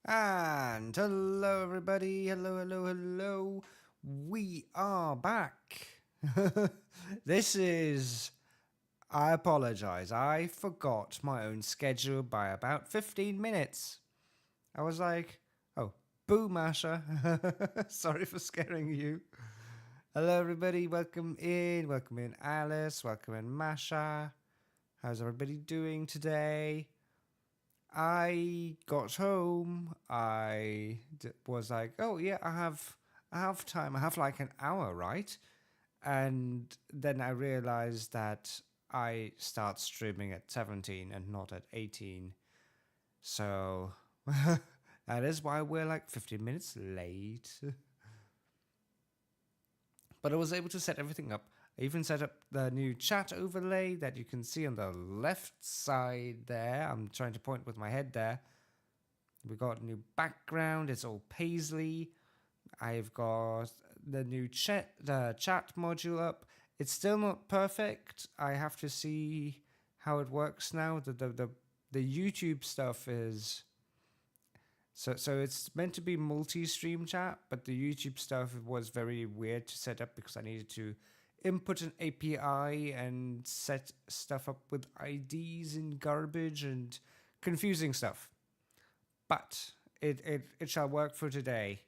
And hello everybody, hello. We are back. This is... I apologize, I forgot my own schedule by about 15 minutes. I was like, oh, boo Masha. Sorry for scaring you. Hello everybody, welcome in Alice, welcome in Masha. How's everybody doing today? I got home. Was like, oh yeah, I have time. I have like an hour, right? And then I realized that I start streaming at 17 and not at 18. So that is why we're like 15 minutes late. But I was able to set everything up. I even set up the new chat overlay that you can see on the left side there. I'm trying to point with my head there. We got a new background. It's all paisley. I've got the new chat module up. It's still not perfect. I have to see how it works now. The YouTube stuff is so it's meant to be multi-stream chat, but the YouTube stuff was very weird to set up because I needed to input an API and set stuff up with IDs and garbage and confusing stuff. But it shall work for today.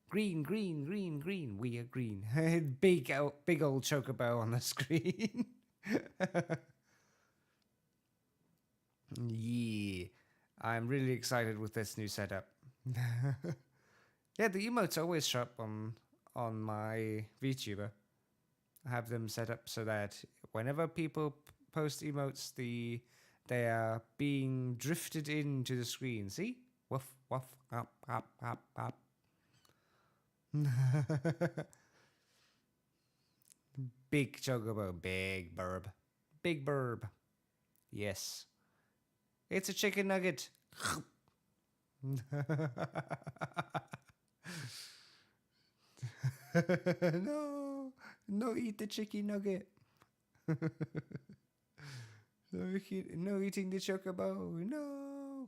Green. We are green. big old chocobo on the screen. Yeah. I'm really excited with this new setup. Yeah, the emotes always show up on my VTuber. I have them set up so that whenever people post emotes, they are being drifted into the screen. See? Woof, woof, up. Big chocobo, big burb. Big burb. Yes. It's a chicken nugget. No, eat the chicken nugget. No eating the chocobo. No.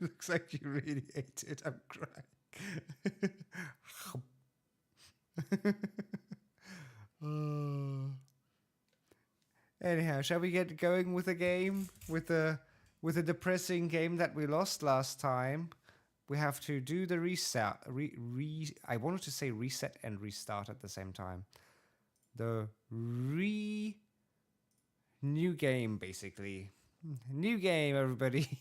Looks like you really ate it. I'm crying. Oh. Anyhow, shall we get going with the game? With the depressing game that we lost last time. We have to do the reset. I wanted to say reset and restart at the same time. The new game, basically. New game, everybody.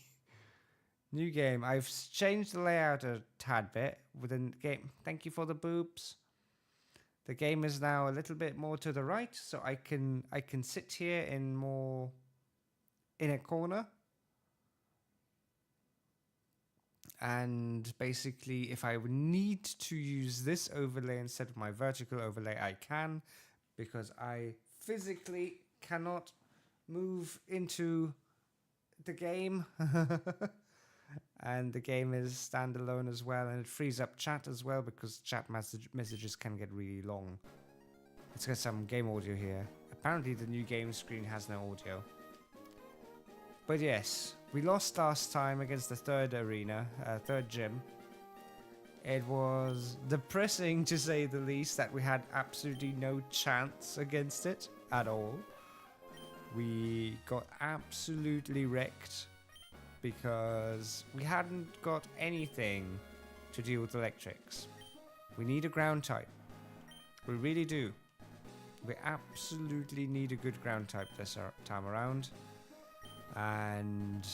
New game. I've changed the layout a tad bit within the game. Thank you for the boobs. The game is now a little bit more to the right, so I can sit here in a corner. And basically, if I need to use this overlay instead of my vertical overlay, I can, because I physically cannot move into the game. And the game is standalone as well, and it frees up chat as well, because chat messages can get really long. Let's get some game audio here. Apparently the new game screen has no audio. But yes, we lost last time against the third gym. It was depressing, to say the least, that we had absolutely no chance against it at all. We got absolutely wrecked because we hadn't got anything to deal with electrics. We need a ground type. We really do. We absolutely need a good ground type this time around. And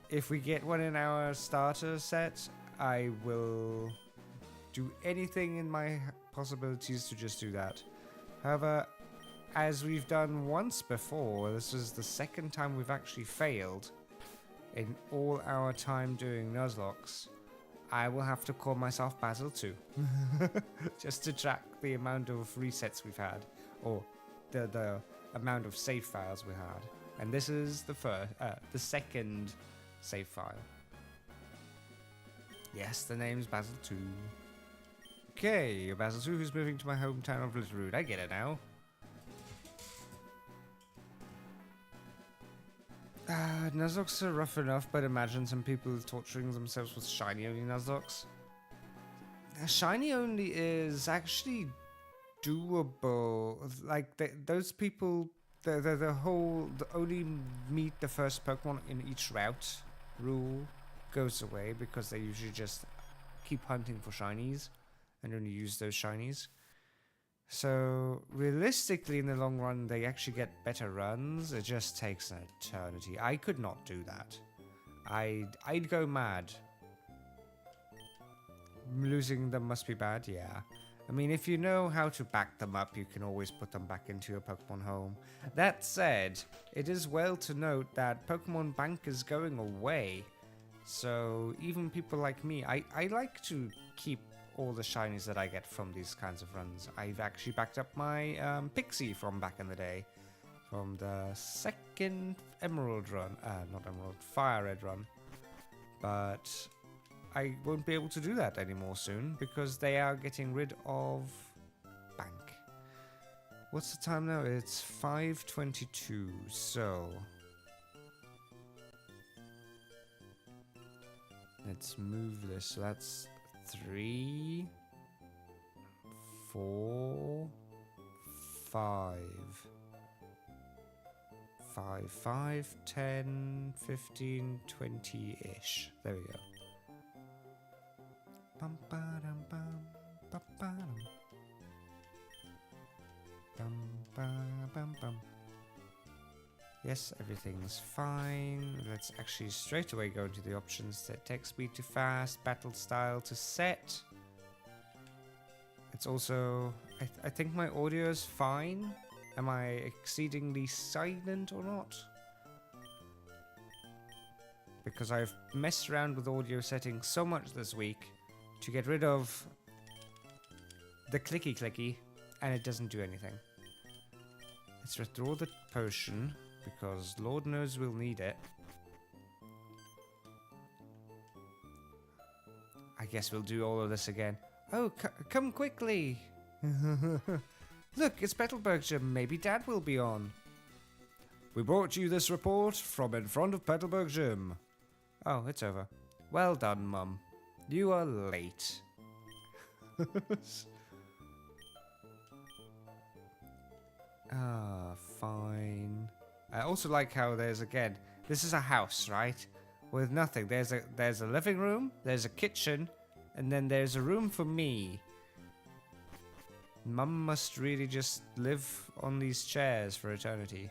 if we get one in our starter set, I will do anything in my possibilities to just do that. However, as we've done once before, this is the second time we've actually failed in all our time doing Nuzlocks. I will have to call myself Basil too. Just to track the amount of resets we've had, or the amount of save files we had. And this is the second save file. Yes, the name's Basil 2. Okay, Basil 2 who's moving to my hometown of Littleroot. I get it now. Nuzlocks are rough enough, but imagine some people torturing themselves with shiny only Nuzlocks. Shiny only is actually doable. Like those people, the only meet the first Pokemon in each route rule goes away because they usually just keep hunting for shinies and only use those shinies. So realistically, in the long run, they actually get better runs. It just takes an eternity. I could not do that. I'd go mad. Losing them must be bad, yeah. I mean, if you know how to back them up, you can always put them back into your Pokemon home. That said, it is well to note that Pokemon Bank is going away. So even people like me, I like to keep all the shinies that I get from these kinds of runs. I've actually backed up my Pixie from back in the day. From the second Emerald run. Not Emerald, Fire Red run. But I won't be able to do that anymore soon because they are getting rid of Bank. What's the time now? It's 5:22, so let's move this. So that's 3, 4, 5. 5, 10, 15, 20-ish. There we go. Bum ba dum bum ba ba dum. Bum ba bum bum. Yes, everything's fine. Let's actually straight away go into the options. Set text speed to fast, battle style to set. It's also, I think my audio is fine. Am I exceedingly silent or not? Because I've messed around with audio settings so much this week to get rid of the clicky, and it doesn't do anything. Let's withdraw the potion, because Lord knows we'll need it. I guess we'll do all of this again. Oh, come quickly! Look, it's Petalburg Gym. Maybe Dad will be on. We brought you this report from in front of Petalburg Gym. Oh, it's over. Well done, Mum. You are late. Fine. I also like how there's, again, this is a house, right? With nothing. There's a living room, there's a kitchen, and then there's a room for me. Mum must really just live on these chairs for eternity.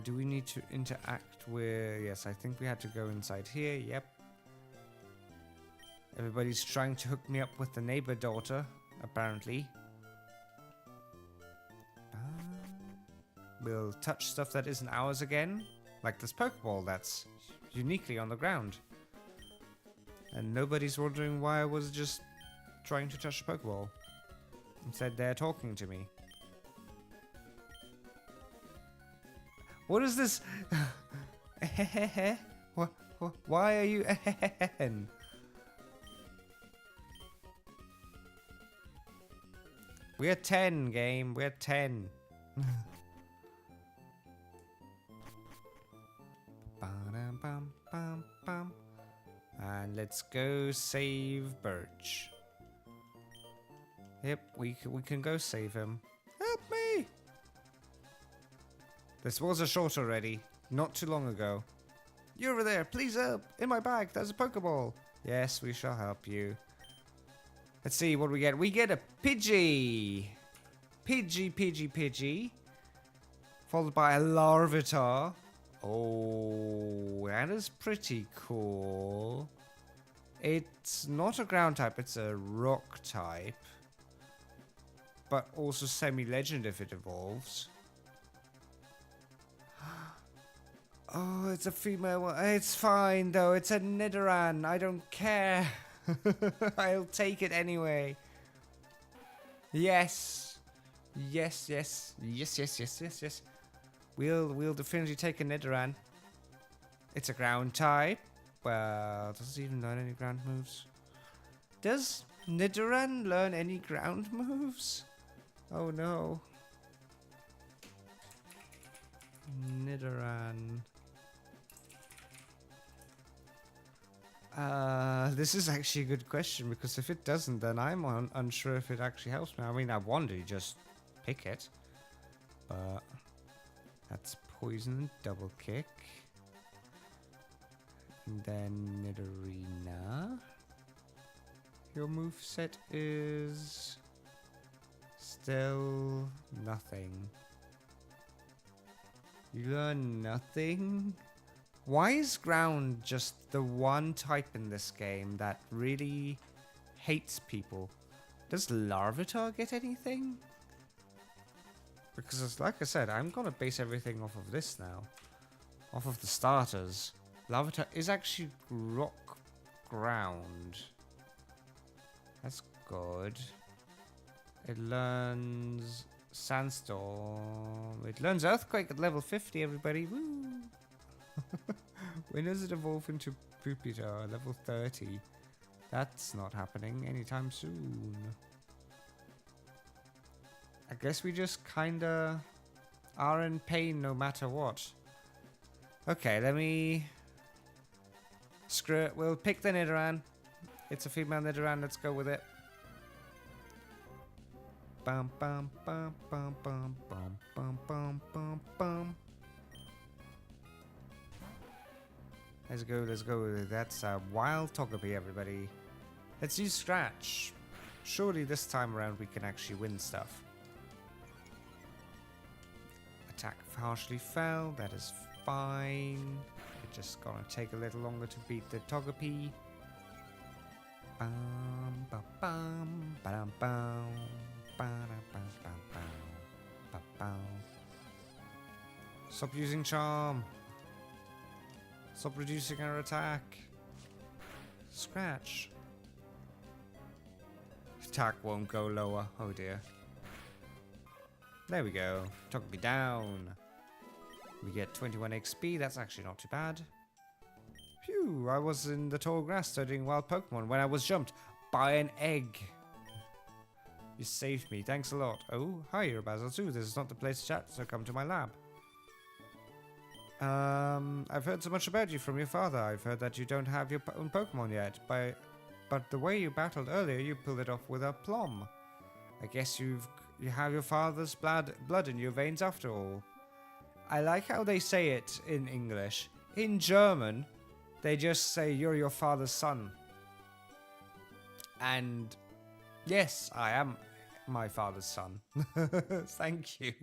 Do we need to interact with... Yes, I think we had to go inside here. Yep. Everybody's trying to hook me up with the neighbor daughter, apparently. We'll touch stuff that isn't ours again. Like this Pokeball that's uniquely on the ground. And nobody's wondering why I was just trying to touch the Pokeball. Instead, they're talking to me. What is this? Why are you? We're 10, game. We're 10. And let's go save Birch. Yep, we can go save him. Help me! This was a short already, not too long ago. You over there, please help! In my bag, there's a Pokeball. Yes, we shall help you. Let's see what we get. We get a Pidgey! Pidgey. Followed by a Larvitar. Oh, that is pretty cool. It's not a ground type, it's a rock type. But also semi-legend if it evolves. Oh, it's a female one. It's fine though, it's a Nidoran. I don't care. I'll take it anyway. Yes. Yes. We'll definitely take a Nidoran. It's a ground type. Well, does it even learn any ground moves? Does Nidoran learn any ground moves? Oh no. Nidoran. This is actually a good question, because if it doesn't, then I'm unsure if it actually helps me. I mean, I wanted to just pick it, but that's poison, double kick. And then Nidorina. Your moveset is still nothing. You learn nothing? Why is ground just the one type in this game that really hates people? Does Larvitar get anything? Because like I said, I'm gonna base everything off of this now. Off of the starters. Larvitar is actually rock ground. That's good. It learns Sandstorm. It learns Earthquake at level 50, everybody. Woo! When does it evolve into Pupitar? Level 30. That's not happening anytime soon. I guess we just kinda are in pain no matter what. Okay, let me... Screw it, we'll pick the Nidoran. It's a female Nidoran, let's go with it. Bum bum bum bum bum bum bum bum bum bum. Let's go, let's go. That's a wild Togepi, everybody. Let's use Scratch. Surely this time around we can actually win stuff. Attack partially fell, that is fine. It's just gonna take a little longer to beat the Togepi. Bum bum bum bum bum bum bum bum. Stop using Charm. Stop reducing our attack. Scratch. Attack won't go lower. Oh dear. There we go. Togepi down. We get 21 XP. That's actually not too bad. Phew, I was in the tall grass studying wild Pokemon when I was jumped by an egg. You saved me. Thanks a lot. Oh, hi, you're Basil too. This is not the place to chat, so come to my lab. I've heard so much about you from your father. I've heard that you don't have your own Pokemon yet, but the way you battled earlier, you pulled it off with a plum. I guess you have your father's blood in your veins after all. I like how they say it in English. In German, they just say you're your father's son. And yes, I am my father's son. Thank you.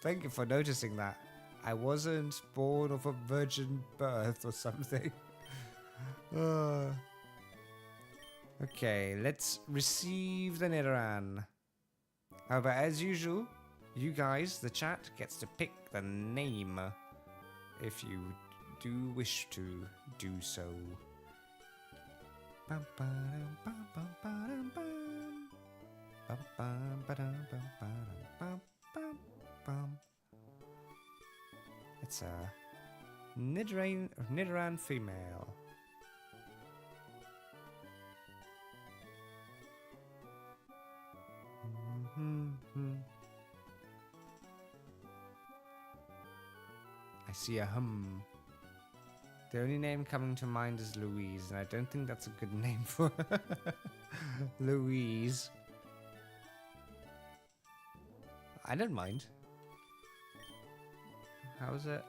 Thank you for noticing that. I wasn't born of a virgin birth or something. Okay, let's receive the Nidoran. However, as usual, you guys, the chat, gets to pick the name if you do wish to do so. It's a Nidoran female. I see a hum. The only name coming to mind is Louise, and I don't think that's a good name for her. Louise. I don't mind. How's it?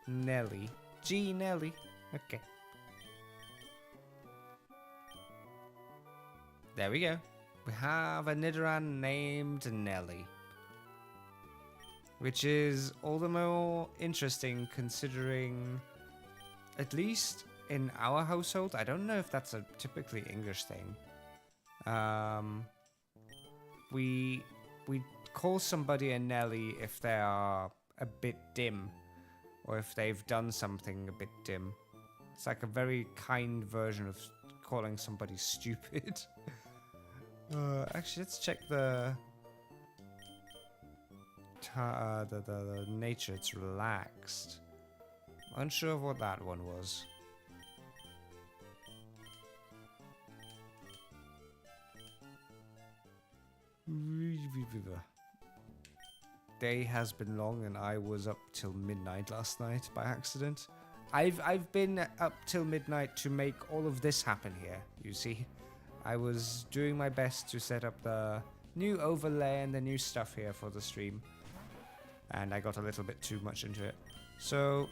Nelly. G. Nelly. Okay. There we go. We have a Nidoran named Nelly. Which is all the more interesting considering, at least in our household, I don't know if that's a typically English thing. We call somebody a Nelly if they are a bit dim, or if they've done something a bit dim. It's like a very kind version of calling somebody stupid. Actually, let's check the nature. It's relaxed. Unsure of what that one was. day has been long, and I was up till midnight last night by accident. I've been up till midnight to make all of this happen here, you see. I was doing my best to set up the new overlay and the new stuff here for the stream. And I got a little bit too much into it. So,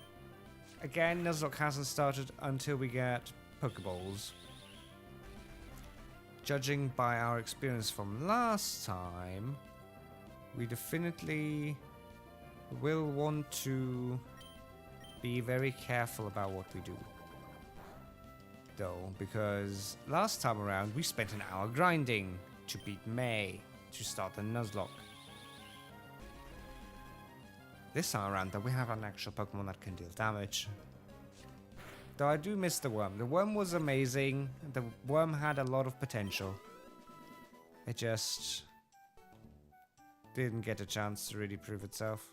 again, Nuzlocke hasn't started until we get Pokeballs. Judging by our experience from last time, we definitely will want to be very careful about what we do. Though, because last time around we spent an hour grinding to beat May to start the Nuzlocke. This time around, though, we have an actual Pokemon that can deal damage. Though I do miss the worm. The worm was amazing. The worm had a lot of potential. It just didn't get a chance to really prove itself.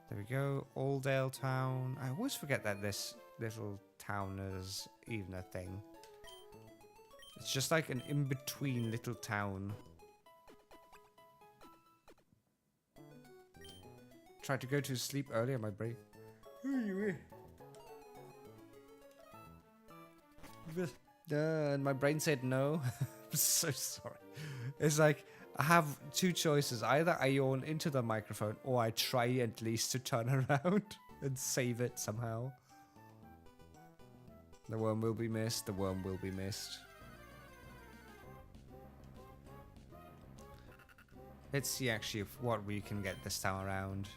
There we go. Alldale Town. I always forget that this little town is even a thing. It's just like an in-between little town. Tried to go to sleep earlier, my brain. And my brain said no. I'm so sorry. It's like I have two choices. Either I yawn into the microphone or I try at least to turn around and save it somehow. The worm will be missed. The worm will be missed. Let's see actually what we can get this time around.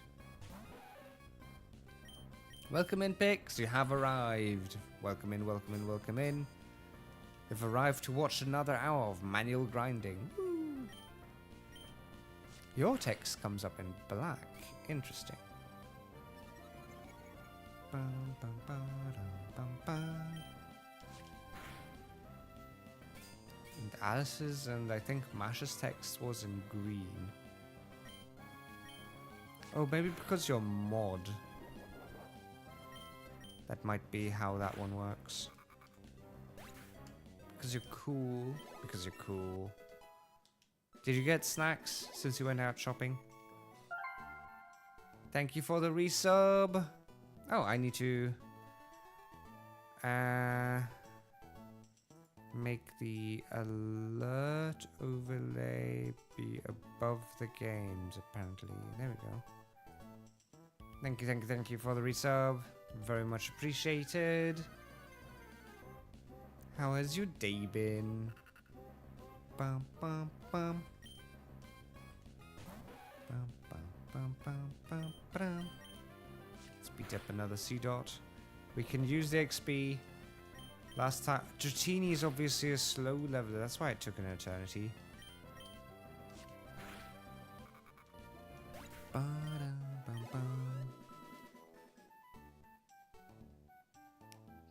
Welcome in, Pix. You have arrived. Welcome in, welcome in, welcome in. You've arrived to watch another hour of manual grinding. Woo. Your text comes up in black. Interesting. Bum, bum, ba, dum, bum, ba. And Alice's and I think Masha's text was in green. Oh, maybe because you're mod. That might be how that one works. Because you're cool. Because you're cool. Did you get snacks since you went out shopping? Thank you for the resub. Oh, I need to make the alert overlay be above the games, apparently. There we go. Thank you, thank you, thank you for the resub. Very much appreciated. How has your day been? Bum, bum, bum. Bum, bum, bum, bum, bum, bum. Let's beat up another C-Dot. We can use the XP. Last time... Dratini is obviously a slow leveler. That's why it took an eternity.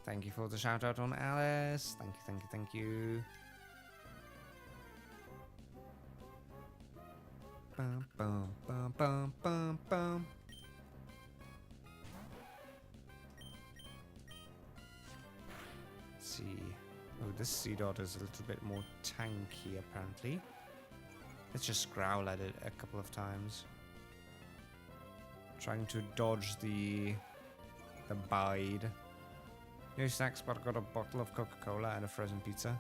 Thank you for the shout out on Alice. Thank you, thank you, thank you. Bum, bum, bum, bum, bum, bum. Let's see. Oh, this C-Dot is a little bit more tanky, apparently. Let's just growl at it a couple of times. Trying to dodge the bide. No snacks, but I got a bottle of Coca-Cola and a frozen pizza.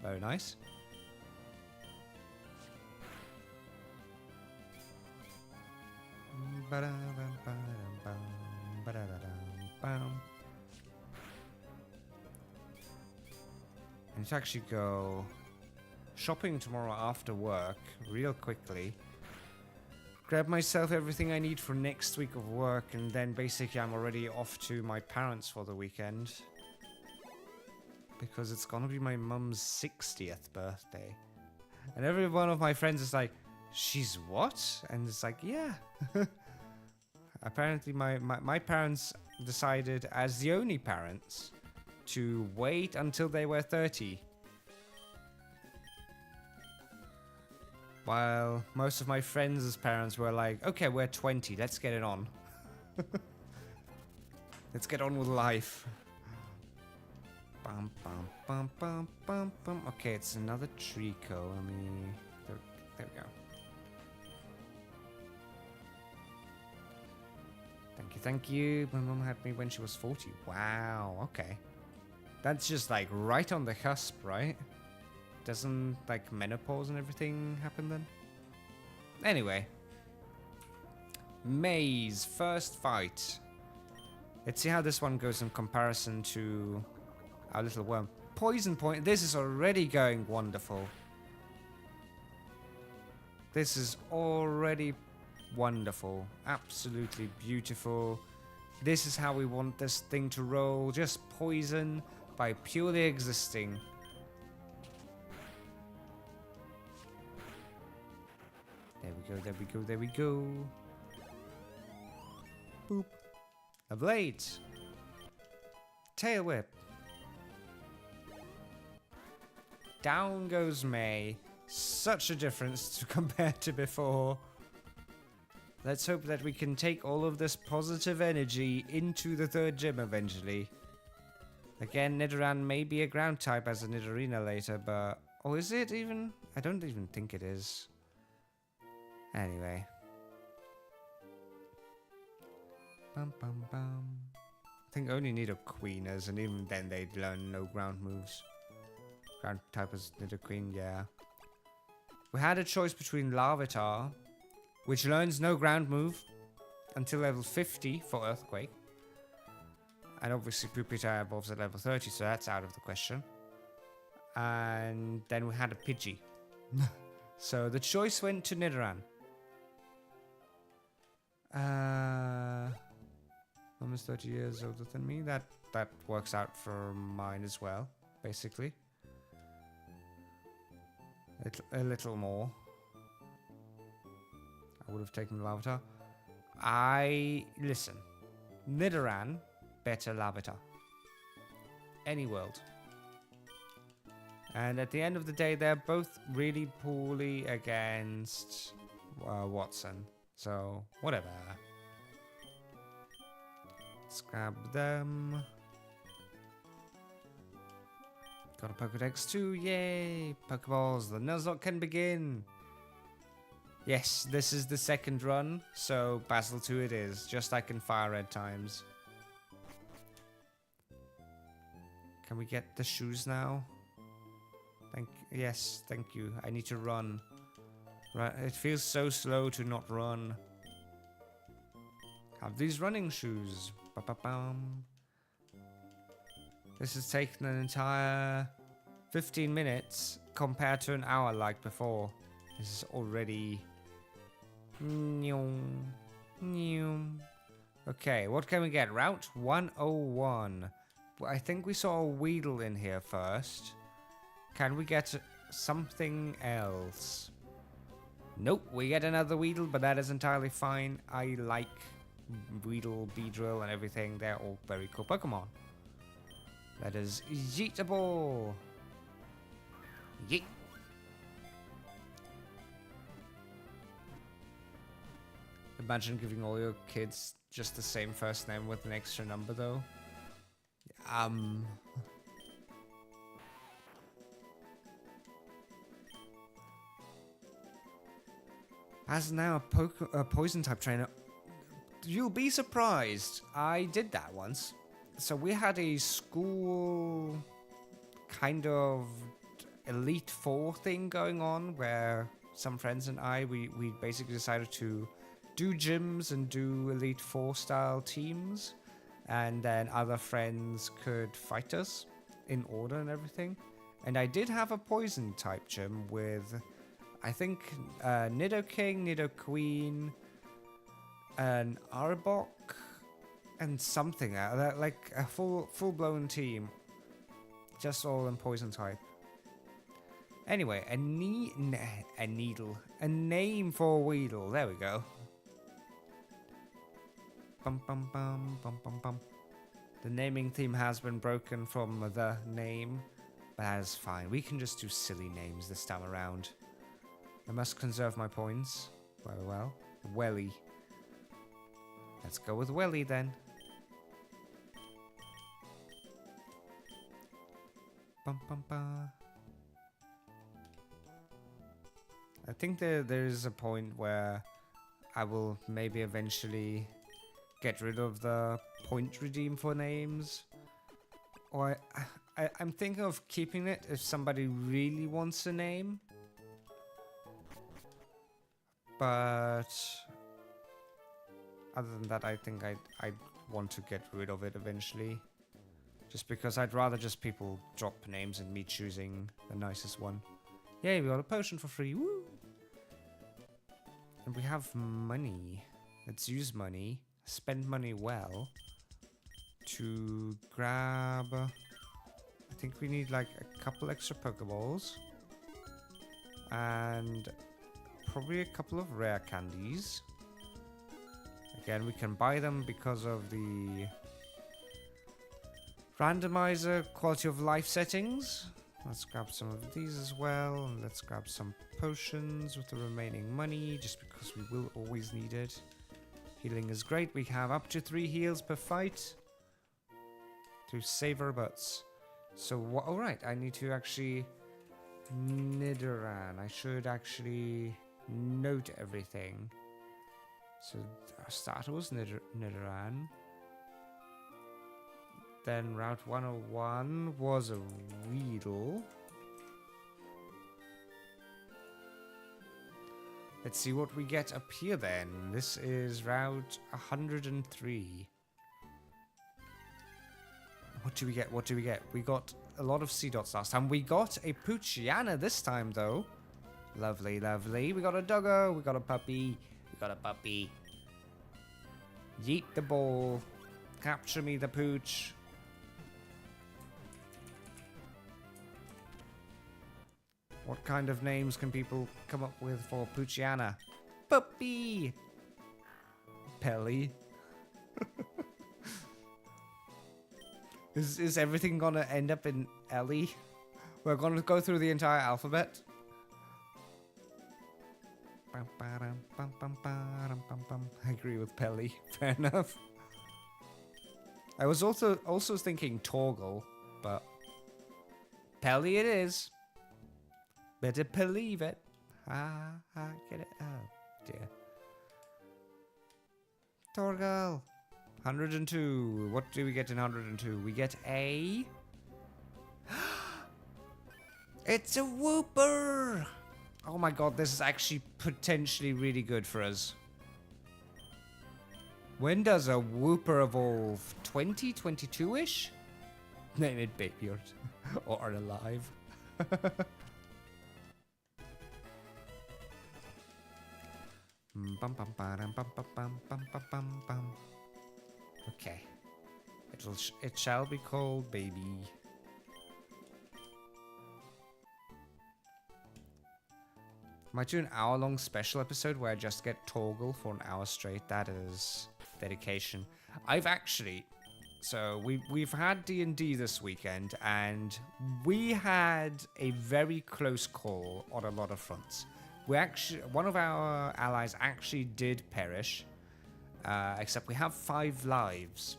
Very nice. I need to actually go shopping tomorrow after work, real quickly. Grab myself everything I need for next week of work, and then basically I'm already off to my parents for the weekend. Because it's gonna be my mum's 60th birthday. And every one of my friends is like, she's what? And it's like, yeah. Apparently my parents decided, as the only parents, to wait until they were 30. While most of my friends' parents were like, okay, we're 20, let's get it on. Let's get on with life. Bum, bum, bum, bum, bum, bum. Okay, it's another Trico. Let me... There we go. thank you. My mum had me when she was 40. Wow, okay. That's just like right on the cusp, right? Doesn't like menopause and everything happen then? Anyway. May's first fight. Let's see how this one goes in comparison to our little worm. Poison point. This is already going wonderful. This is already wonderful. Absolutely beautiful. This is how we want this thing to roll. Just poison by purely existing. There we go, there we go, there we go. Boop. A blade. Tail whip. Down goes May. Such a difference to compare to before. Let's hope that we can take all of this positive energy into the third gym eventually. Again, Nidoran may be a ground type as a Nidorina later, but... Oh, is it even? I don't even think it is. Anyway. Bum bum bum. I think only Nidoqueeners, and even then they'd learn no ground moves. Ground type as Nidoqueen, yeah. We had a choice between Larvitar, which learns no ground move until level 50 for Earthquake. And obviously Pupitar evolves at level 30, so that's out of the question. And then we had a Pidgey. So the choice went to Nidoran. Almost 30 years older than me. That works out for mine as well, basically. A little more. I would have taken Larvitar. Listen. Nidoran, better Larvitar. Any world. And at the end of the day, they're both really poorly against Watson. So, whatever. Let's grab them. Got a Pokedex too, yay! Pokeballs, the Nuzlocke can begin! Yes, this is the second run, so Basil 2 it is, just like in Fire Red times. Can we get the shoes now? Yes, thank you. I need to run. Right, it feels so slow to not run. Have these running shoes. Ba-ba-bum. This has taken an entire 15 minutes compared to an hour like before. This is already... Okay, what can we get? Route 101. I think we saw a Weedle in here first. Can we get something else? Nope, we get another Weedle, but that is entirely fine. I like Weedle, Beedrill, and everything. They're all very cool Pokemon. That is Yeetable. Yeet. Imagine giving all your kids just the same first name with an extra number, though. As now a poison type trainer. You'll be surprised. I did that once. So we had a school kind of Elite Four thing going on where some friends and I, we basically decided to do gyms and do Elite Four style teams. And then other friends could fight us in order and everything. And I did have a poison type gym with, I think, Nidoking, Nidoqueen, an Arbok, and something like a full-blown team, just all in poison type. Anyway, a needle, a name for a Weedle. There we go. Bum bum bum bum bum bum. The naming theme has been broken from the name, but that is fine. We can just do silly names this time around. I must conserve my points. Well. Welly. Let's go with Welly then. Bum bum bum. I think there is a point where I will maybe eventually get rid of the point redeem for names. Or I'm thinking of keeping it if somebody really wants a name. But other than that, I think I'd want to get rid of it eventually. Just because I'd rather just people drop names and me choosing the nicest one. Yay, we got a potion for free. Woo! And we have money. Let's use money. Spend money well. To grab... I think we need like a couple extra Pokeballs. And probably a couple of rare candies. Again, we can buy them because of the randomizer quality of life settings. Let's grab some of these as well. And let's grab some potions with the remaining money, just because we will always need it. Healing is great. We have up to 3 heals per fight to save our butts. So, alright, I need to actually... Nidoran. I should actually note everything. So, our starter was Nidoran. Then Route 101 was a Weedle. Let's see what we get up here then. This is Route 103. What do we get? What do we get? We got a lot of Seedots last time. We got a Poochyena this time though. Lovely, lovely. We got a doggo. We got a puppy. We got a puppy. Yeet the ball. Capture me the pooch. What kind of names can people come up with for Poochyena? Puppy! Pelly. Is everything gonna end up in Ellie? We're gonna go through the entire alphabet. I agree with Pelly. Fair enough. I was also thinking Torgal, but Pelly it is. Better believe it. Get it. Oh dear. Torgal. 102. What do we get in 102? We get a... It's a Wooper! Oh my god, this is actually potentially really good for us. When does a Wooper evolve? 2022-ish? Name it Baby or Alive. Okay. It shall be called Baby. Might do an hour-long special episode where I just get Torgal for an hour straight. That is dedication. I've actually... So, we've had D&D this weekend, and we had a very close call on a lot of fronts. One of our allies actually did perish. Except we have 5 lives.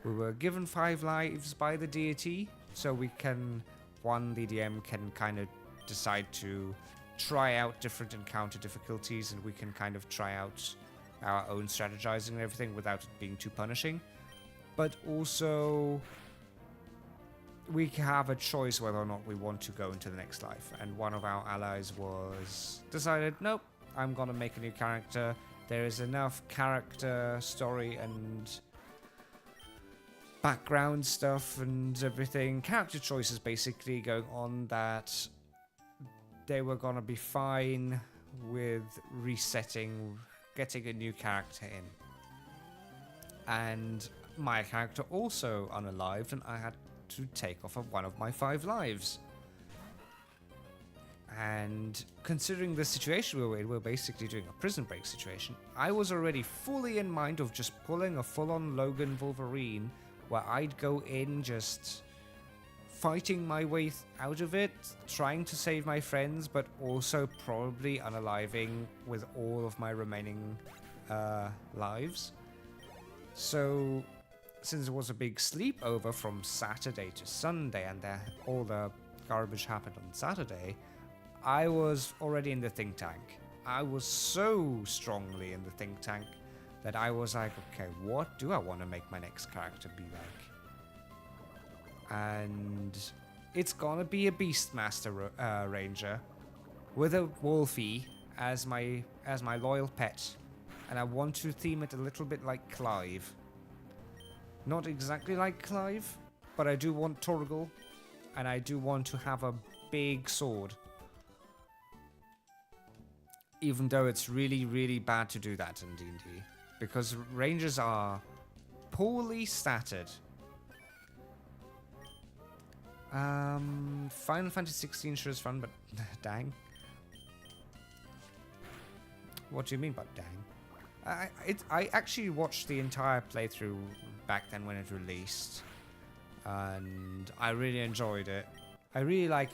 We were given 5 lives by the deity, so we can... the DM can kind of decide to try out different encounter difficulties, and we can kind of try out our own strategizing and everything without it being too punishing. But also, we have a choice whether or not we want to go into the next life. And one of our allies decided, nope, I'm gonna make a new character. There is enough character, story, and background stuff and everything. Character choices basically going on that they were gonna be fine with resetting, getting a new character in. And my character also unalived, and I had to take off of one of my 5 lives. And considering the situation we were in, we're basically doing a prison break situation. I was already fully in mind of just pulling a full-on Logan Wolverine, where I'd go in just fighting my way out of it, trying to save my friends, but also probably unaliving with all of my remaining lives. So, since it was a big sleepover from Saturday to Sunday, and all the garbage happened on Saturday, I was already in the think tank. I was so strongly in the think tank that I was like, okay, what do I want to make my next character be like? And it's gonna be a Beastmaster Ranger with a Wolfie as my loyal pet, and I want to theme it a little bit like Clive. Not exactly like Clive, but I do want Torgal, and I do want to have a big sword. Even though it's really, really bad to do that in D&D, because Rangers are poorly statted. Final Fantasy 16 sure is fun, but dang. What do you mean by dang? I actually watched the entire playthrough back then when it released, and I really enjoyed it. I really like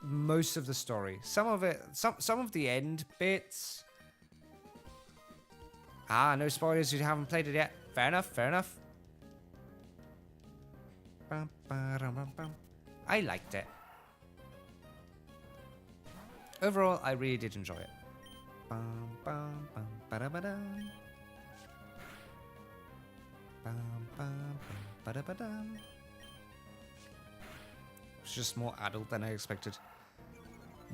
most of the story. Some of it, some of the end bits. No spoilers. You haven't played it yet. Fair enough. Fair enough. I liked it. Overall, I really did enjoy it. It's just more adult than I expected.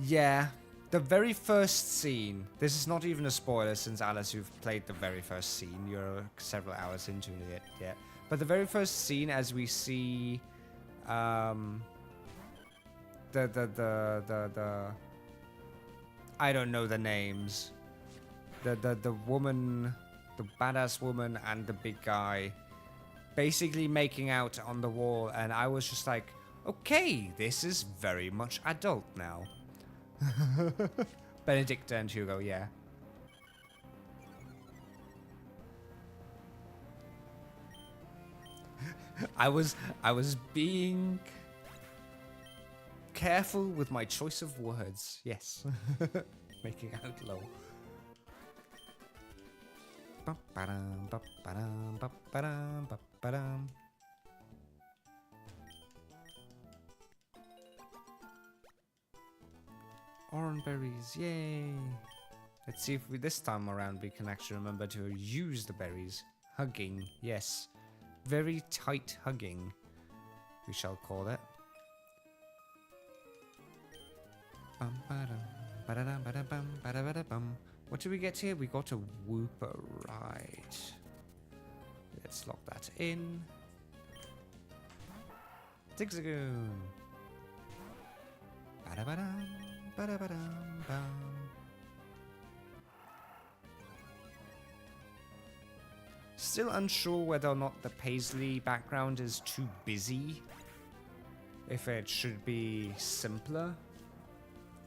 Yeah, the very first scene. This is not even a spoiler since Alice, you've played the very first scene. You're several hours into it yet. But the very first scene, as we see, I don't know the names. The woman, the badass woman, and the big guy, basically making out on the wall, and I was just like, okay, this is very much adult now. Benedicta and Hugo, yeah. I was being careful with my choice of words. Yes. Making out low. Orange berries, yay! Let's see if this time around we can actually remember to use the berries. Hugging, yes. Very tight hugging, we shall call it. What did we get here? We got a Wooper, right. Let's lock that in. Zigzagoon. Still unsure whether or not the Paisley background is too busy. If it should be simpler.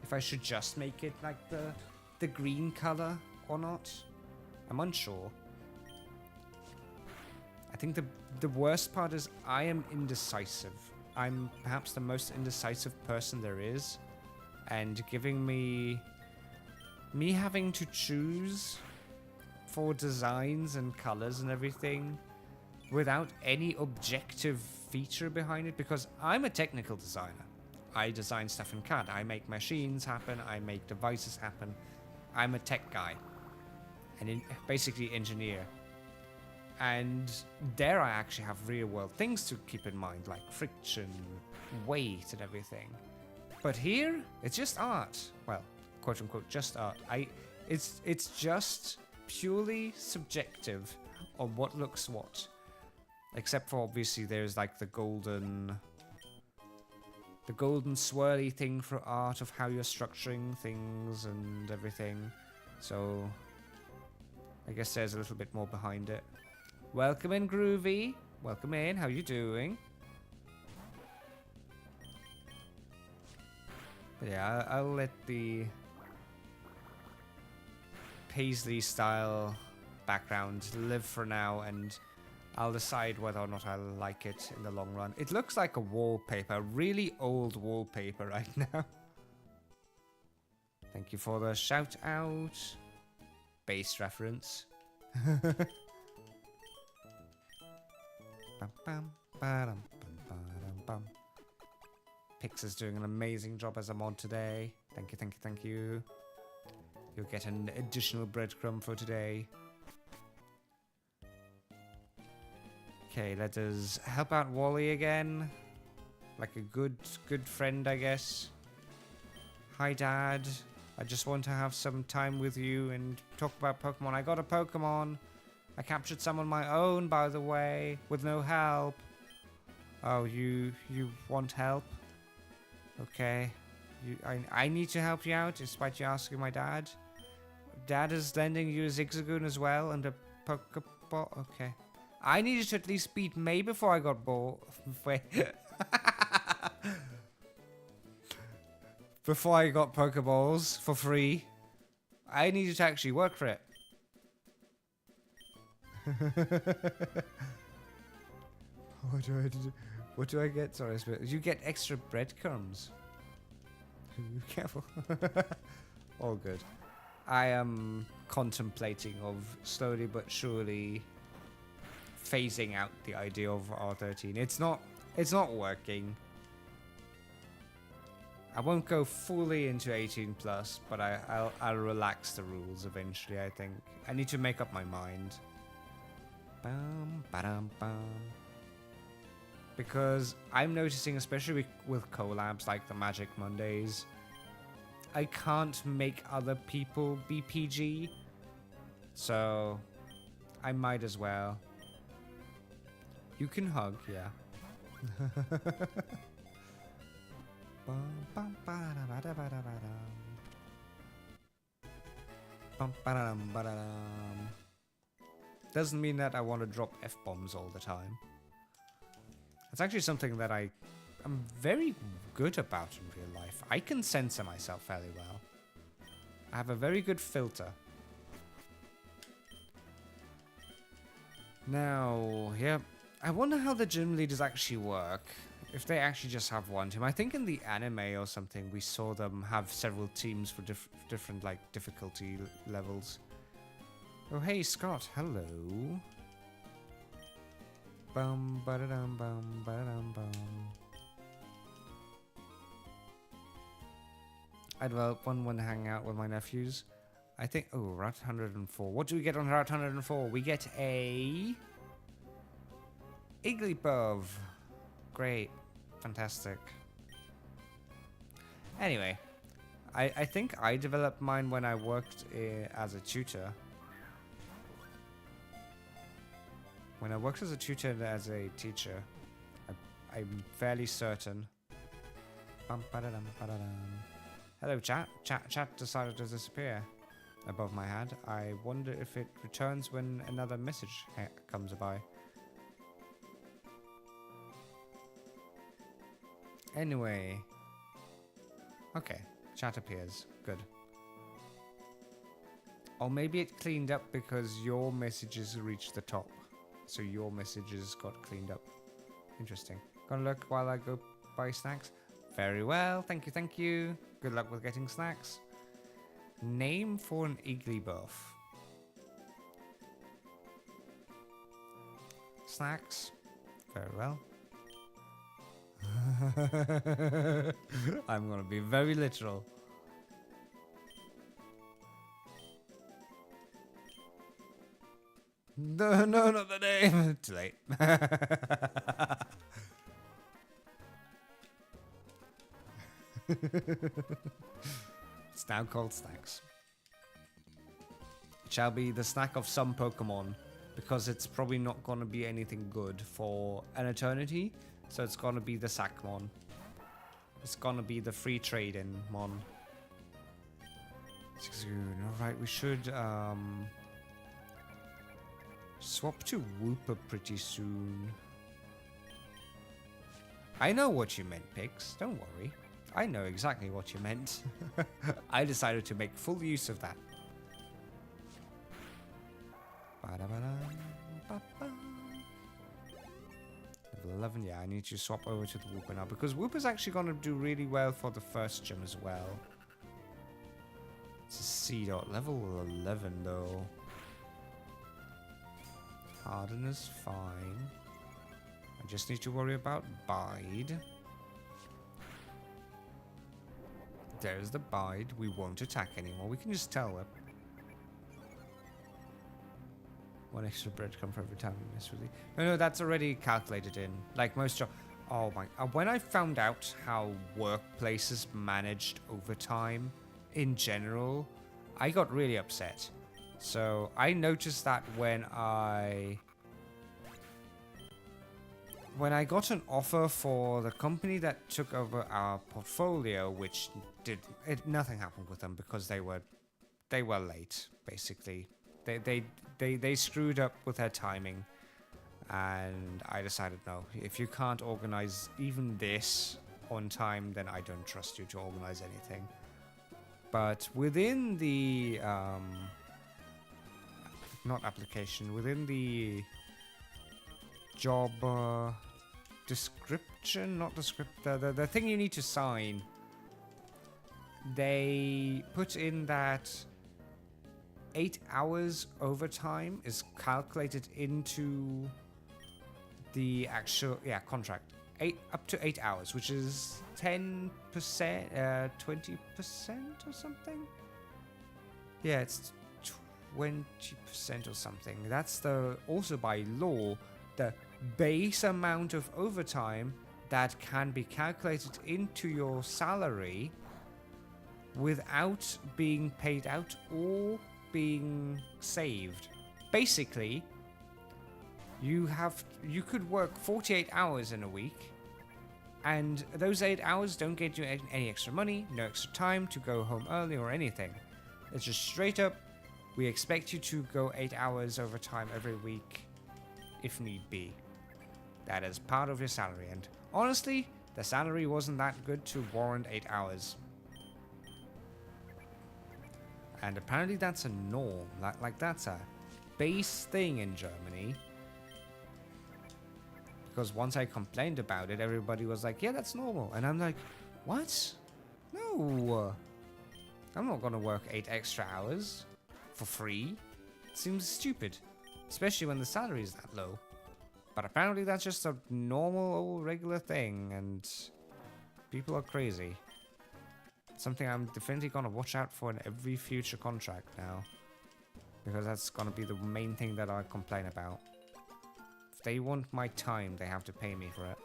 If I should just make it like the green color or not. I'm unsure. I think the worst part is I am indecisive. I'm perhaps the most indecisive person there is. And giving me having to choose for designs and colors and everything without any objective feature behind it, because I'm a technical designer. I design stuff in CAD. I make machines happen. I make devices happen. I'm a tech guy. And basically engineer. And there I actually have real world things to keep in mind, like friction, weight, and everything. But here, it's just art. Well, quote unquote, just art. It's just purely subjective on what looks what. Except for obviously there's like the golden swirly thing for art of how you're structuring things and everything. So I guess there's a little bit more behind it. Welcome in, Groovy. Welcome in. How you doing? But yeah, I'll let the Paisley style background live for now, and I'll decide whether or not I like it in the long run. It looks like a wallpaper, really old wallpaper right now. Thank you for the shout out. Bass reference. Pix is doing an amazing job as a mod today. Thank you, thank you, thank you. You'll get an additional breadcrumb for today. Okay, let us help out Wally again. Like a good friend, I guess. Hi, Dad. I just want to have some time with you and talk about Pokemon. I got a Pokemon. I captured some on my own, by the way, with no help. Oh, you want help? Okay. I need to help you out, despite you asking my dad. Dad is lending you a Zigzagoon as well and a Pokeball. Okay. I needed to at least beat May before I got ball. Wait. Before I got Pokeballs for free. I needed to actually work for it. What do I get? Sorry, you get extra breadcrumbs. Careful. All good. I am contemplating of slowly but surely phasing out the idea of R13. It's not working. I won't go fully into 18 plus, but I'll relax the rules eventually, I think. I need to make up my mind. Bum, ba-dum, bum. Because I'm noticing, especially with collabs like the Magic Mondays, I can't make other people be PG, so I might as well. You can hug, yeah. Doesn't mean that I want to drop F-bombs all the time. It's actually something that I'm very good about in real life. I can censor myself fairly well. I have a very good filter. Now, yeah, I wonder how the gym leaders actually work. If they actually just have one team. I think in the anime or something, we saw them have several teams for different like difficulty levels. Oh, hey, Scott. Hello. Bum, ba-da-dum, bum, ba-da-dum, bum. I developed one to hang out with my nephews. I think... Oh, Route 104. What do we get on Route 104? We get a... Igglybuff. Great. Fantastic. Anyway. I think I developed mine when I worked as a tutor. When I worked as a tutor and as a teacher, I'm fairly certain. Hello, chat. Chat decided to disappear above my head. I wonder if it returns when another message comes by. Anyway. Okay, chat appears. Good. Or maybe it cleaned up because your messages reached the top. So your messages got cleaned up. Interesting. Gonna look while I go buy snacks. Very well. Thank you, thank you. Good luck with getting snacks. Name for an Igglybuff. Snacks. Very well. I'm gonna be very literal. No, not the name. Too late. It's now called Snacks. It shall be the snack of some Pokemon, because it's probably not going to be anything good for an eternity, so it's going to be the Sackmon. It's going to be the free trade-in Mon. Alright, we should swap to Wooper pretty soon. I know what you meant, Pix. Don't worry. I know exactly what you meant. I decided to make full use of that. Level 11, yeah, I need to swap over to the Wooper now, because Wooper's actually going to do really well for the first gym as well. It's a C-Dot, level 11 though. Harden is fine. I just need to worry about Bide. There's the Bide. We won't attack anymore. We can just tell it. 1 extra breadcrumb for every time you miss with it. No, that's already calculated in. Like most jobs. Oh my. When I found out how workplaces managed overtime in general, I got really upset. So I noticed that when I got an offer for the company that took over our portfolio, which nothing happened with them because they were late, basically. They screwed up with their timing, and I decided, no, if you can't organize even this on time, then I don't trust you to organize anything. But within the not application, within the job description, not descriptor, the thing you need to sign, they put in that 8 hours overtime is calculated into the actual contract. Up to 8 hours, which is 10%, 20% or something. Yeah, it's 20% or something. That's also by law the base amount of overtime that can be calculated into your salary without being paid out or being saved. Basically, you could work 48 hours in a week, and those 8 hours don't get you any extra money, no extra time to go home early or anything. It's just straight up, we expect you to go 8 hours overtime every week if need be. That is part of your salary, and honestly, the salary wasn't that good to warrant 8 hours. And apparently that's a norm, like that's a base thing in Germany. Because once I complained about it, everybody was like, yeah, that's normal. And I'm like, what? No. I'm not going to work 8 extra hours for free. It seems stupid. Especially when the salary is that low. But apparently that's just a normal old regular thing. And people are crazy. Something I'm definitely going to watch out for in every future contract now. Because that's going to be the main thing that I complain about. If they want my time, they have to pay me for it.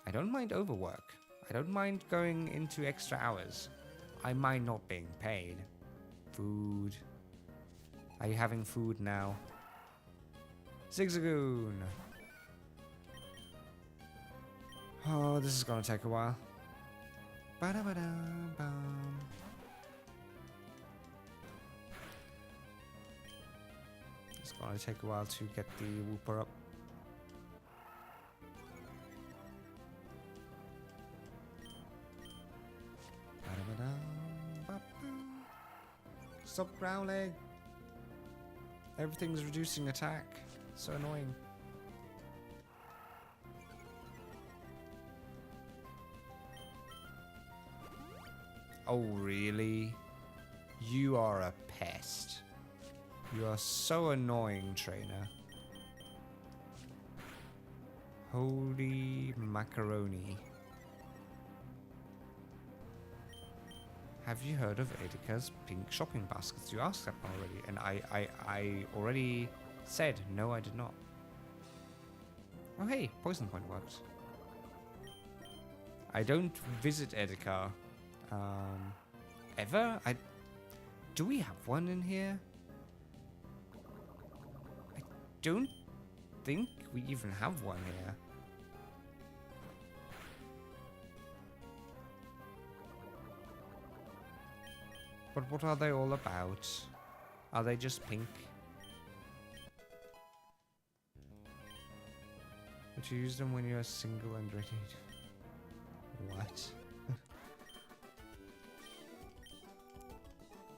I don't mind overwork. I don't mind going into extra hours. I mind not being paid. Food. Are you having food now? Zigzagoon. Oh, this is gonna take a while. Ba-da-ba-da-bum. It's gonna take a while to get the whooper up. Stop growling. Everything's reducing attack. So annoying. Oh, really? You are a pest. You are so annoying, trainer. Holy macaroni. Have you heard of Edeka's pink shopping baskets? You asked that one already, and I already said no, I did not. Oh hey, poison point works. I don't visit Edeka ever. Do we have one in here? I don't think we even have one here. But what are they all about? Are they just pink? But you use them when you're single and ready to... What?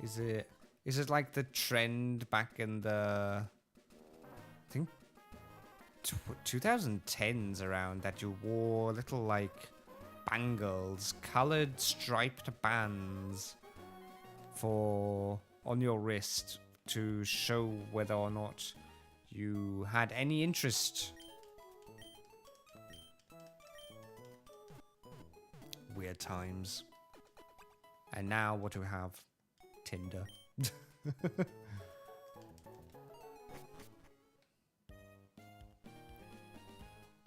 Is it like the trend back in the... I think 2010s around that you wore little like bangles, colored striped bands on your wrist to show whether or not you had any interest. Weird times. And now what do we have? Tinder.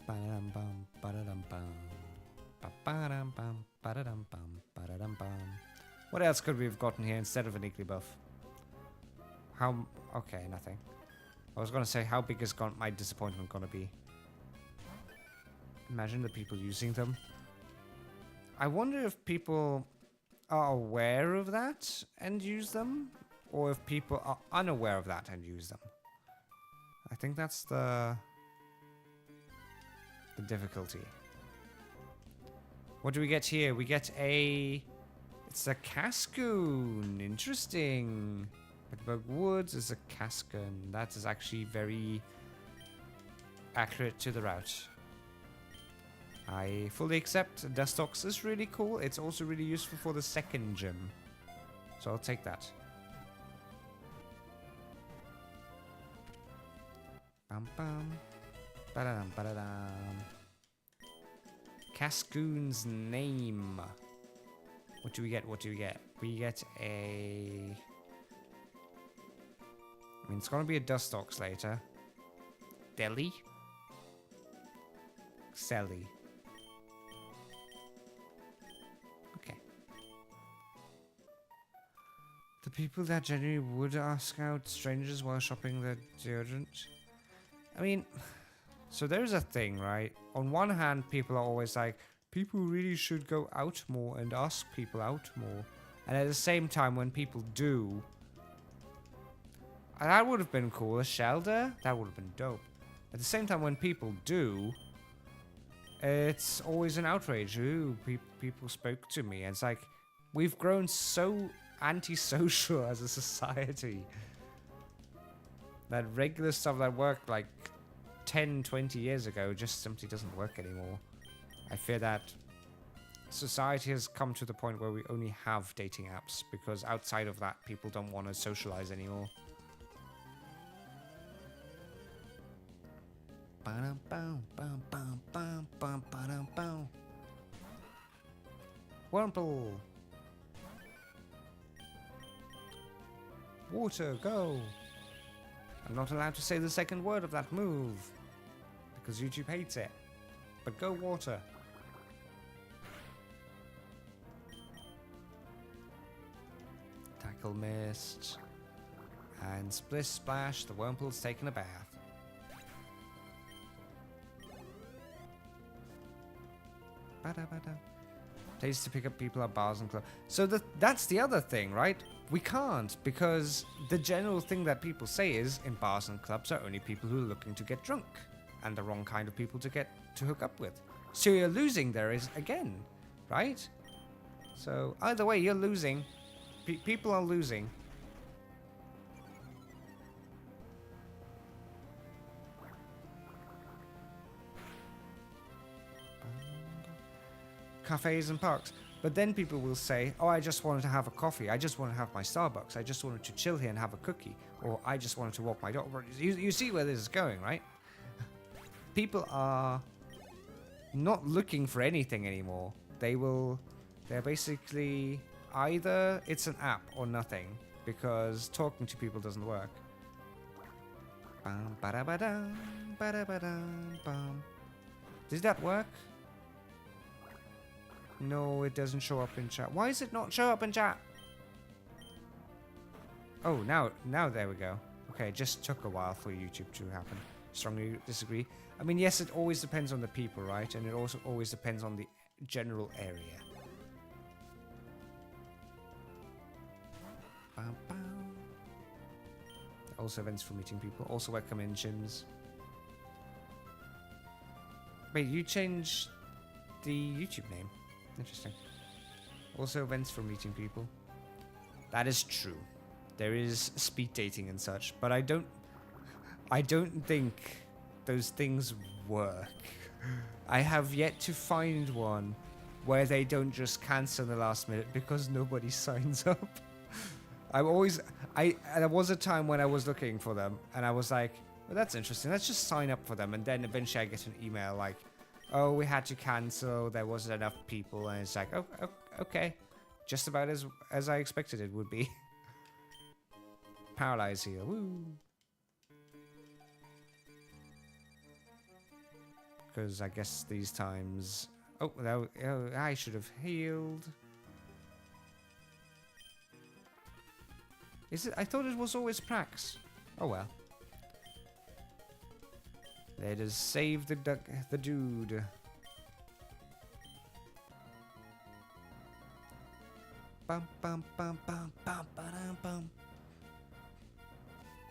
Ba-da-dum-bum, ba-da-dum-bum. Ba-ba-dum-bum, ba-da-dum-bum, ba-da-dum-bum. What else could we have gotten here instead of an Iggly buff? How... Okay, nothing. I was going to say, how big is my disappointment going to be? Imagine the people using them. I wonder if people are aware of that and use them, or if people are unaware of that and use them. I think that's the difficulty. What do we get here? We get a... It's a Cascoon. Interesting. Bedbug Woods is a Cascoon. That is actually very accurate to the route. I fully accept. Dustox is really cool. It's also really useful for the second gym. So I'll take that. Bum bum. Ba-da-dum, ba-da-dum. Cascoon's name. What do we get? What do we get? We get a... I mean, it's going to be a Dustox later. Deli? Selly. Okay. The people that generally would ask out strangers while shopping their deodorant. I mean, so there's a thing, right? On one hand, people are always like, people really should go out more and ask people out more. And at the same time, when people do... That would have been cool. A shelter? That would have been dope. At the same time, when people do, it's always an outrage. Ooh, people spoke to me. And it's like, we've grown so antisocial as a society that regular stuff that worked like 10, 20 years ago just simply doesn't work anymore. I fear that society has come to the point where we only have dating apps because outside of that, people don't want to socialize anymore. Wurmple! Water, go! I'm not allowed to say the second word of that move because YouTube hates it. But go water. Tackle missed. And splish splash, the Wurmple's taken a bath. Places to pick up people at bars and clubs. So that's the other thing, right? We can't, because the general thing that people say is in bars and clubs are only people who are looking to get drunk, and the wrong kind of people to hook up with. So you're losing there is again, right? So either way, you're losing. People are losing. Cafes and parks. But then people will say, oh, I just wanted to have a coffee. I just want to have my Starbucks. I just wanted to chill here and have a cookie. Or I just wanted to walk my dog. You see where this is going, right? People are not looking for anything anymore. They're basically either it's an app or nothing. Because talking to people doesn't work. Did that work? No, it doesn't show up in chat. Why does it not show up in chat? Oh, now there we go. Okay, it just took a while for YouTube to happen. Strongly disagree. I mean, yes, it always depends on the people, right? And it also always depends on the general area. Also events for meeting people. Also welcome in gyms. Wait, you changed the YouTube name. Interesting. Also events for meeting people. That is true. There is speed dating and such, but I don't think those things work. I have yet to find one where they don't just cancel in the last minute because nobody signs up. There was a time when I was looking for them and I was like, well, that's interesting. Let's just sign up for them. And then eventually I get an email like, oh, we had to cancel. There wasn't enough people. And it's like, oh, okay. Just about as I expected it would be. Paralyze here. Woo. Because I guess these times... Oh, I should have healed. Is it? I thought it was always Prax. Oh well. Let us save the dude. Bum bum bum bum bum bum bum.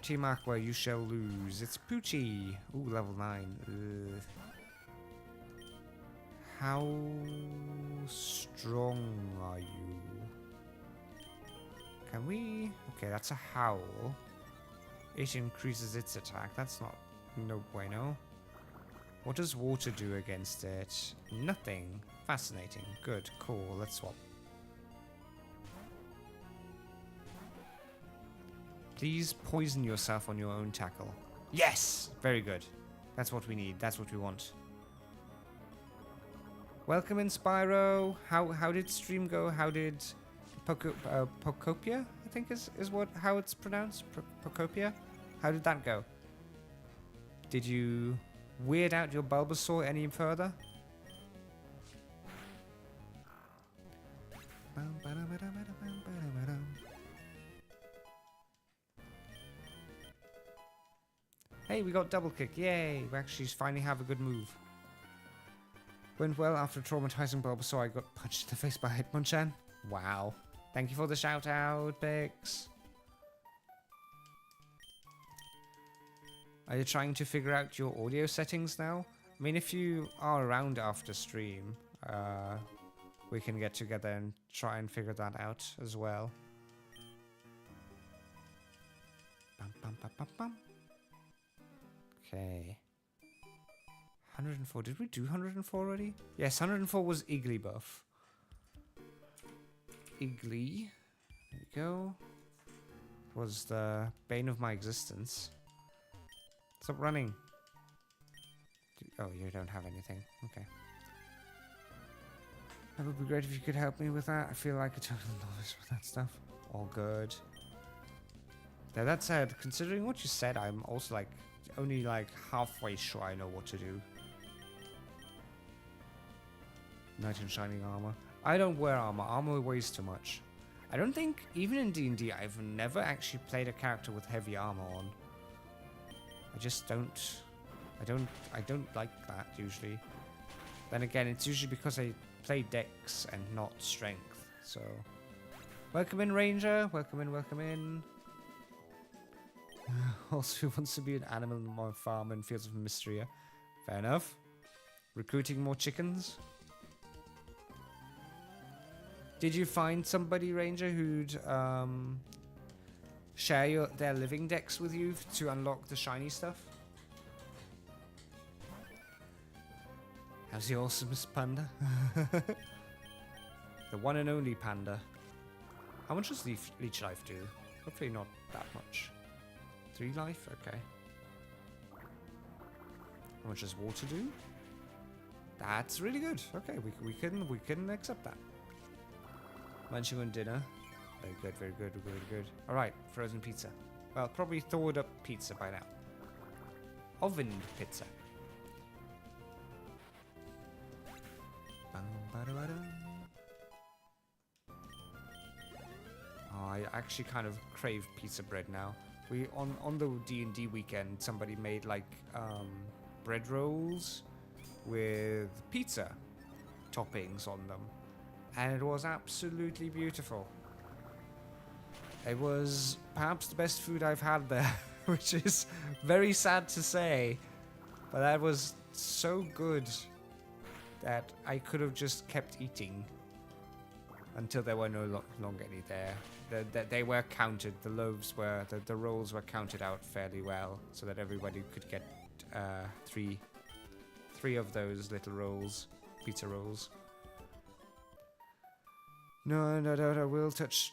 Team Aqua, you shall lose. It's Poochie. Ooh, level 9. Ugh. How strong are you? Can we... Okay, that's a howl. It increases its attack. That's not... No bueno. What does water do against it? Nothing. Fascinating. Good. Cool. Let's swap. Please poison yourself on your own tackle. Yes! Very good. That's what we need. That's what we want. Welcome in, Spyro. How did stream go? How did Pocopia, I think is how it's pronounced? Pocopia? How did that go? Did you weird out your Bulbasaur any further? Hey, we got double kick. Yay! We actually finally have a good move. Went well after traumatizing Bulbasaur. I got punched in the face by Hitmonchan. Wow. Thank you for the shout out, Pix. Are you trying to figure out your audio settings now? I mean, if you are around after stream, we can get together and try and figure that out as well. Bum, bum, bum, bum, bum. Okay. 104. Did we do 104 already? Yes, 104 was Iggly buff. Iggly. There we go. Was the bane of my existence. Stop running. Oh, you don't have anything. Okay. That would be great if you could help me with that. I feel like a total novice with that stuff. All good. Now that said, considering what you said, I'm also like only like halfway sure I know what to do. Knight in shining armor. I don't wear armor. Armor weighs too much. I don't think, even in D&D, I've never actually played a character with heavy armor on. I just don't... I don't like that, usually. Then again, it's usually because I play Dex and not Strength, so... Welcome in, Ranger. Welcome in, welcome in. Also, who wants to be an animal farm in Fields of Mysteria? Fair enough. Recruiting more chickens? Did you find somebody, Ranger, who'd share their living decks with you to unlock the shiny stuff? How's the awesomest panda? The one and only panda. How much does Leech Life do? Hopefully not that much. 3 life? Okay. How much does water do? That's really good. Okay, we can accept that. Munching on dinner. Very good, very good, very good. Alright, frozen pizza. Well, probably thawed up pizza by now. Oven pizza. Oh, I actually kind of crave pizza bread now. We on the D&D weekend, somebody made like bread rolls with pizza toppings on them. And it was absolutely beautiful. It was perhaps the best food I've had there, which is very sad to say. But that was so good that I could have just kept eating until there were no longer any there. They were counted, the loaves were, the rolls were counted out fairly well so that everybody could get three of those little rolls, pizza rolls. No, I will touch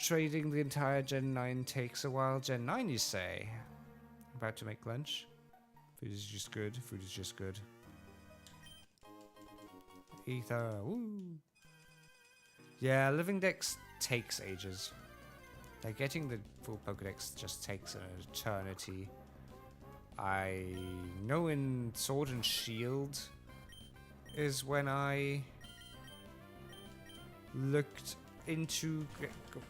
trading the entire Gen 9 takes a while. Gen 9, you say? About to make lunch. Food is just good. Food is just good. Ether. Woo. Yeah, living decks takes ages. Like getting the full Pokedex just takes an eternity. I know in Sword and Shield is when I looked into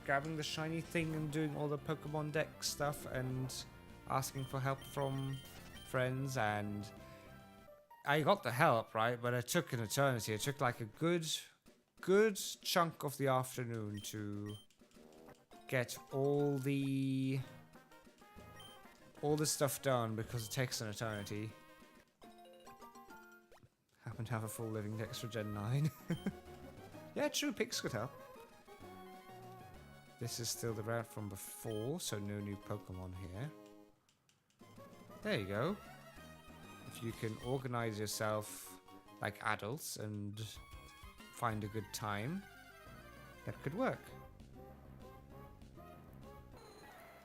grabbing the shiny thing and doing all the Pokemon deck stuff and asking for help from friends, and I got the help, right? But it took an eternity. It took like a good chunk of the afternoon to get all the stuff done because it takes an eternity. Happen to have a full living dex for Gen 9. Yeah, true, pigs could help. This is still the route from before, so no new Pokemon here. There you go. If you can organize yourself like adults and find a good time, that could work.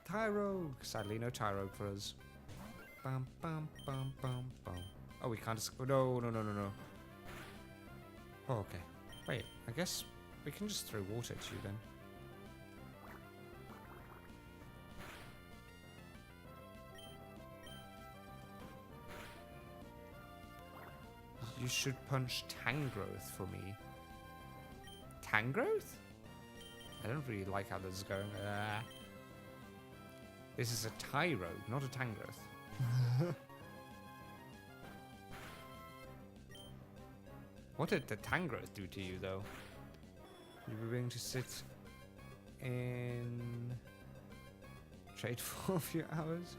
Tyrogue! Sadly, no Tyrogue for us. Bum, bum, bum, bum, bum. Oh, we can't... No. Oh, okay. Wait, I guess we can just throw water at you then. You should punch Tangrowth for me. Tangrowth? I don't really like how this is going. This is a Tyrogue, not a Tangrowth. What did the Tangrowth do to you, though? You were willing to sit in trade for a few hours?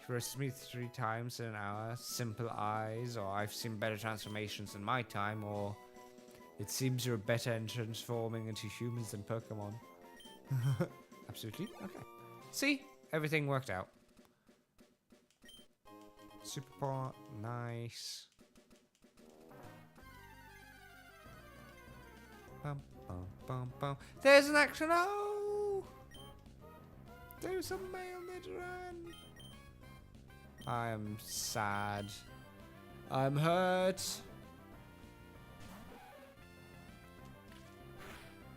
You roasted me 3 times in an hour. Simple eyes, or I've seen better transformations in my time, or it seems you're better in transforming into humans than Pokemon. Absolutely. Okay. See? Everything worked out. Super pot. Nice. Bum, bum, bum, bum. There's an action. Oh! There's a male Nidoran. I am sad. I'm hurt.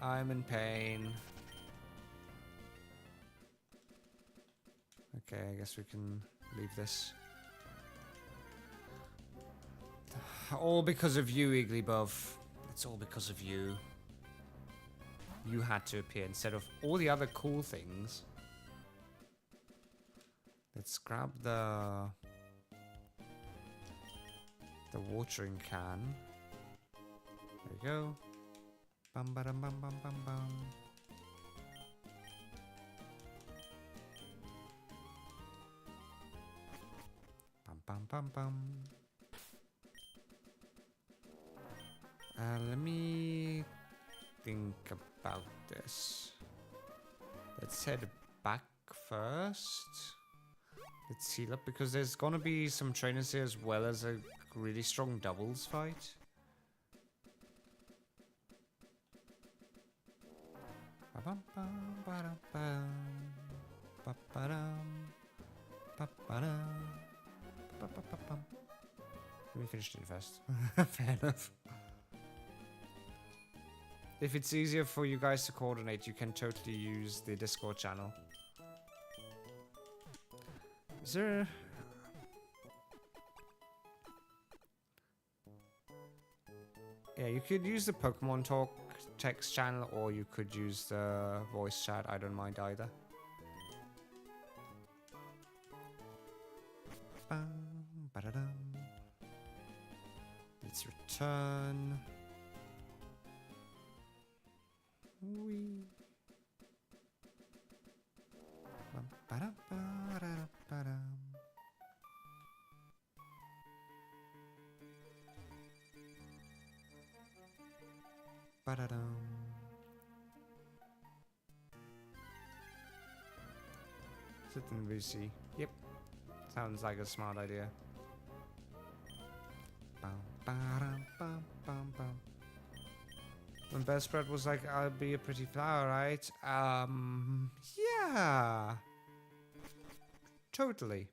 I'm in pain. Okay, I guess we can leave this. All because of you, Igglybuff. It's all because of you. You had to appear instead of all the other cool things. Let's grab the watering can. There we go. Bum ba dum bum bum bum bum. Bum bum bum bum. Let me think about this. Let's head back first. Let's heal up because there's gonna be some trainers here as well as a really strong doubles fight. Let me finish it first. Fair enough. If it's easier for you guys to coordinate, you can totally use the Discord channel. Is there... Yeah, you could use the Pokemon Talk text channel, or you could use the voice chat. I don't mind either. Let's return. Wee. Sit in VC. Yep. Sounds like a smart idea. When Bellsprout was like, I'll be a pretty flower, right? Yeah. Totally.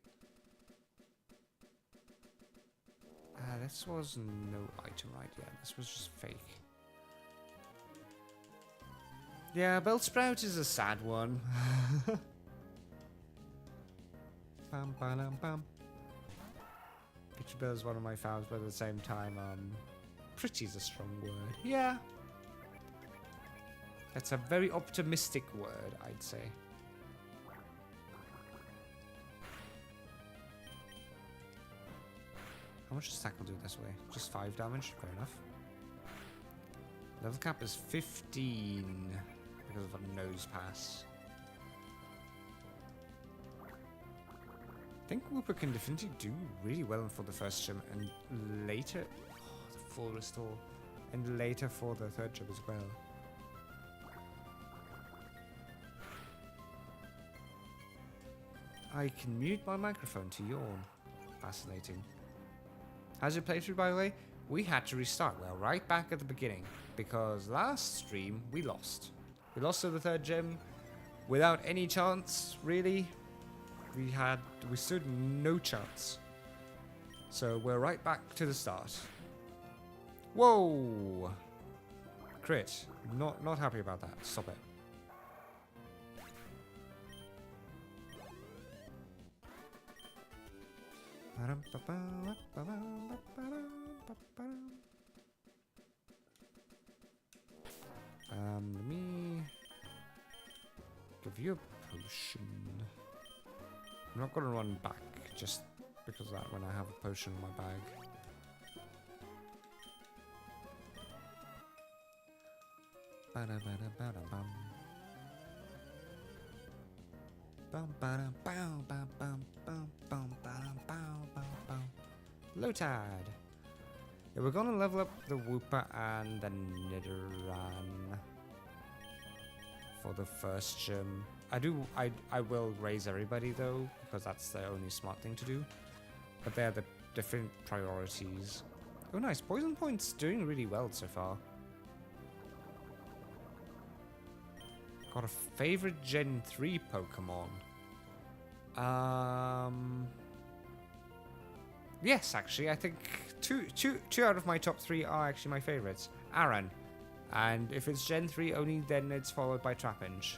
This was no item right yet. This was just fake. Yeah, Bellsprout is a sad one. Bum, ba-dum, bum. comfortable is one of my favorites, but at the same time, pretty is a strong word. Yeah. That's a very optimistic word, I'd say. How much does tackle do this way? Just 5 damage? Fair enough. Level cap is 15 because of a nose pass. I think Whooper can definitely do really well for the first gym and later... Oh, the full restore. And later for the third gym as well. I can mute my microphone to yawn. Fascinating. How's your playthrough, by the way? We had to restart. Well, right back at the beginning. Because last stream, we lost. We lost to the third gym without any chance, really. We stood no chance. So we're right back to the start. Whoa! Crit. Not happy about that. Stop it. Let me give you a potion. I'm not gonna run back just because of that when I have a potion in my bag. Lotad. Yeah, we're gonna level up the Whooper and the Nidoran for the first gym. I will raise everybody though, because that's the only smart thing to do. But they're the different priorities. Oh nice, Poison Point's doing really well so far. Got a favorite Gen 3 Pokemon. Yes, actually, I think two out of my top 3 are actually my favorites. Aran. And if it's Gen 3 only, then it's followed by Trapinch.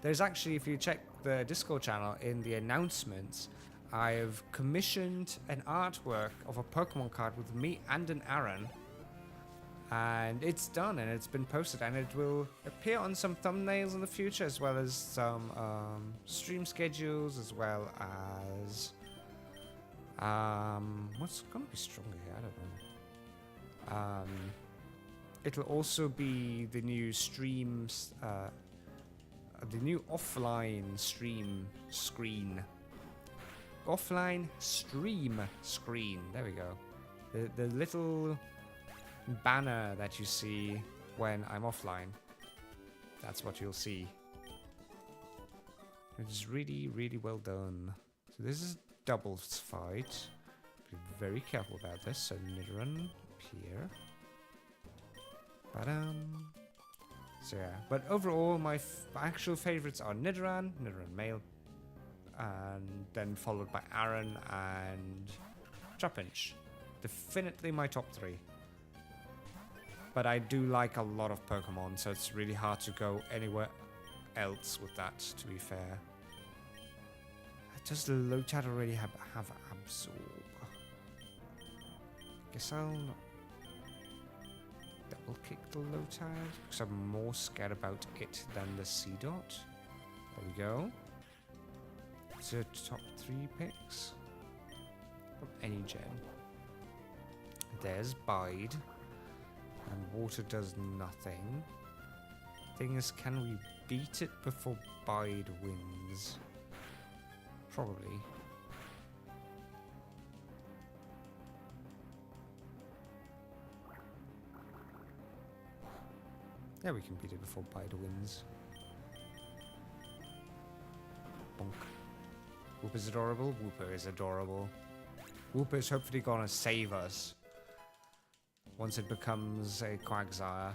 There's actually, if you check the Discord channel in the announcements, I've commissioned an artwork of a Pokemon card with me and an Aran. And it's done and it's been posted and it will appear on some thumbnails in the future as well as some stream schedules as well as what's gonna be stronger here? I don't know. It'll also be the new streams, the new offline stream screen. Offline stream screen. There we go. The little banner that you see when I'm offline. That's what you'll see. It is really, really well done. So this is doubles fight. Be very careful about this. So Nidoran up here. So yeah, but overall my actual favorites are Nidoran male, and then followed by Aran and Trapinch. Definitely my top 3. But I do like a lot of Pokemon, so it's really hard to go anywhere else with that, to be fair. Does Lotad already have Absorb? Guess I'll double kick the Lotad, because I'm more scared about it than the Seedot. There we go. So top 3 picks from any gen. There's Bide. And water does nothing. Thing is, can we beat it before Bide wins? Probably. Yeah, we can beat it before Bide wins. Bonk. Whooper's adorable. Whooper is adorable. Whooper is hopefully gonna save us once it becomes a Quagsire.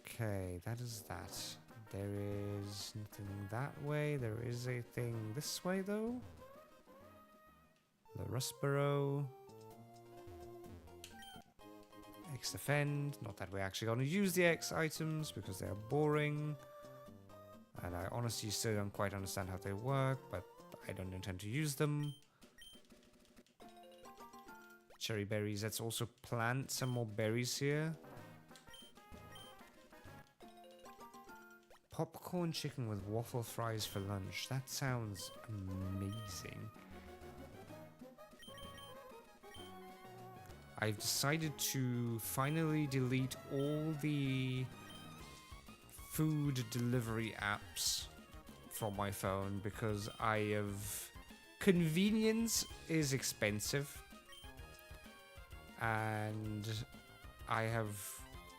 Okay, that is that. There is nothing that way. There is a thing this way, though. The Rustboro. X defend. Not that we're actually going to use the X items because they're boring. And I honestly still don't quite understand how they work, but I don't intend to use them. Cherry berries. Let's also plant some more berries here. Popcorn chicken with waffle fries for lunch. That sounds amazing. I've decided to finally delete all the food delivery apps from my phone because convenience is expensive, and I have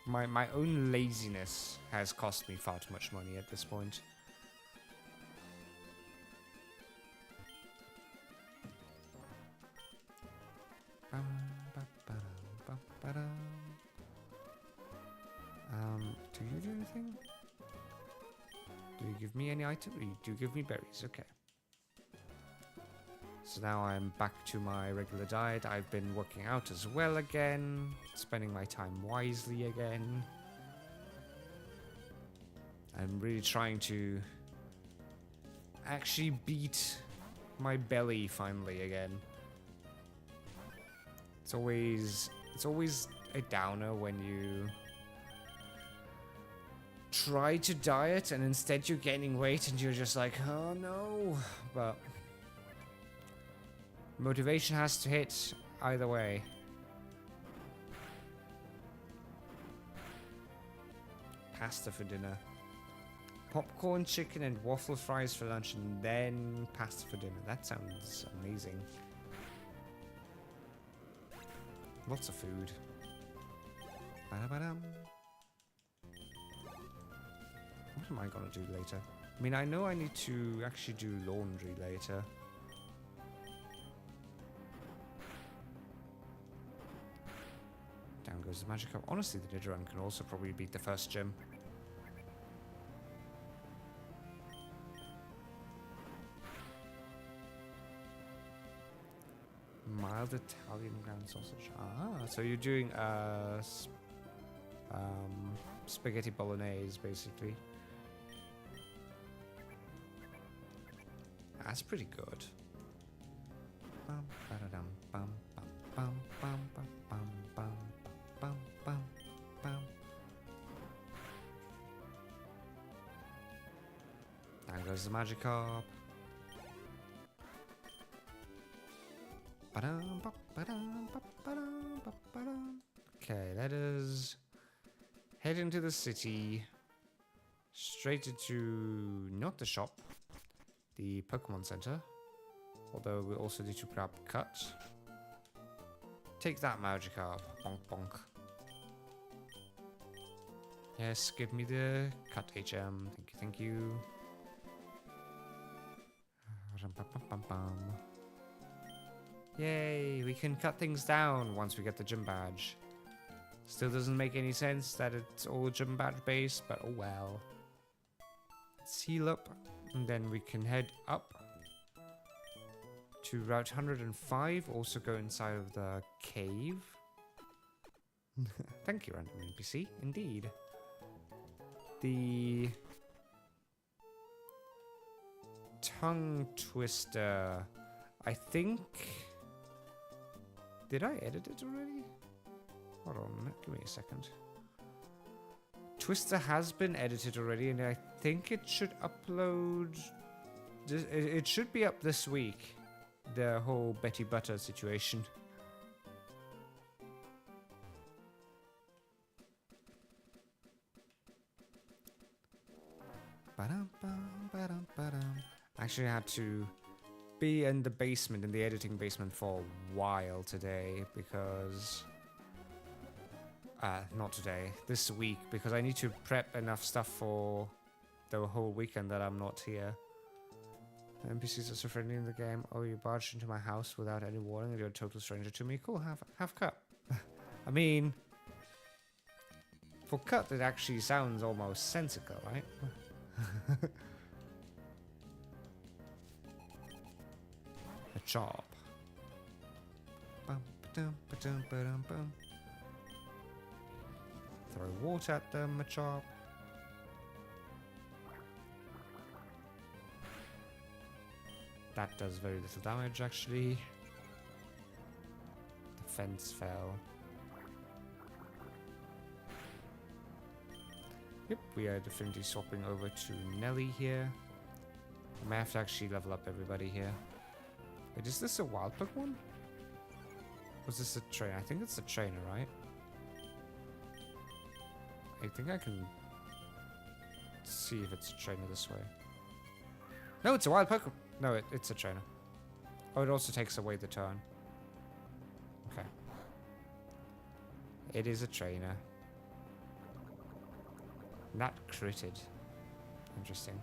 my own laziness has cost me far too much money at this point. Do you do anything? Do you give me any item? You do give me berries, okay. So now I'm back to my regular diet. I've been working out as well again, spending my time wisely again. I'm really trying to actually beat my belly finally again. It's always a downer when you try to diet and instead you're gaining weight and you're just like, oh no. But motivation has to hit either way. Pasta for dinner. Popcorn, chicken, and waffle fries for lunch, and then pasta for dinner. That sounds amazing. Lots of food. Ba-da-ba-dum. What am I gonna do later? I mean, I know I need to actually do laundry later. Down goes the magic cup. Honestly, the Ninja Run can also probably beat the first gym. Mild Italian ground sausage. Ah, so you're doing spaghetti bolognese, basically. That's pretty good. Bum, ba-da-dum, bum, bum, bum, bum, bum, bum, bum, bum, bum, bum. There goes the magic carp. Okay, let us head into the city. Straight into, not the shop, the Pokemon Center. Although we also need to grab Cut. Take that Magikarp. Bonk bonk. Yes, give me the Cut HM. Thank you, thank you. Yay, we can cut things down once we get the gym badge. Still doesn't make any sense that it's all gym badge based, but oh well. Let's heal up, and then we can head up to Route 105, also go inside of the cave. Thank you, random NPC, indeed. The tongue twister, I think... Did I edit it already? Hold on, give me a second. Twister has been edited already, and I think it should upload... It should be up this week. The whole Betty Butter situation. Actually, I had to be in the basement, in the editing basement for a while today because... not today, this week, because I need to prep enough stuff for the whole weekend that I'm not here. The NPCs are so friendly in the game. Oh, you barged into my house without any warning and you're a total stranger to me. Cool, have Cut. I mean, for Cut, it actually sounds almost sensical, right? A chop. Bum, ba-dum, ba-dum, ba-dum, bum. water at them, Machop. That does very little damage, actually. The fence fell. Yep, we are definitely swapping over to Nelly here. I may have to actually level up everybody here. Wait, is this a wild Pokemon? Was this a trainer? I think it's a trainer, right? I think I can see if it's a trainer this way. No, it's a wild Pokemon. No, it's a trainer. Oh, it also takes away the turn. Okay. It is a trainer. Not critted. Interesting.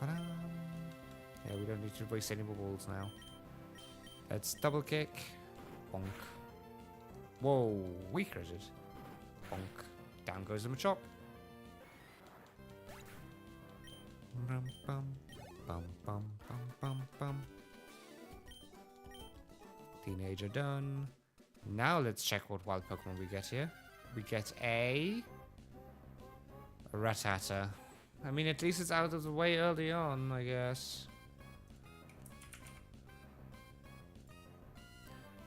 Yeah, we don't need to waste any more balls now. Let's double kick. Bonk. Whoa, we critted. Bonk. Down goes the Machop. Bum bum bum bum bum bum bum. Teenager done. Now let's check what wild Pokemon we get here. We get a Rattata. I mean, at least it's out of the way early on, I guess.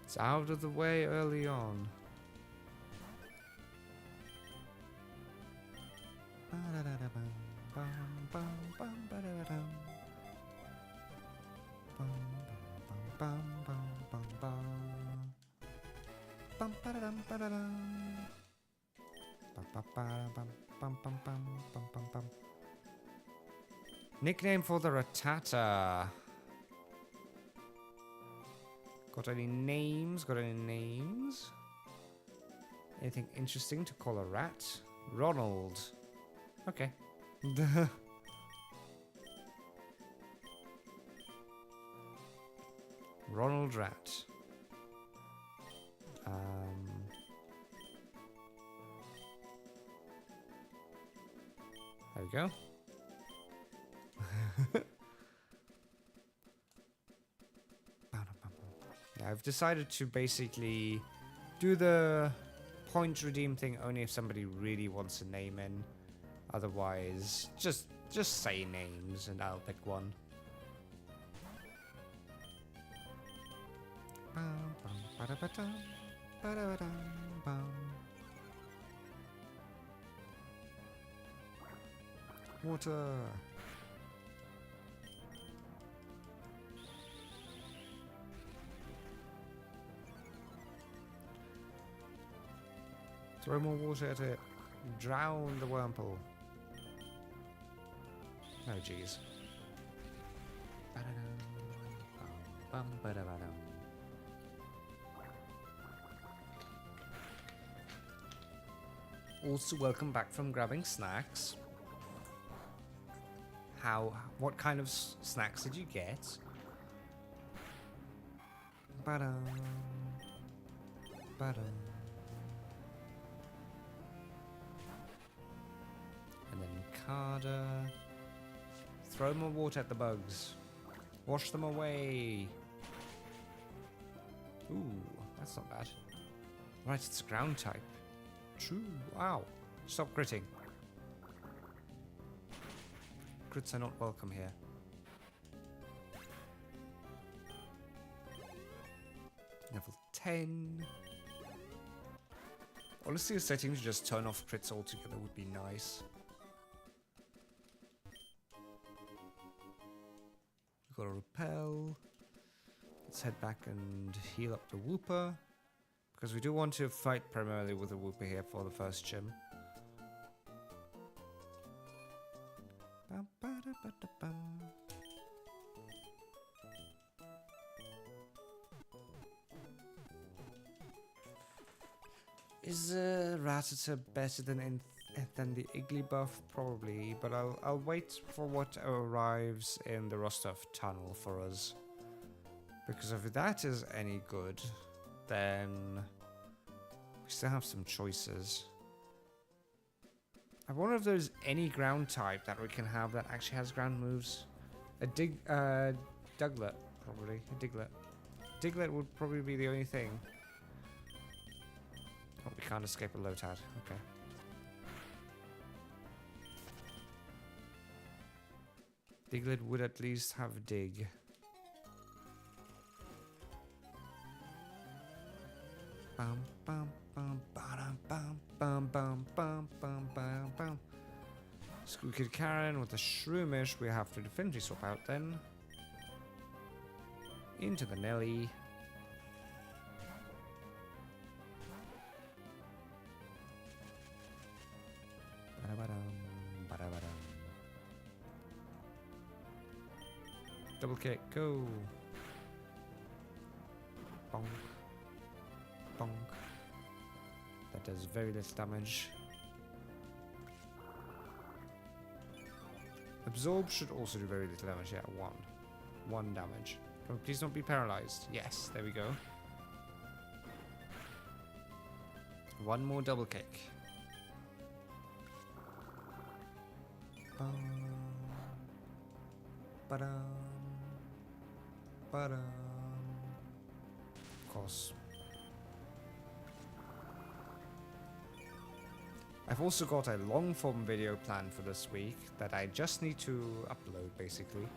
It's out of the way early on. Nickname for the Rattata. Got any names? Got any names? Anything interesting to call a rat? Ronald. Okay. Ronald Rat. There we go. Yeah, I've decided to basically do the point redeem thing only if somebody really wants a name in. Otherwise, just say names and I'll pick one. Water. Throw more water at it. Drown the Wurmple. Oh, jeez. Also, welcome back from grabbing snacks. What kind of snacks did you get? Ba-dum. Ba-dum. And then Carter. Throw more water at the bugs. Wash them away. Ooh, that's not bad. Right, it's a ground type. True. Wow. Stop critting. Crits are not welcome here. Level 10. Honestly, a setting to just turn off crits altogether would be nice. We've got a repel. Let's head back and heal up the Wooper. Because we do want to fight primarily with the Wooper here for the first gym. Is Rattata better than the Igglybuff? Probably, but I'll wait for what arrives in the Rostov tunnel for us. Because if that is any good, then we still have some choices. I wonder if there's any ground type that we can have that actually has ground moves. A Diglett, probably. A Diglett. Diglett would probably be the only thing. Oh, we can't escape a Lotad. Okay. Diglett would at least have dig. Bum bum bum bum bum bum bum bum bum bum bum. School Kid Karen with the Shroomish. We have to definitely swap out then. Into the Nelly. Double kick, go. Bonk. Bonk. That does very little damage. Absorb should also do very little damage. Yeah, one. One damage. Oh, please don't be paralyzed. Yes, there we go. One more double kick. Ba-dum. Ba-dum. Of course. I've also got a long form video planned for this week that I just need to upload, basically.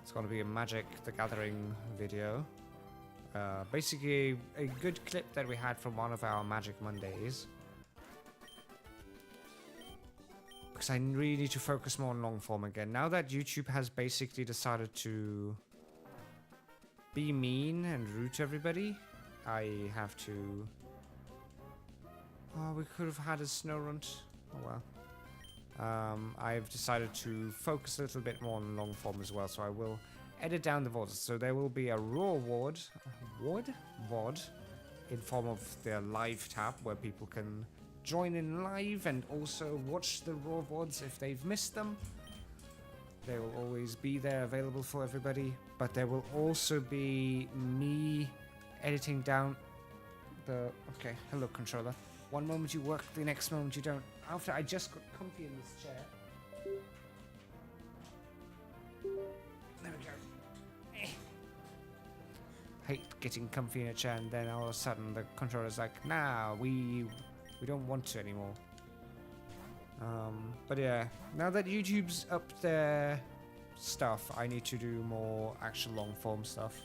It's going to be a Magic the Gathering video. Basically, a good clip that we had from one of our Magic Mondays. Because I really need to focus more on long form again. Now that YouTube has basically decided to be mean and rude to everybody, I have to... Oh, we could have had a snow runt. Oh well. I've decided to focus a little bit more on long form as well, so I will edit down the VODs. So there will be a raw VOD in form of the live tab where people can join in live and also watch the raw VODs if they've missed them. They will always be there available for everybody, but there will also be me editing down the... Okay, hello controller. One moment you work, the next moment you don't. After I just got comfy in this chair. There we go. Hate getting comfy in a chair and then all of a sudden the controller's like, nah, we don't want to anymore. But yeah, now that YouTube's up their stuff, I need to do more actual long form stuff.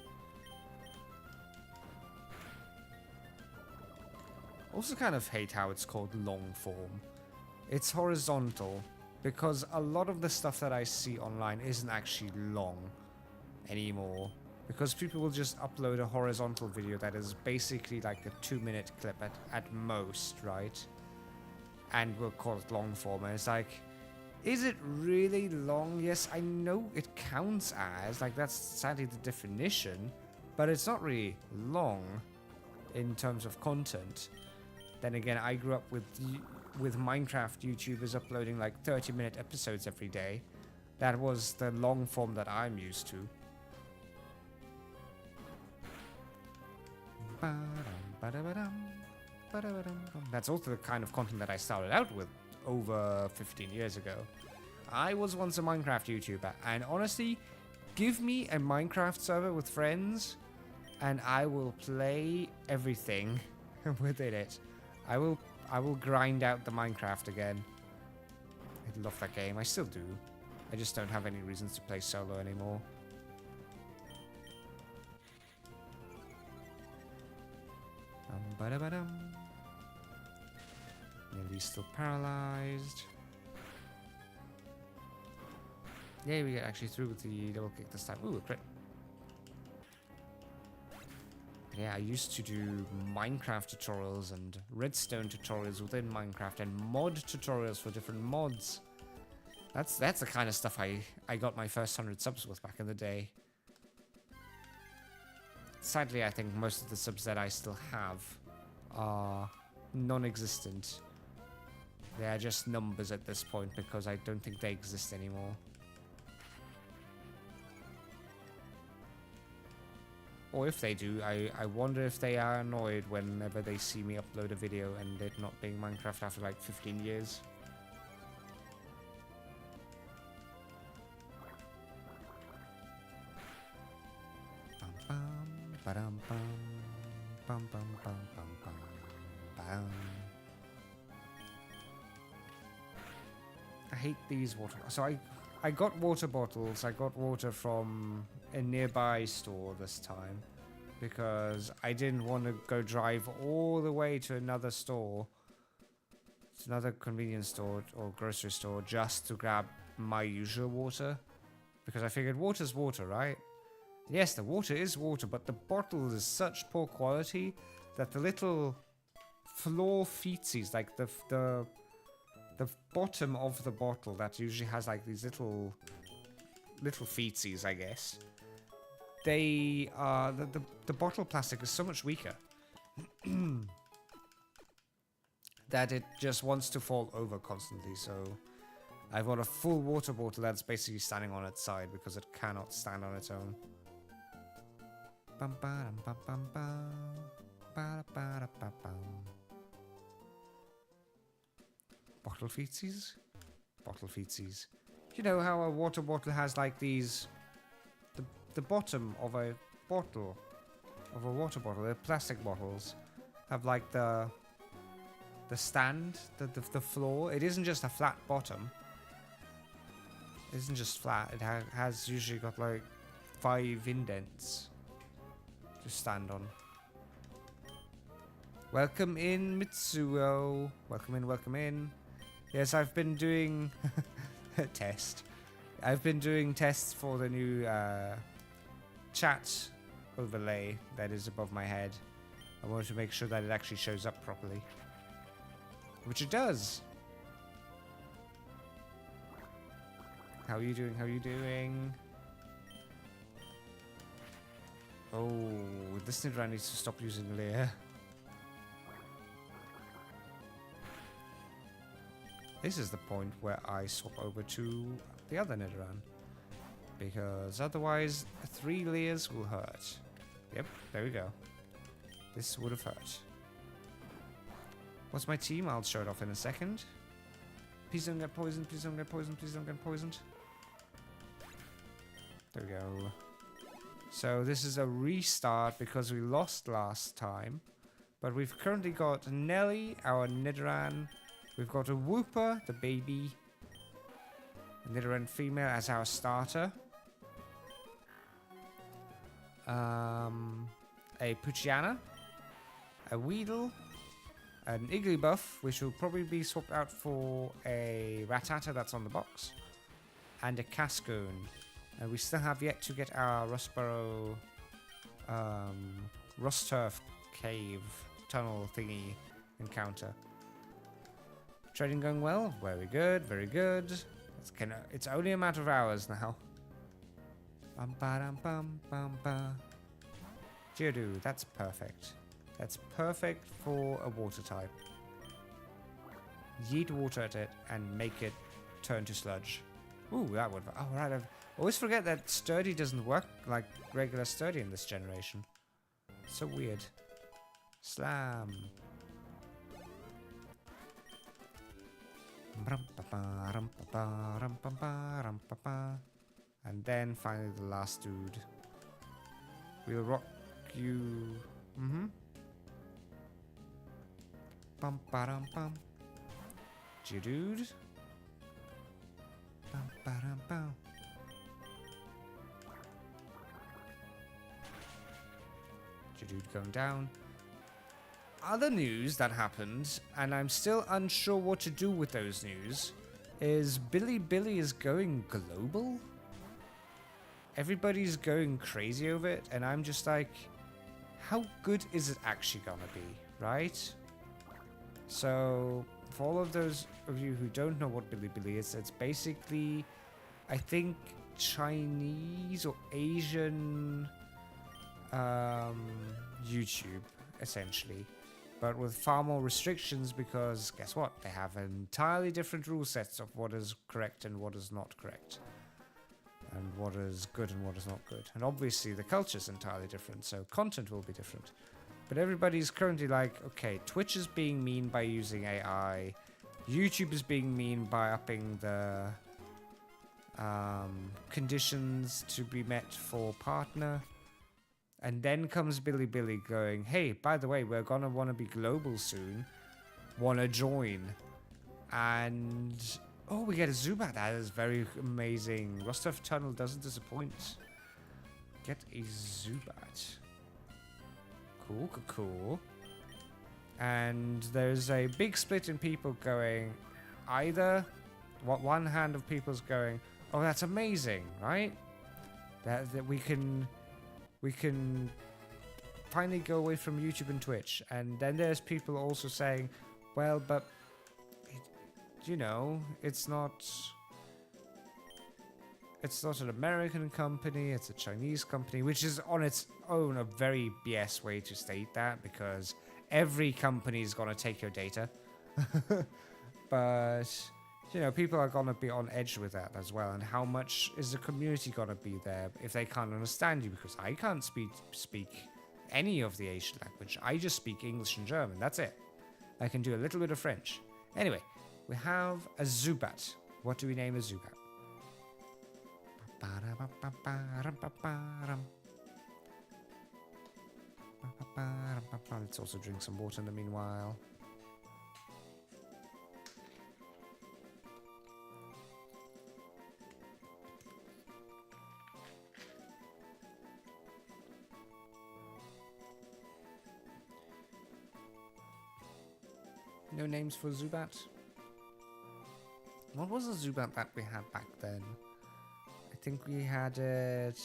Also kind of hate how it's called long form. It's horizontal because a lot of the stuff that I see online isn't actually long anymore. Because people will just upload a horizontal video that is basically like a 2-minute clip at most, right? And we'll call it long form. And it's like, is it really long? Yes, I know it counts as, like that's sadly the definition, but it's not really long in terms of content. Then again, I grew up with Minecraft YouTubers uploading like 30-minute episodes every day. That was the long form that I'm used to. That's also the kind of content that I started out with over 15 years ago. I was once a Minecraft YouTuber, and honestly, give me a Minecraft server with friends, and I will play everything within it. I will grind out the Minecraft again. I love that game. I still do. I just don't have any reasons to play solo anymore. Nearly's still paralyzed. Yeah, we get actually through with the double kick this time. Ooh, a crit. Yeah, I used to do Minecraft tutorials and redstone tutorials within Minecraft and mod tutorials for different mods. That's the kind of stuff I got my first 100 subs with back in the day. Sadly, I think most of the subs that I still have are non-existent. They are just numbers at this point because I don't think they exist anymore. Or if they do, I wonder if they are annoyed whenever they see me upload a video and it not being Minecraft after like 15 years. I hate these water. So I got water bottles. I got water from a nearby store this time because I didn't want to go drive all the way to another store. It's another convenience store or grocery store just to grab my usual water. Because I figured water's water, right? Yes, the water is water, but the bottle is such poor quality that the little floor feetsies, like the bottom of the bottle that usually has like these little feetsies, I guess. They are the bottle plastic is so much weaker that it just wants to fall over constantly. So I've got a full water bottle that's basically standing on its side because it cannot stand on its own. Bottle feetsies? Bottle feetsies. You know how a water bottle has like these... The bottom of a bottle, of a water bottle, the plastic bottles, have like the stand, the floor. It isn't just a flat bottom. It isn't just flat. It has usually got like 5 indents to stand on. Welcome in, Mitsuo. Welcome in, welcome in. Yes, I've been doing a test. I've been doing tests for the new chat overlay that is above my head. I want to make sure that it actually shows up properly. Which it does. How are you doing? How are you doing? Oh, this Nidra needs to stop using Leer. This is the point where I swap over to the other Nidoran. Because otherwise, 3 Leers will hurt. Yep, there we go. This would have hurt. What's my team? I'll show it off in a second. Please don't get poisoned, please don't get poisoned, please don't get poisoned. There we go. So this is a restart because we lost last time. But we've currently got Nelly, our Nidoran. We've got a Wooper, the baby. A Nidoran female as our starter. A Poochyena. A Weedle. An Igglybuff, which will probably be swapped out for a Rattata that's on the box. And a Cascoon. And we still have yet to get our Rustburrow Rusturf cave tunnel thingy encounter. Trading going well? Very good, very good. It's only a matter of hours now. Geodude, that's perfect. That's perfect for a water type. Yeet water at it and make it turn to sludge. Ooh, that would... Oh, right. I always forget that sturdy doesn't work like regular sturdy in this generation. So weird. Slam. And then finally the last dude. We'll rock you. Bum ba bum. Geodude. Bum ba bum. Geodude going down. Other news that happened, and I'm still unsure what to do with those news, is Billy is going global. Everybody's going crazy over it, and I'm just like, how good is it actually gonna be, right? So, for all of those of you who don't know what Billy is, it's basically, I think, Chinese or Asian YouTube, essentially. But with far more restrictions because, guess what? They have entirely different rule sets of what is correct and what is not correct. And what is good and what is not good. And obviously the culture is entirely different, so content will be different. But everybody's currently like, okay, Twitch is being mean by using AI. YouTube is being mean by upping the conditions to be met for partner. And then comes Billy going, hey, by the way, we're gonna want to be global soon. Wanna join? And oh, we get a Zubat. That is very amazing. Rostov Tunnel doesn't disappoint. Get a Zubat. Cool. And there's a big split in people going, either one hand of people's going, oh, that's amazing, right? That we can finally go away from YouTube and Twitch. And then there's people also saying, well, but you know, it's not an American company, it's a Chinese company, which is on its own a very BS way to state that, because every company is going to take your data. But, you know, people are going to be on edge with that as well. And how much is the community going to be there if they can't understand you? Because I can't speak any of the Asian language. I just speak English and German. That's it. I can do a little bit of French. Anyway, we have a Zubat. What do we name a Zubat? Let's also drink some water in the meanwhile. No names for Zubat? What was the Zubat that we had back then? I think we had it...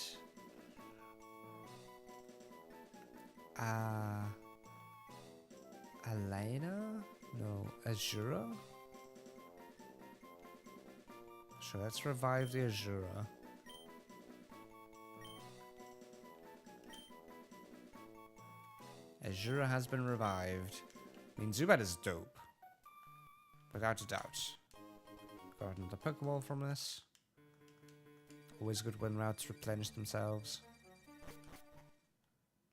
Elena? No, Azura? So let's revive the Azura. Azura has been revived. I mean, Zubat is dope. Without a doubt. Got another Pokeball from this. Always good when routes replenish themselves.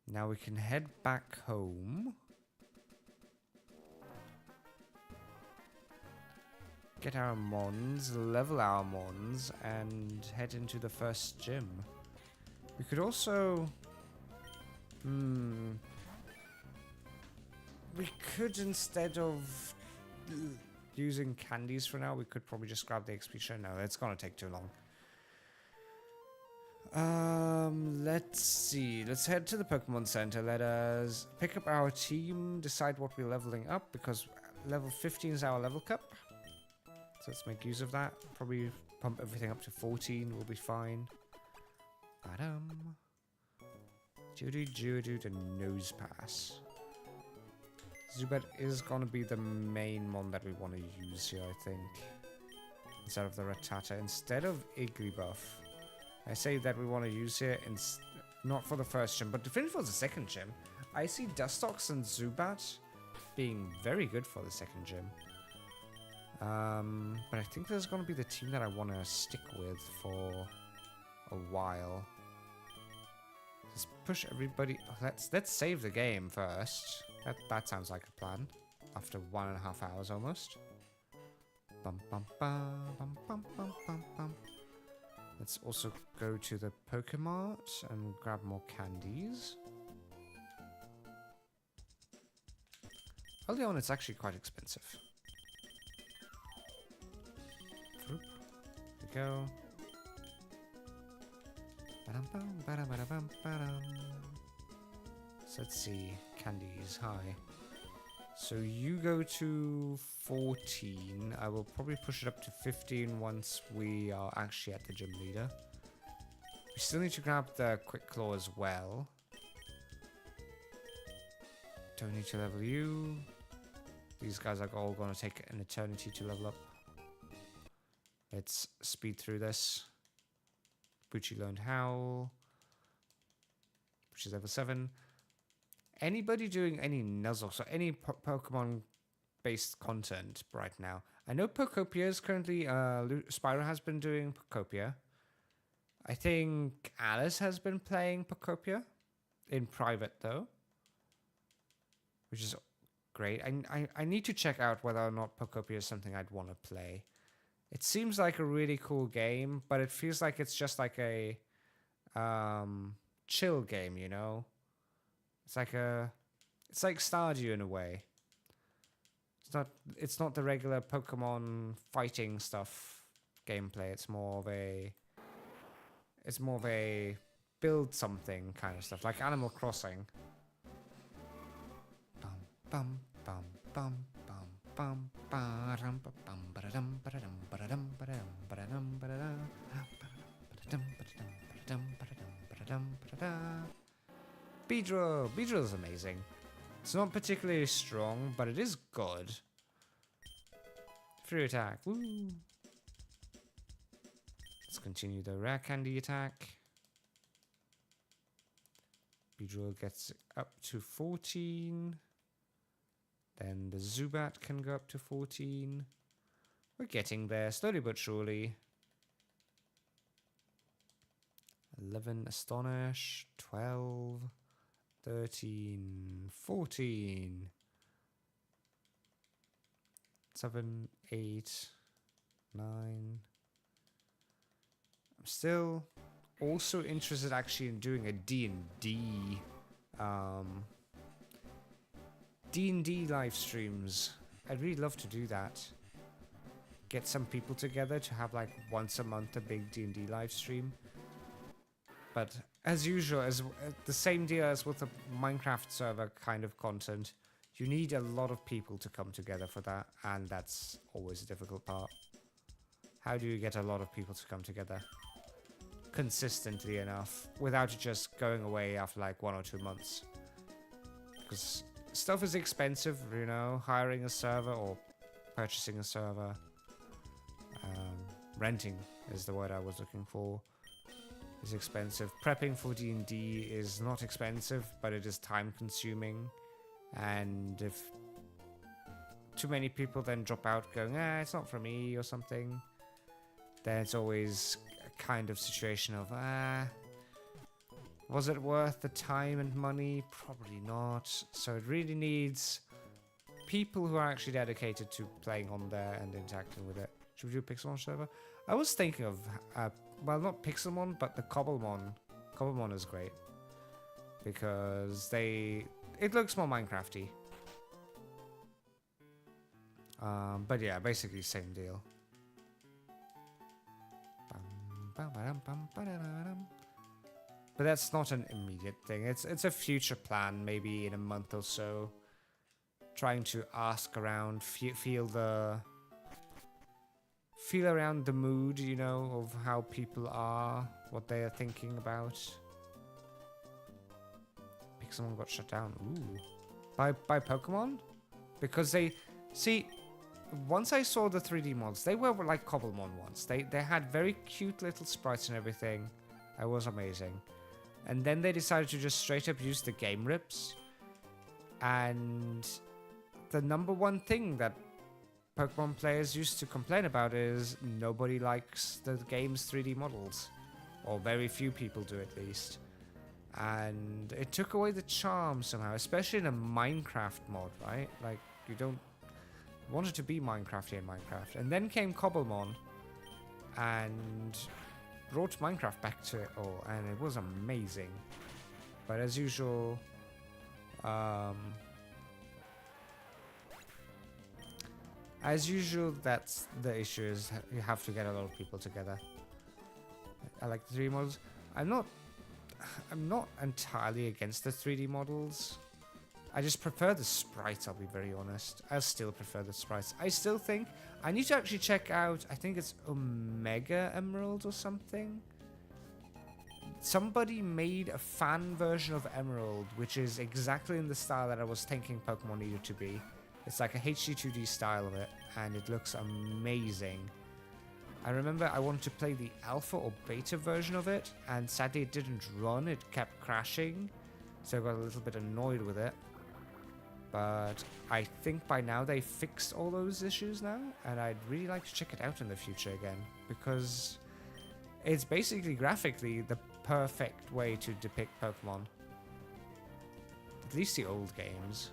Now we can head back home. Get our Mons, level our Mons, and head into the first gym. We could also... We could, instead of using candies for now, we could probably just grab the XP share. No, it's gonna take too long. Let's see. Let's head to the Pokemon Center. Let us pick up our team, decide what we're leveling up, because level 15 is our level cap. So let's make use of that. Probably pump everything up to 14. We'll be fine. Badum. Judy, the nose pass. Zubat is gonna be the main mon that we want to use here, I think. Instead of the Rattata. Instead of Igglybuff. I say that we want to use here, not for the first gym, but definitely for the second gym. I see Dustox and Zubat being very good for the second gym. But I think there's going to be the team that I want to stick with for a while. Just push everybody. Let's save the game first. That sounds like a plan. After 1.5 hours almost. Bum bum bum bum bum bum bum bum. Let's also go to the Pokemart and grab more candies. Early on, it's actually quite expensive. There we go. So let's see. Candies, hi. So you go to 14. I will probably push it up to 15 once we are actually at the gym leader. We still need to grab the Quick Claw as well. Don't need to level you. These guys are all going to take an eternity to level up. Let's speed through this. Bucci learned Howl, which is level 7. Anybody doing any Nuzlocke, so any Pokemon-based content right now? I know Pokopia is currently, Spyro has been doing Pokopia. I think Alice has been playing Pokopia, in private though. Which is great. I need to check out whether or not Pokopia is something I'd want to play. It seems like a really cool game, but it feels like it's just like a chill game, you know? It's like Stardew in a way. It's not the regular Pokemon fighting stuff gameplay. It's more of a build something kind of stuff, like Animal Crossing. Bum bum bum bum bum bum Beedrill is amazing. It's not particularly strong, but it is good. Free attack. Woo. Let's continue the rare candy attack. Beedrill gets up to 14. Then the Zubat can go up to 14. We're getting there, slowly but surely. 11 Astonish, 12, 13, 14. 7, 8, 9. I'm still also interested actually in doing a D&D live streams. I'd really love to do that. Get some people together to have like once a month a big D&D live stream. But as usual, as the same deal as with the Minecraft server kind of content, you need a lot of people to come together for that, and that's always a difficult part. How do you get a lot of people to come together consistently enough without it just going away after like 1 or 2 months? Because stuff is expensive, you know, hiring a server or purchasing a server. Renting is the word I was looking for. Is expensive. Prepping for D&D is not expensive, but it is time consuming. And if too many people then drop out going, it's not for me or something, then it's always a kind of situation of, was it worth the time and money? Probably not. So it really needs people who are actually dedicated to playing on there and interacting with it. Should we do a Pixelmon server? I was thinking of, well, not Pixelmon, but the Cobblemon. Cobblemon is great. Because it looks more Minecrafty. But yeah, basically same deal. But that's not an immediate thing. It's a future plan, maybe in a month or so. Trying to ask around, feel around the mood, you know, of how people are, what they are thinking about. Someone got shut down. Ooh. By Pokemon? Because once I saw the 3D mods, they were like Cobblemon ones. They had very cute little sprites and everything. It was amazing. And then they decided to just straight up use the game rips. And the number one thing that Pokemon players used to complain about is nobody likes the game's 3D models. Or very few people do, at least. And it took away the charm somehow, especially in a Minecraft mod, right? Like, you don't want it to be Minecrafty in Minecraft. And then came Cobblemon and brought Minecraft back to it all, and it was amazing. But as usual, that's the issue, is you have to get a lot of people together. I like the 3D models. I'm not entirely against the 3D models. I just prefer the sprites, I'll be very honest. I still prefer the sprites. I still think I need to actually check out, I think it's Omega Emerald or something. Somebody made a fan version of Emerald, which is exactly in the style that I was thinking Pokemon needed to be. It's like a HD 2D style of it, and it looks amazing. I remember I wanted to play the alpha or beta version of it, and sadly it didn't run, it kept crashing, so I got a little bit annoyed with it. But I think by now they fixed all those issues now, and I'd really like to check it out in the future again, because it's basically graphically the perfect way to depict Pokemon. At least the old games.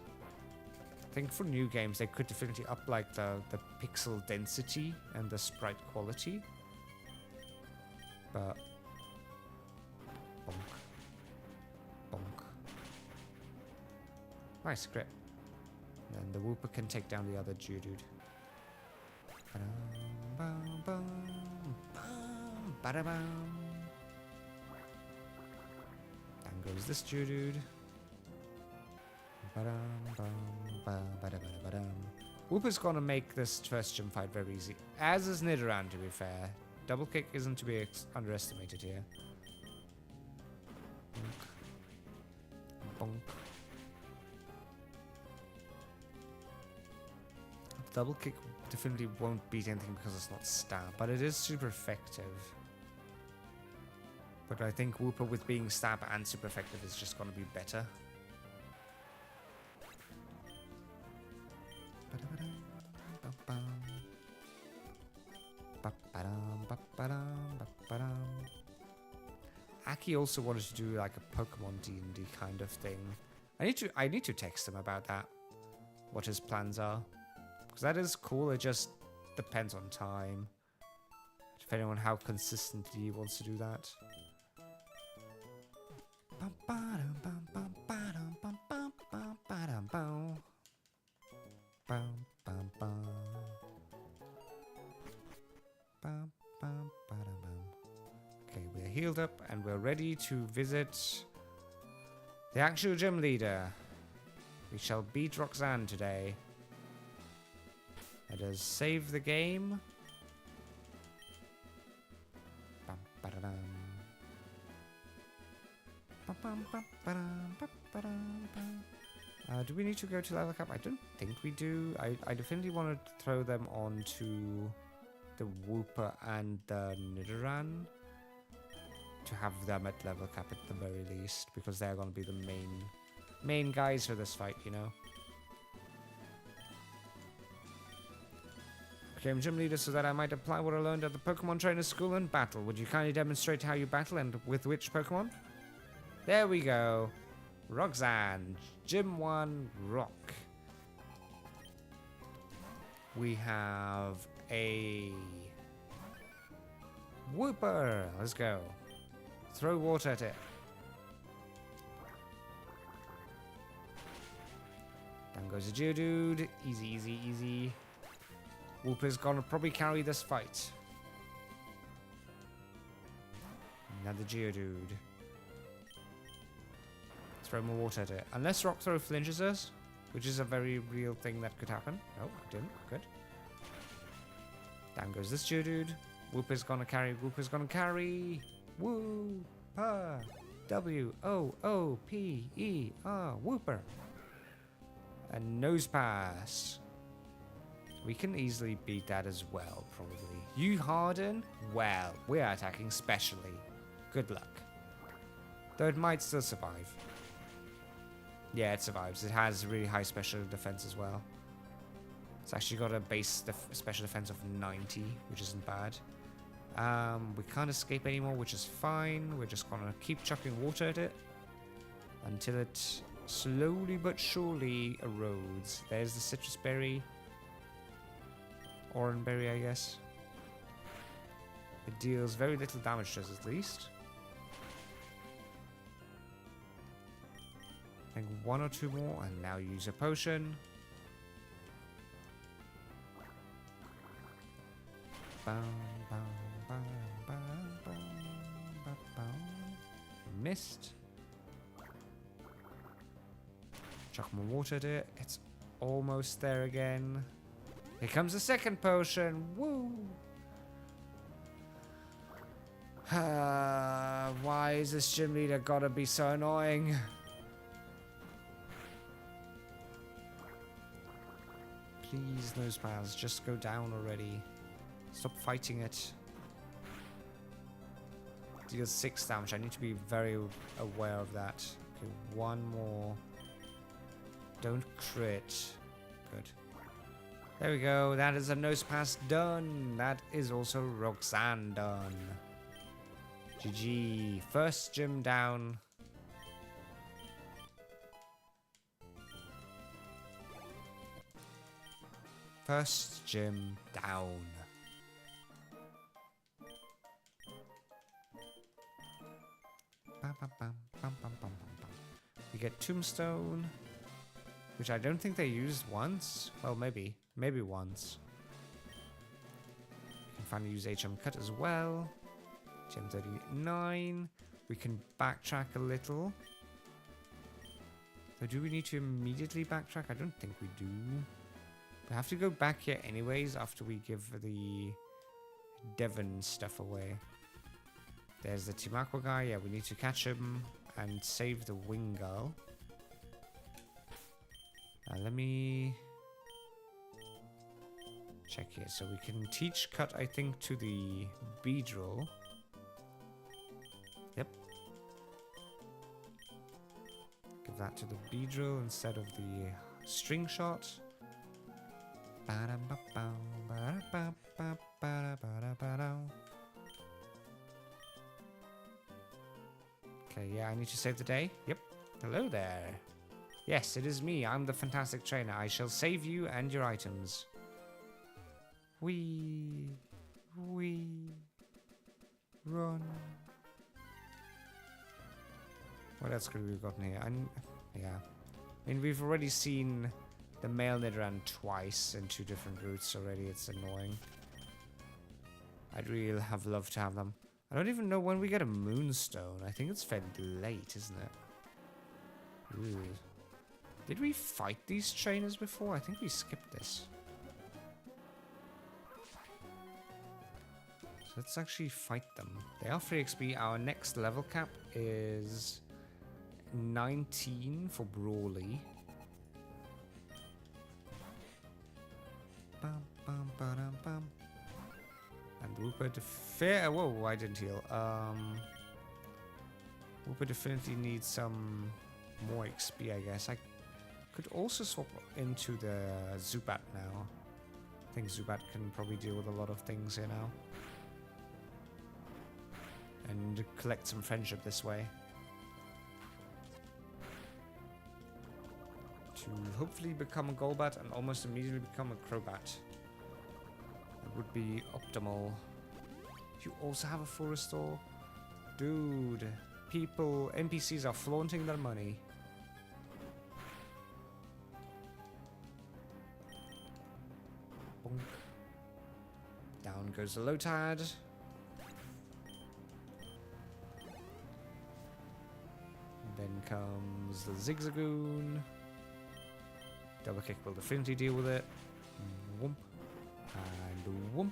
I think for new games they could definitely up like the pixel density and the sprite quality. But bonk. Bonk. Nice, great. And then the Whooper can take down the other Geodude. Down goes this Geodude. Whooper's gonna make this first gym fight very easy. As is Nidoran, to be fair. Double kick isn't to be underestimated here. Bonk. Bonk. Double kick definitely won't beat anything because it's not stab, but it is super effective. But I think Whooper with being stab and super effective is just gonna be better. Aki also wanted to do like a Pokemon D&D kind of thing. I need to text him about that. What his plans are. Because that is cool, it just depends on time. Depending on how consistently he wants to do that. Okay, we're healed up and we're ready to visit the actual gym leader. We shall beat Roxanne today. Let us save the game. Do we need to go to level cap? I don't think we do. I definitely want to throw them onto the Whooper and the Nidoran to have them at level cap at the very least, because they're going to be the main guys for this fight, you know. Became gym leader so that I might apply what I learned at the Pokemon Trainer School and battle. Would you kindly demonstrate how you battle and with which Pokemon? There we go. Roxanne, Gym 1, Rock. We have a Whooper. Let's go. Throw water at it. Down goes a Geodude. Easy, easy, easy. Whooper's gonna probably carry this fight. Another Geodude. Throw more water at it. Unless Rock Throw flinches us, which is a very real thing that could happen. Oh, it didn't. Good. Down goes this Geodude. Whooper's gonna carry. Whooper's gonna carry. Woo-pa. W-O-O-P-E-R. Whooper. And Nose Pass. We can easily beat that as well, probably. You Harden? Well, we're attacking specially. Good luck. Though it might still survive. Yeah, it survives. It has really high special defense as well. It's actually got a base special defense of 90, which isn't bad. We can't escape anymore, which is fine. We're just gonna keep chucking water at it until it slowly but surely erodes. There's the citrus berry. Oranberry, I guess. It deals very little damage to us, at least. I think one or two more, and now use a potion. Missed. Chuck more water at it. It's almost there again. Here comes the second potion. Woo! Why is this gym leader gotta be so annoying? Please, Nose Pass, just go down already. Stop fighting it. Deals 6 damage. I need to be very aware of that. Okay, one more. Don't crit. Good. There we go. That is a Nose Pass done. That is also Roxanne done. GG. First gym down. First gym down. We get Tombstone. which I don't think they used once. Well, maybe once. We can finally use HM Cut as well. HM 39. We can backtrack a little. So do we need to immediately backtrack? I don't think we do. We have to go back here anyways after we give the Devon stuff away. There's the Timakwa guy. Yeah, we need to catch him and save the wing girl. Let me check here. So we can teach Cut, I think, to the Beedrill. Yep. Give that to the Beedrill instead of the String Shot. Okay, yeah, I need to save the day. Yep. Hello there. Yes, it is me. I'm the fantastic trainer. I shall save you and your items. We run. What else could we have gotten here? Yeah. I mean, we've already seen the male Nidoran twice in 2 different routes already. It's annoying. I'd really have loved to have them. I don't even know when we get a Moonstone. I think it's fairly late, isn't it? Ooh. Did we fight these trainers before? I think we skipped this. So let's actually fight them. They are free XP. Our next level cap is 19 for Brawly. Bum, bum, ba-dum, bum. And Wooper whoa, I didn't heal. Wooper definitely needs some more XP, I guess. I could also swap into the Zubat now. I think Zubat can probably deal with a lot of things here now. And collect some friendship this way. To hopefully become a Golbat and almost immediately become a Crobat. It would be optimal. You also have a full restore? Dude, NPCs are flaunting their money. Bonk. Down goes the Lotad. Then comes the Zigzagoon. Double kick will definitely deal with it. Whoomp. And whoomp.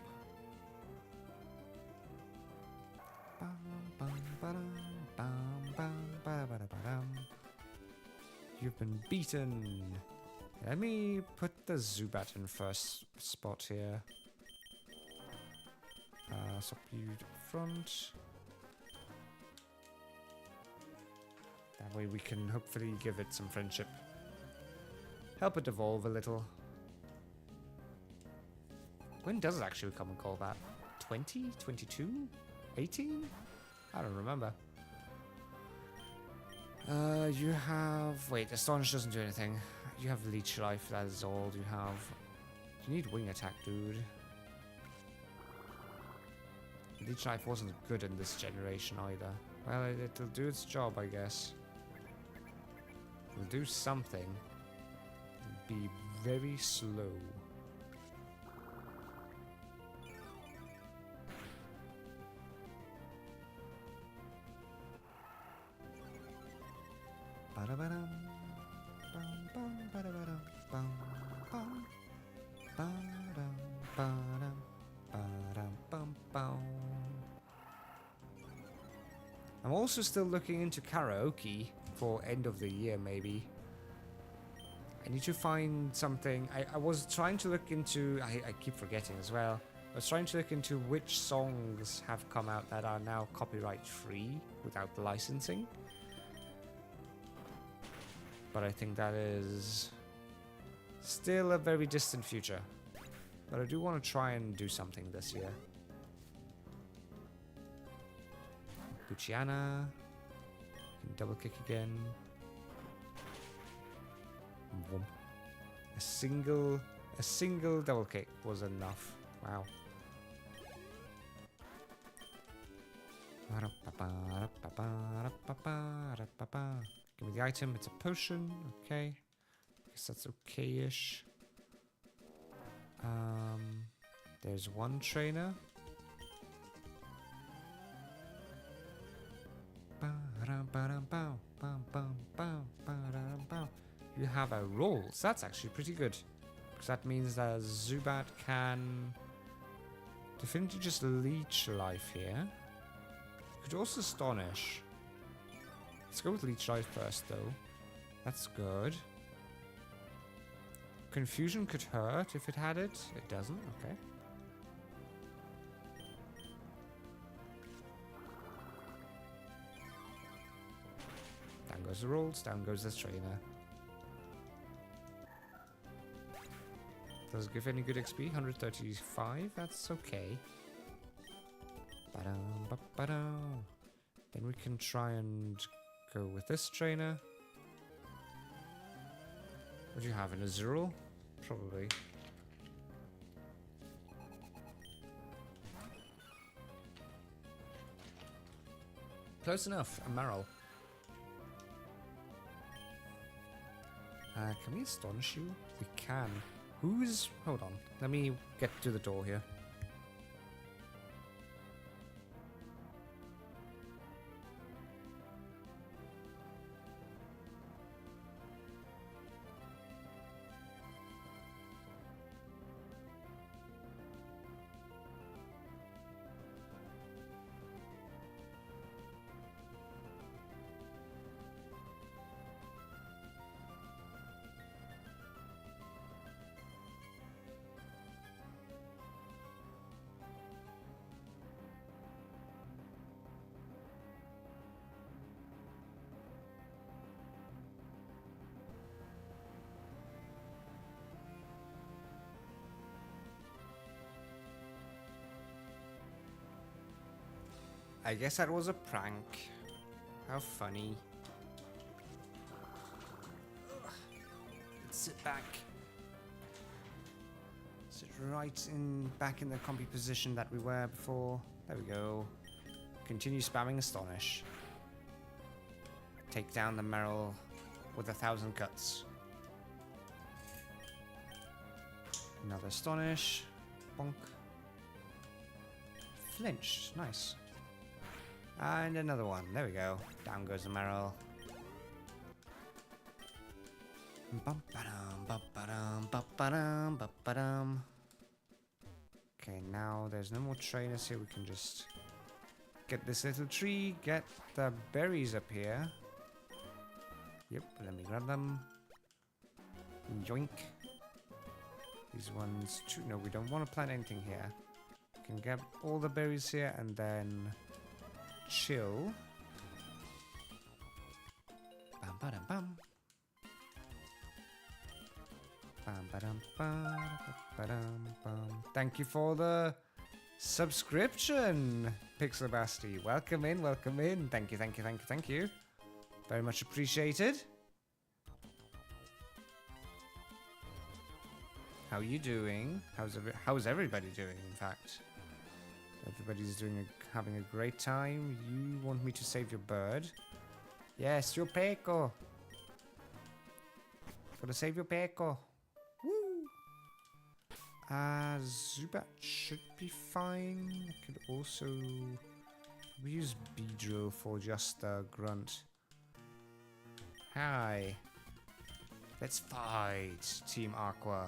You've been beaten. Let me put the Zubat in first spot here. Swap you to front. That way we can hopefully give it some friendship. Help it evolve a little. When does it actually become a Golbat? 20? 22? 18? I don't remember. You have... Wait, Astonish doesn't do anything. You have Leech Life, that is all you have. You need Wing Attack, dude. Leech Life wasn't good in this generation either. Well, it'll do its job, I guess. It'll do something. It'll be very slow. I'm also still looking into karaoke for end of the year, maybe. I need to find something. I was trying to look into... I keep forgetting as well. I was trying to look into which songs have come out that are now copyright free without licensing. But I think that is still a very distant future. But I do want to try and do something this year. Luciana. Can double kick again. Whoomp. A single double kick was enough. Wow. Give me the item. It's a potion. Okay. Guess that's okay-ish. There's one trainer. You have a roll, so that's actually pretty good. Because that means that Zubat can definitely just leech life here. Could also astonish. Let's go with leech life first though. That's good. Confusion could hurt if it had it. It doesn't, okay. Down goes the rolls, down goes the trainer. Does it give any good XP? 135, that's okay. Then we can try and go with this trainer. What do you have in a zero? Probably. Close enough, a Meryl. Can we astonish you? We can. Who's... Hold on. Let me get to the door here. I guess that was a prank. How funny. Let's sit back. Sit right in back in the comfy position that we were before. There we go. Continue spamming Astonish. Take down the Meryl with 1,000 cuts. Another Astonish. Bonk. Flinch. Nice. And another one. There we go. Down goes the Meryl. Okay, now there's no more trainers here. We can just get this little tree, get the berries up here. Yep, let me grab them. Yoink. These ones too. No, we don't want to plant anything here. We can get all the berries here and then chill. Bam badam bam. Bam badam bam badam bam. Thank you for the subscription, Pixel Basti. Welcome in, welcome in. Thank you, thank you, thank you, thank you. Very much appreciated. How are you doing? How's everybody doing, in fact? Everybody's having a great time. You want me to save your bird? Yes, your Peko. Gotta save your Peko. Woo! Zubat should be fine. I could also use Beedrill for just a grunt. Hi. Let's fight, Team Aqua.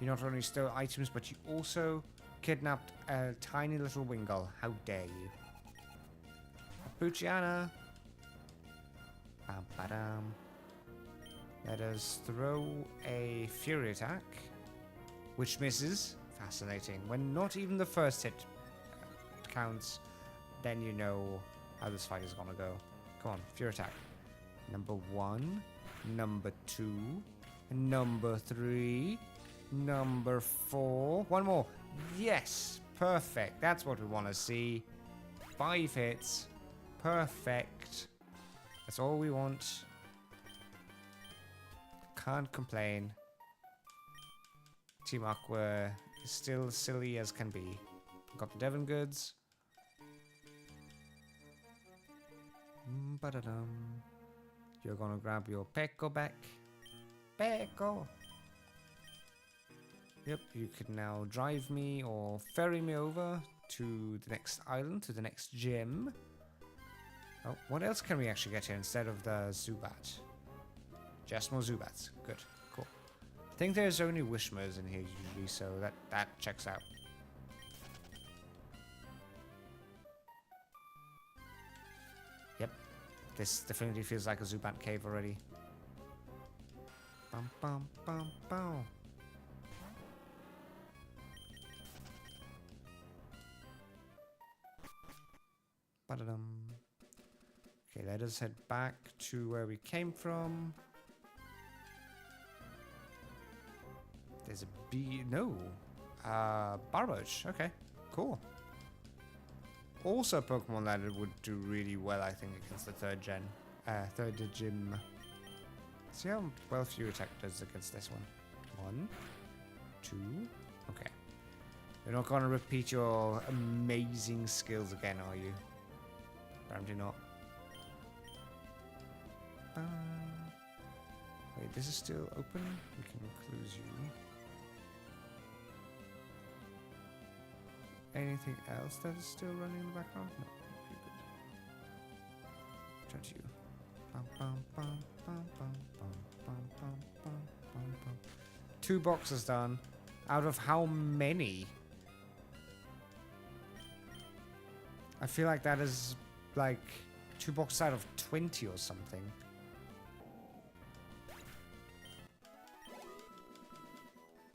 You not only stole items, but you also kidnapped a tiny little Wingull. How dare you? Puchiana. Bam badam. Let us throw a Fury attack, which misses. Fascinating. When not even the first hit counts, then you know how this fight is gonna go. Come on, Fury attack. Number 1, number 2, number 3, number 4. One more. Yes, perfect. That's what we want to see. 5 hits. Perfect. That's all we want. Can't complain. Team Aqua is still silly as can be. Got the Devon goods. Ba-da-dum. You're gonna grab your Peko back. Peko. Yep, you can now drive me or ferry me over to the next island, to the next gym. Oh, what else can we actually get here instead of the Zubat? Just more Zubats. Good, cool. I think there's only Wishmers in here usually, so that checks out. Yep, this definitely feels like a Zubat cave already. Bum bum bum bum. Ba-da-dum. Okay, let us head back to where we came from. There's a bee. No. Barboach. Okay, cool. Also a Pokemon that it would do really well, I think, against the third gym. See how well few attack does against this one. 1, 2. Okay. You're not going to repeat your amazing skills again, are you? Apparently not. Wait, this is still open? We can close you. Anything else that is still running in the background? No. Okay, good. Turn to you. Bum, bum, bum, bum, bum, bum, bum, bum, bum, bum, bum. 2 boxes done. Out of how many? I feel like that is like 2 boxes out of 20 or something.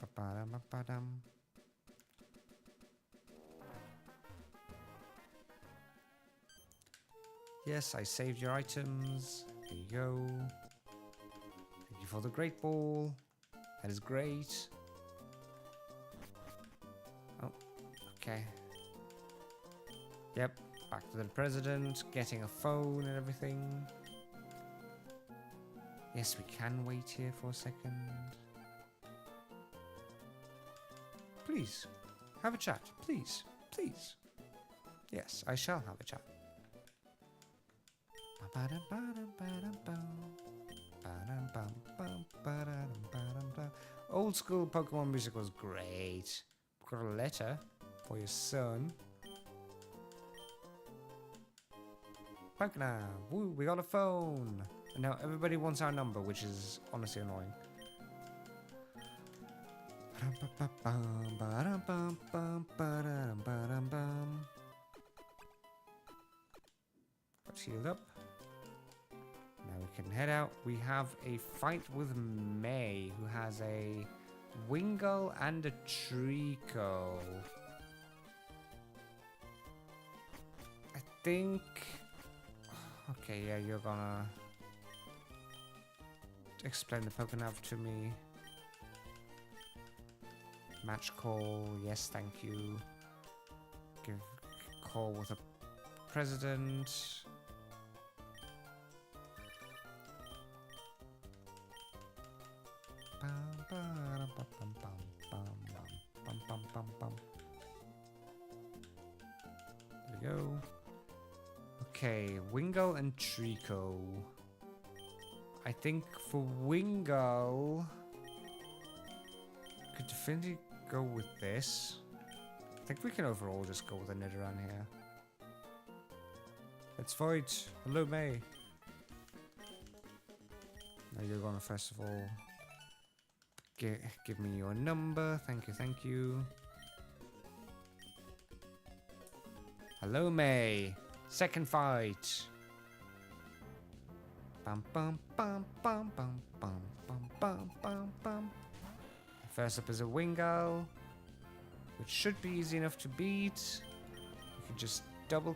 Ba-ba-dum-ba-ba-dum. Yes, I saved your items. There you go. Thank you for the great ball. That is great. Oh, okay. Yep, back to the president, getting a phone and everything. Yes, we can wait here for a second. Please, have a chat. Please, please. Yes, I shall have a chat. Old school Pokemon music was great. Got a letter for your son. Pokemon, woo, we got a phone. And now everybody wants our number, which is honestly annoying. Got healed up. Now we can head out. We have a fight with May, who has a Wingull and a Trico. I think... Okay, yeah, you're gonna explain the Pokénav to me. Match call, yes, thank you. Give call with a president. There we go. Okay, Wingull and Trico. I think for Wingull, could definitely go with this. I think we can overall just go with a Nidoran here. Let's fight. Hello, May. Now you're gonna first of all give me your number. Thank you, thank you. Hello, May. Second fight. Bum bum bum bum bum bum bum bum bum bum. First up is a Wingull, which should be easy enough to beat. We can just double.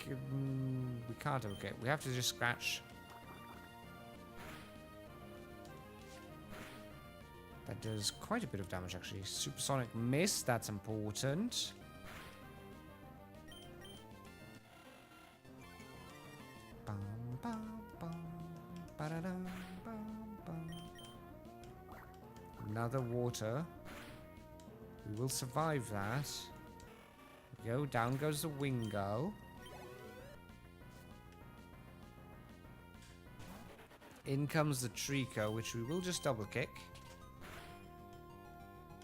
We can't. Okay, we have to just scratch. That does quite a bit of damage, actually. Supersonic Mist. That's important. Another water. We will survive that. There we go. Down goes the Wingull. In comes the Trico, which we will just double kick.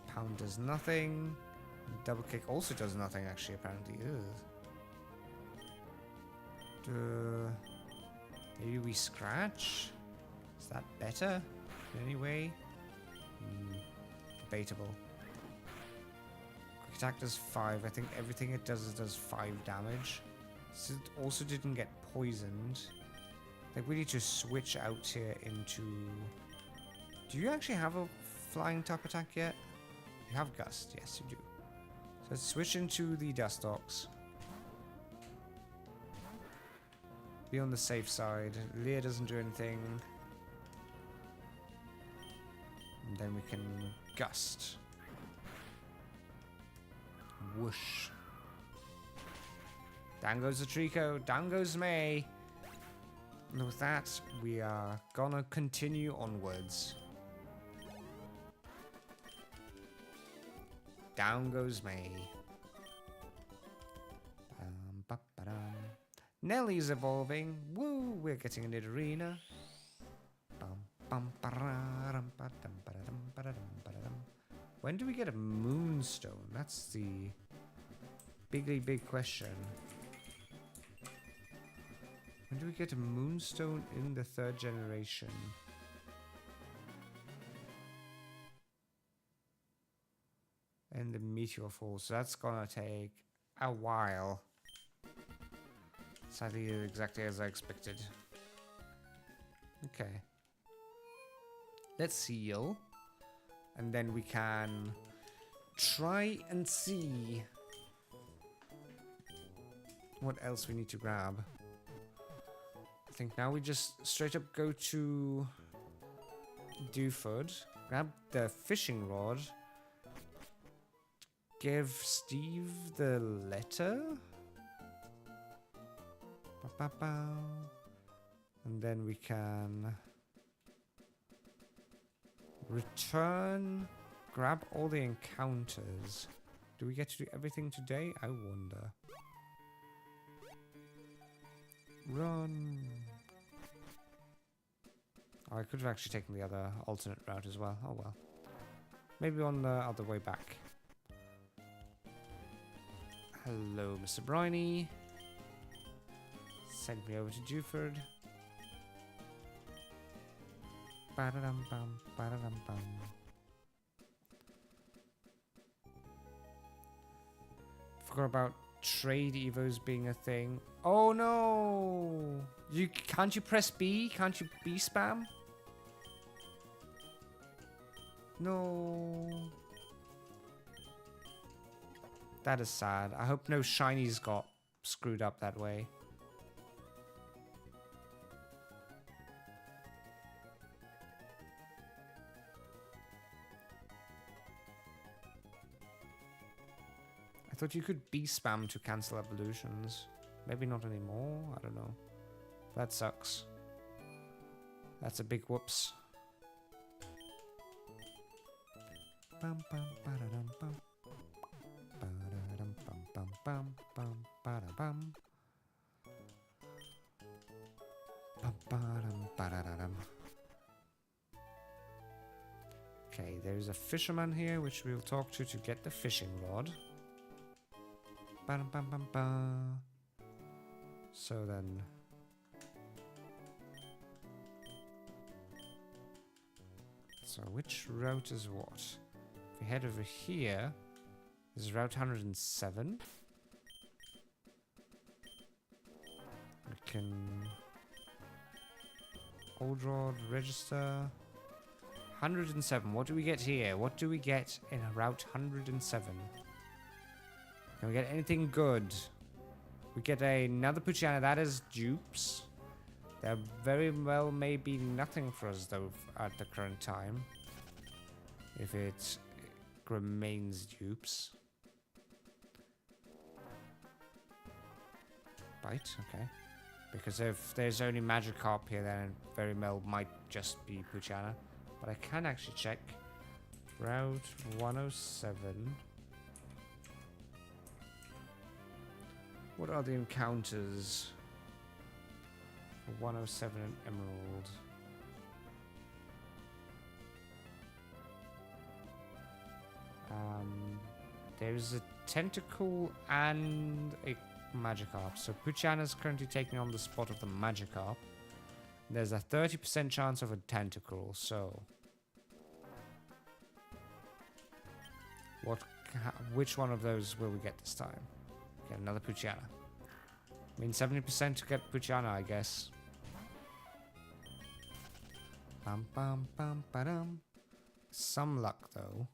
Pound does nothing. Double kick also does nothing, actually, apparently. Maybe we scratch? Is that better in any way? Debatable. Quick attack does 5. I think everything it does does 5 damage. So it also didn't get poisoned. I think we need to switch out here into... Do you actually have a flying type attack yet? You have Gust. Yes, you do. So let's switch into the Dustox. Be on the safe side. Leer doesn't do anything. And then we can Gust. Whoosh. Down goes the Trico. Down goes May. And with that, we are gonna continue onwards. Down goes May. Nellie's evolving. Woo! We're getting a Nidorina. When do we get a Moonstone? That's the big question. When do we get a Moonstone in the 3rd generation? And the Meteor Fall, so that's gonna take a while. Sadly, exactly as I expected. Okay. Let's seal. And then we can try and see what else we need to grab. I think now we just straight up go to Dewford, grab the fishing rod, give Steve the letter, and then we can return, grab all the encounters. Do we get to do everything today? I wonder. Run. Oh, I could have actually taken the other alternate route as well. Oh well. Maybe on the other way back. Hello, Mr. Briney. Send me over to Dewford. Ba-da-dum-bum, ba-da-dum-bum. Forgot about trade evos being a thing. Oh no! Can't you press B? Can't you B spam? No. That is sad. I hope no shinies got screwed up that way. I thought you could B spam to cancel evolutions. Maybe not anymore. I don't know. That sucks. That's a big whoops. Bum, bum, ba-da-dum, bum. Ba-da-dum, bum, bum, bum, bum, ba-da-bum. Bum, ba-dum, ba-da-da-dum. Okay, there's a fisherman here, which we'll talk to get the fishing rod. Ba-dum-bum-bum-bum. So then... So which route is what? If we head over here, this is Route 107. We can... Old Rod, register... 107. What do we get here? What do we get in Route 107? Can we get anything good? We get another Poochyena. That is dupes. There very well may be nothing for us, though, at the current time. If it remains dupes. Bite, okay. Because if there's only Magikarp here, then it very well might just be Poochyena. But I can actually check. Route 107. What are the encounters for 107 and Emerald? There's a tentacle and a Magikarp. So Poochyana's currently taking on the spot of the Magikarp. There's a 30% chance of a tentacle, so... which one of those will we get this time? Get another Poochyana. I mean, 70% to get Poochyana, I guess. Bum bum bum ba-dum. Some luck, though.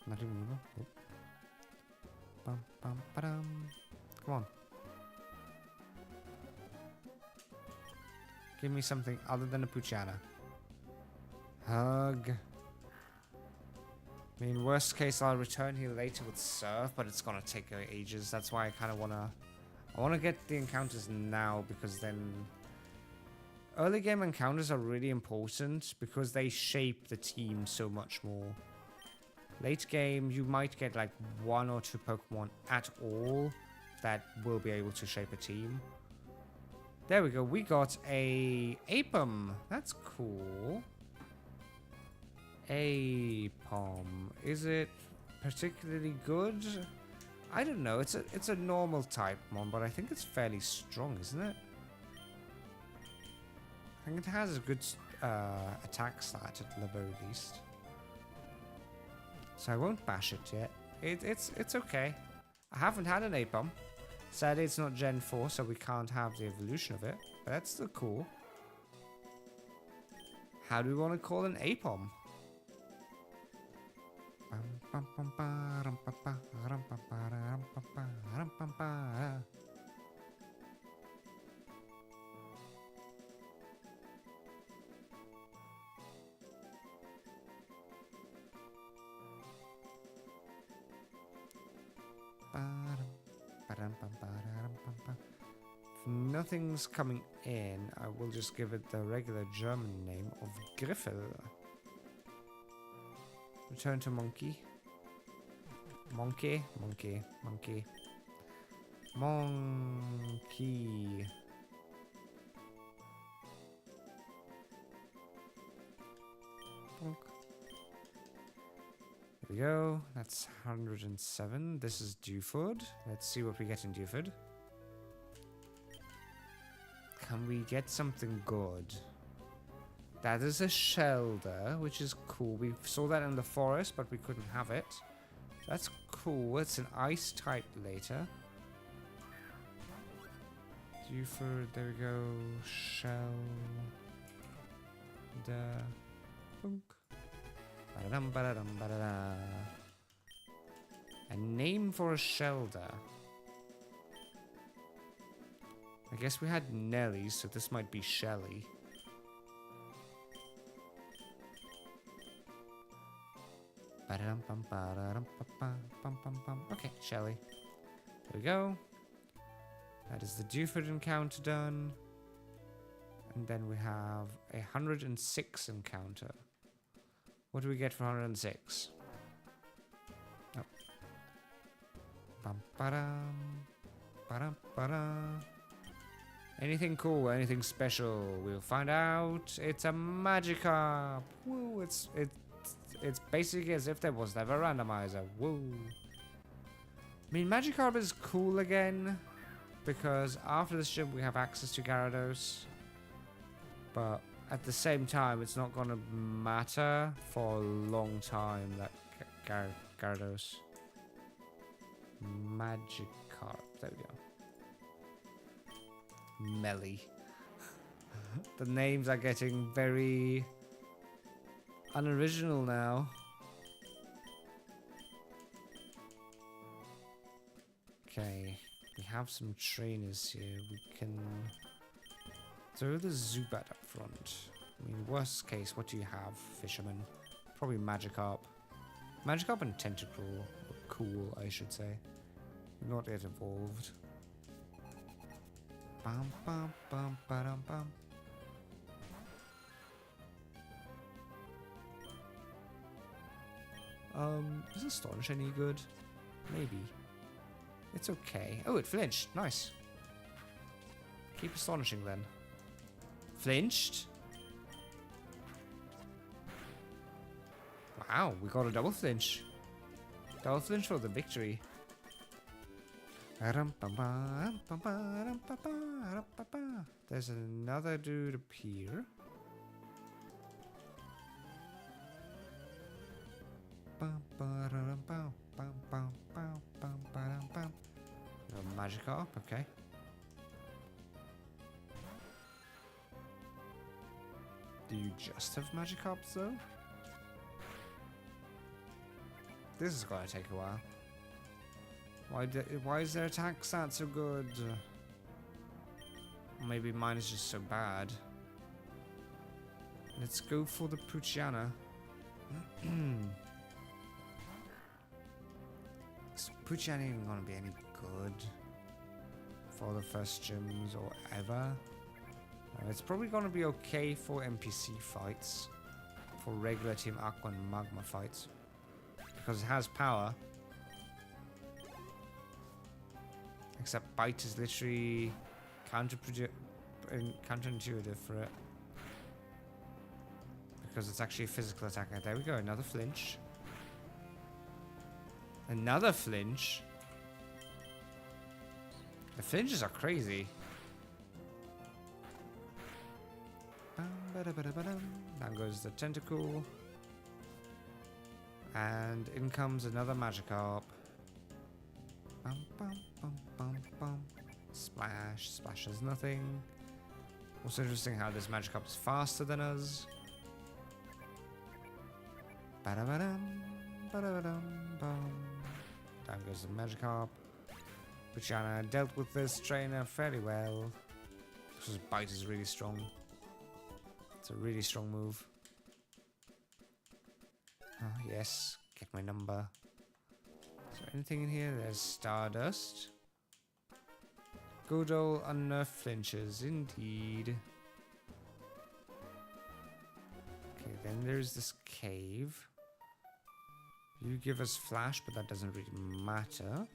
Not even evil. Oh. Bum bum ba-dum. Come on. Give me something other than a Poochyana. Hug. I mean, worst case, I'll return here later with Surf, but it's gonna take ages. That's why I kind of wanna... I wanna get the encounters now, because then... Early game encounters are really important, because they shape the team so much more. Late game, you might get like 1 or 2 Pokemon at all that will be able to shape a team. There we go, we got a Apom. That's cool. Apom. Is it particularly good? I don't know. It's a normal type mon, but I think it's fairly strong, isn't it? I think it has a good attack stat at the very least. So I won't bash it yet. It's okay. I haven't had an Apom. Sadly, it's not Gen 4, so we can't have the evolution of it. But that's still cool. How do we want to call an Apom? If nothing's coming in, I will just give it the regular German name of Griffel. Return to monkey. Monkey. Monkey. Monkey. Monkey. Bonk. There we go. That's 107. This is Dewford. Let's see what we get in Dewford. Can we get something good? That is a Shelder, which is cool. We saw that in the forest, but we couldn't have it. That's cool. It's an ice type later. Dewford, there we go. Shelder. Boom. Ba-da-dum, ba-da-dum, ba-da-da. A name for a Shelder. I guess we had Nelly, so this might be Shelly. Okay, Shelly. There we go. That is the Dewford encounter done. And then we have a 106 encounter. What do we get for 106? Oh. Anything cool? Anything special? We'll find out. It's a Magikarp. Woo! It's basically as if there was never a randomizer. Woo! I mean, Magikarp is cool again because after this gym we have access to Gyarados, but at the same time, it's not gonna matter for a long time that Gyarados. Magikarp. There we go. Melly. The names are getting very unoriginal now. Okay, we have some trainers here. We can throw the Zubat up front. I mean, worst case, what do you have, Fisherman? Probably Magikarp. Magikarp and Tentacle. Cool, I should say. Not yet evolved. Bum, bum, bum, ba-dum, bum. Is Astonish any good? Maybe. It's okay. Oh, it flinched. Nice. Keep astonishing then. Flinched? Wow, we got a double flinch. I'll flinch for the victory. There's another dude up here. Magikarp, okay. Do you just have Magikarps though? This is gonna take a while. Why is their attack stat so good? Maybe mine is just so bad. Let's go for the Poochyena. Is Poochyena even gonna be any good for the first gyms or ever? It's probably gonna be okay for NPC fights, for regular Team Aqua and Magma fights, because it has power. Except Bite is literally counterintuitive for it. Because it's actually a physical attack. There we go, another flinch. Another flinch? The flinches are crazy. Down goes the tentacle. And in comes another Magikarp. Splash. Splash does nothing. Also interesting how this Magikarp is faster than us. Down goes the Magikarp. Poochyena dealt with this trainer fairly well. Because Bite is really strong. It's a really strong move. Oh, yes. Get my number. Is there anything in here? There's Stardust. Good old unnerved flinches, indeed. Okay, then there's this cave. You give us flash, but that doesn't really matter.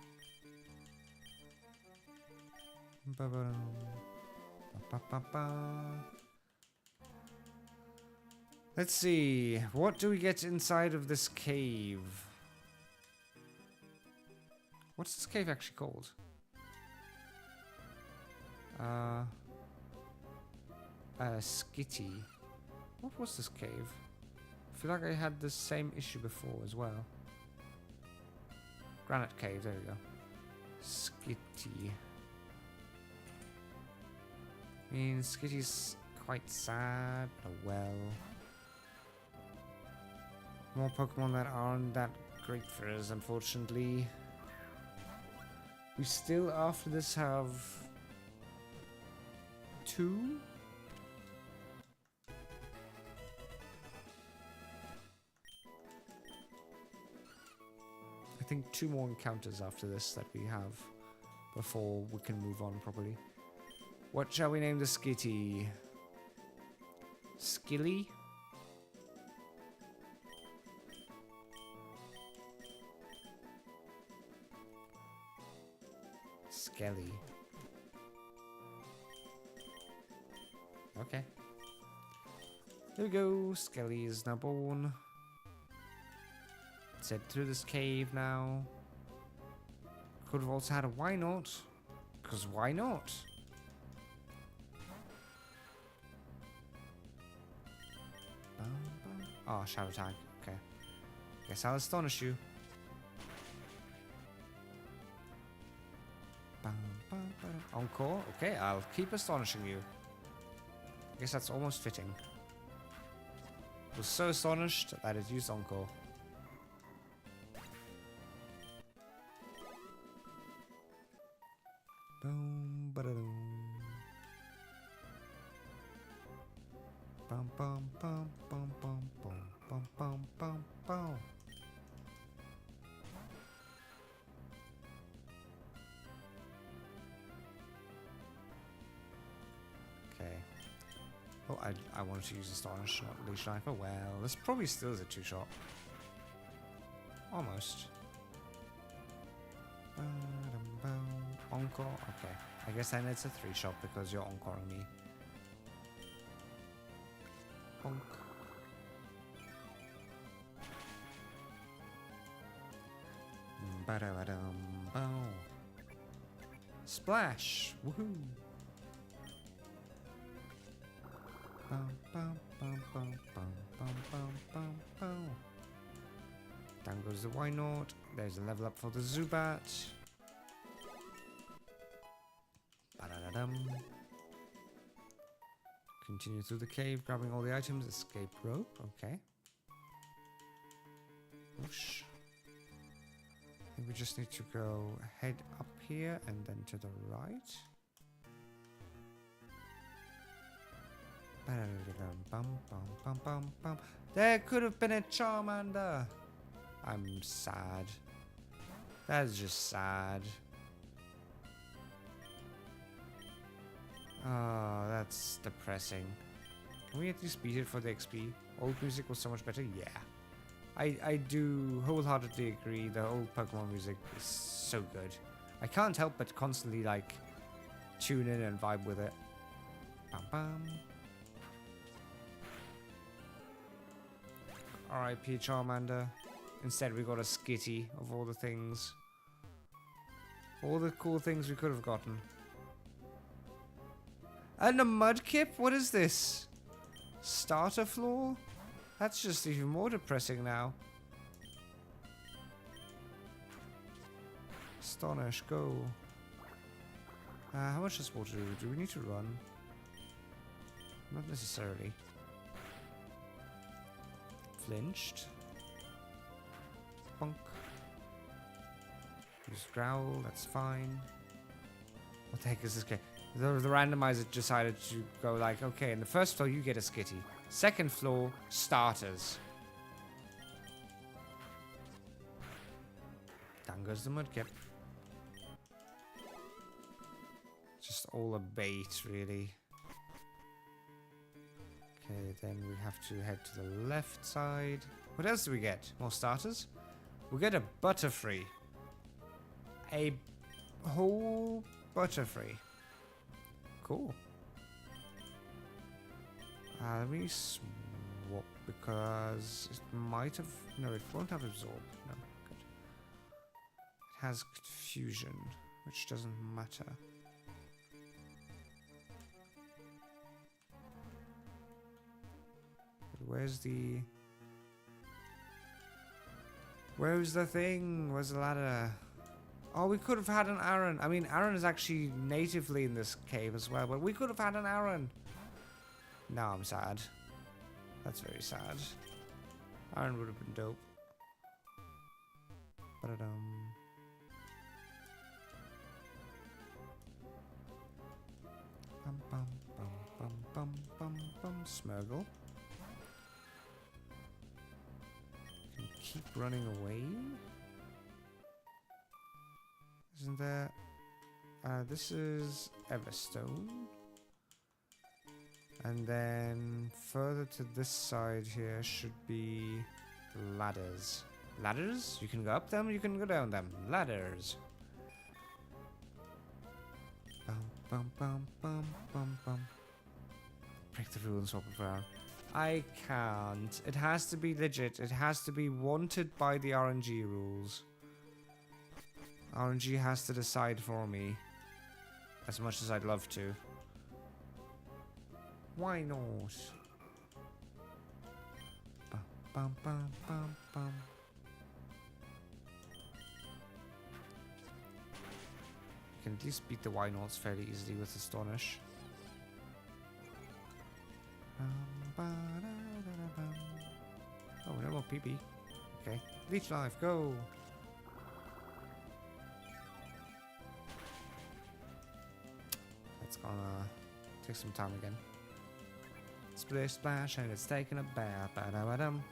Let's see. What do we get inside of this cave? What's this cave actually called? Skitty. What was this cave? I feel like I had the same issue before as well. Granite Cave, there we go. Skitty. I mean, Skitty's quite sad, but well. More Pokemon that aren't that great for us, unfortunately. We still, after this, have 2? I think 2 more encounters after this that we have before we can move on properly. What shall we name the Skitty? Skilly? Skelly. Okay. There we go. Skelly is now born. Let's head through this cave now. Could have also had a why not? Because why not? Oh, shadow tag. Okay. Guess I'll astonish you. Encore? Okay, I'll keep astonishing you. I guess that's almost fitting. I was so astonished that it used Encore. Boom, ba-da-dum. Bum, bum, bum, bum, bum, bum, bum, bum, bum, bum. Okay. Oh, I wanted to use Astonish, not Leash Knife. Oh well, this probably still is a 2-shot. Almost. Encore? Okay. I guess then it's a 3-shot because you're encoring me. Bonk. Ba-da-ba-dum, bow. Splash! Woohoo! Bum, bum, bum, bum, bum, bum, bum, bum, bum. Down goes the Why Not. There's a level up for the Zubat. Ba-da-da-dum. Continue through the cave, grabbing all the items. Escape rope. Okay. Whoosh. I think we just need to go head up here and then to the right. Bum, bum, bum, bum, bum. There could have been a Charmander. I'm sad. That's just sad. Oh, that's depressing. Can we at least beat it for the XP? Old music was so much better. Yeah. I do wholeheartedly agree. The old Pokemon music is so good. I can't help but constantly like tune in and vibe with it. Bum bum. R.I.P. Charmander. Instead we got a Skitty of all the things. All the cool things we could have gotten. And a Mudkip? What is this? Starter floor? That's just even more depressing now. Astonish, go. How much does water do? Do we need to run? Not necessarily. Flinched. Bonk. Just growl, that's fine. What the heck is this guy? The randomizer decided to go like, okay, in the first floor you get a Skitty. Second floor, starters. Down goes the Mudkip. Just all a bait, really. Okay, then we have to head to the left side. What else do we get? More starters? We get a Butterfree. A whole Butterfree. Cool. Let me swap because it might have... No, it won't have Absorb. No, good. It has Confusion, which doesn't matter. But where's the... Where's the thing? Where's the ladder? Oh, we could have had an Aaron. I mean, Aaron is actually natively in this cave as well, but we could have had an Aaron. Now I'm sad. That's very sad. Aaron would have been dope. Ba-da-dum. Bum bum bum bum bum bum bum. Smurgle. Can keep running away. Isn't there? This is Everstone. And then further to this side here should be ladders. Ladders? You can go up them, you can go down them. Ladders. Bum bum bum bum bum bum. Break the rule and swap it for Aaron. I can't. It has to be legit. It has to be wanted by the RNG rules. RNG has to decide for me. As much as I'd love to. Why not? Bum, bum, bum, bum, bum. You can at least beat the Why Nots fairly easily with Astonish. Oh, no more PP. Okay. Leech Life, go! That's gonna take some time again. Splish splash and it's taking a bath. Ba-da-ba-dum.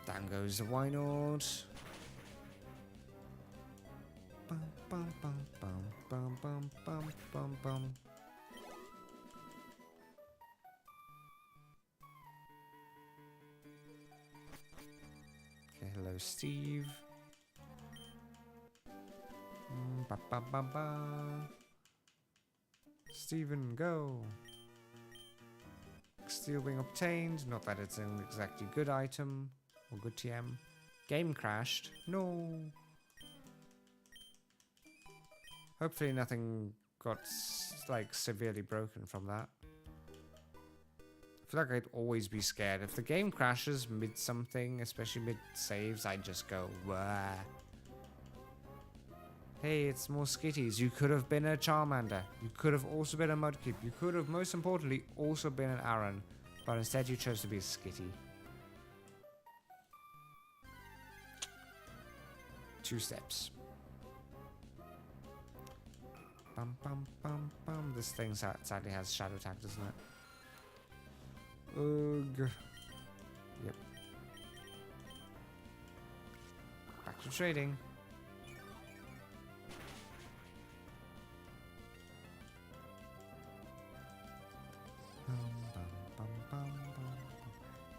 Down goes the Why Not. Bum bum bum bum bum bum bum bum bum. Okay, hello Steve. Ba ba ba ba. Steven, go. Steel Wing obtained. Not that it's an exactly good item or good TM. Game crashed. No. Hopefully nothing got like severely broken from that. I feel like I'd always be scared. If the game crashes mid something, especially mid saves, I'd just go, wah. Hey, it's more skitties. You could have been a Charmander. You could have also been a Mudkip. You could have, most importantly, also been an Aaron. But instead you chose to be a Skitty. 2 steps. Bum bum bum bum. This thing sadly has shadow attack, doesn't it? Ugh. Yep. Back to trading.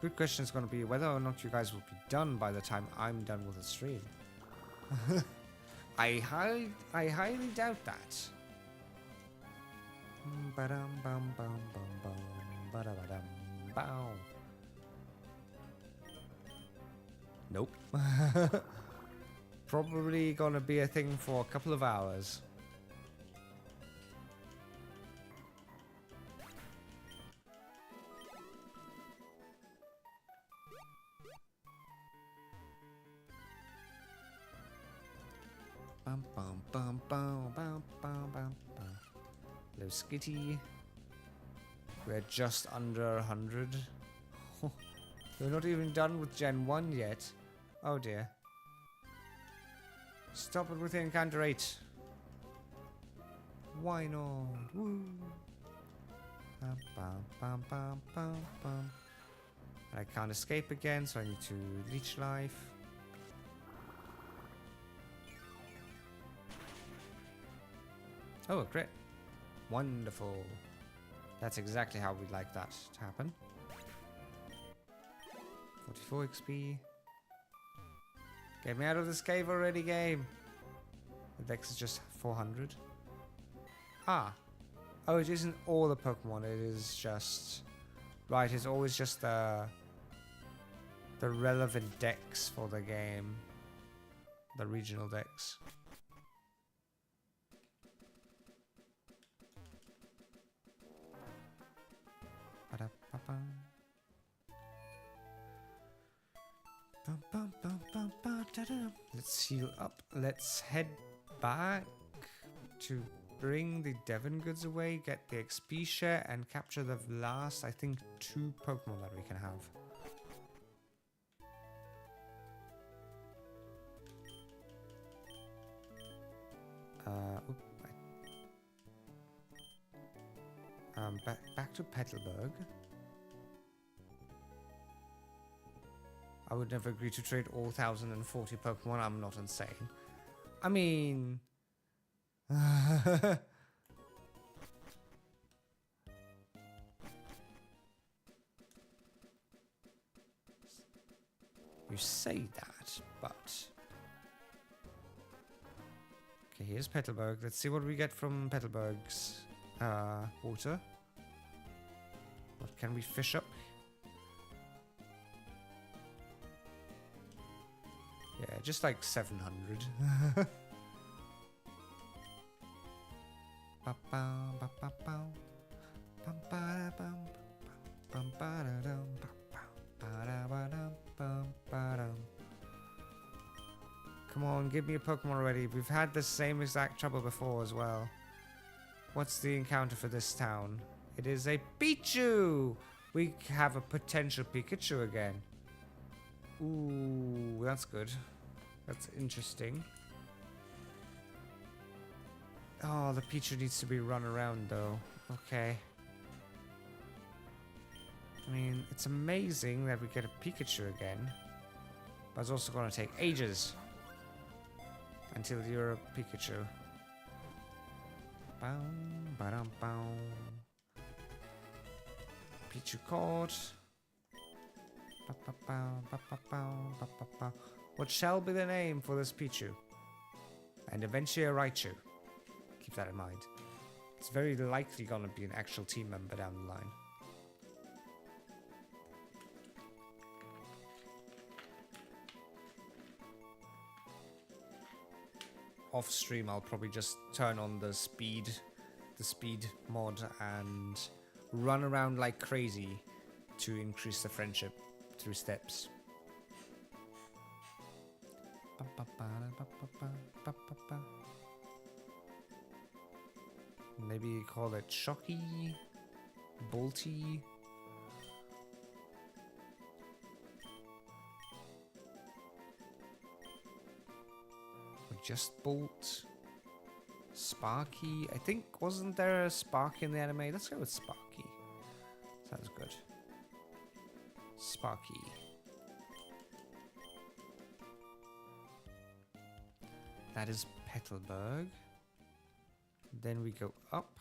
Good question is going to be whether or not you guys will be done by the time I'm done with the stream. I highly doubt that. Nope. Probably gonna be a thing for a couple of hours. Bum bum bum bum bum bum bum bum. Hello, Skitty. We're just under 100. We're not even done with Gen 1 yet. Oh dear. Stop it with the Encounter 8. Why not? Woo. Bum, bum, bum, bum, bum, bum. I can't escape again, so I need to leech life. Oh, a crit. Wonderful. That's exactly how we'd like that to happen. 44 XP. Get me out of this cave already, game. The dex is just 400. Ah. Oh, it isn't all the Pokemon. It is just... Right, it's always just the relevant dex for the game. The regional dex. Let's heal up. Let's head back to bring the Devon goods away, get the XP share, and capture the last, I think, 2 Pokemon that we can have. Back to Petalburg. I would never agree to trade all 1,040 Pokemon. I'm not insane. I mean... You say that, but... Okay, here's Petalburg. Let's see what we get from Petalburg's water. What can we fish up? Yeah, just like 700. Come on, give me a Pokemon already. We've had the same exact trouble before as well. What's the encounter for this town? It is a Pichu! We have a potential Pikachu again. Ooh, that's good. That's interesting. Oh, the Pichu needs to be run around though. Okay. I mean, it's amazing that we get a Pikachu again. But it's also going to take ages until you're a Pikachu. Boom, ba-dum, boom. Pichu caught. What shall be the name for this Pichu? And eventually a Raichu. Keep that in mind. It's very likely gonna be an actual team member down the line. off stream, I'll probably just turn on the speed mod and run around like crazy to increase the friendship through steps. Maybe call it Shocky, Bolty. Or just Bolt. Sparky. I think, wasn't there a Spark in the anime? Let's go with Sparky. Sounds good. Sparky. That is Petalburg. Then we go up.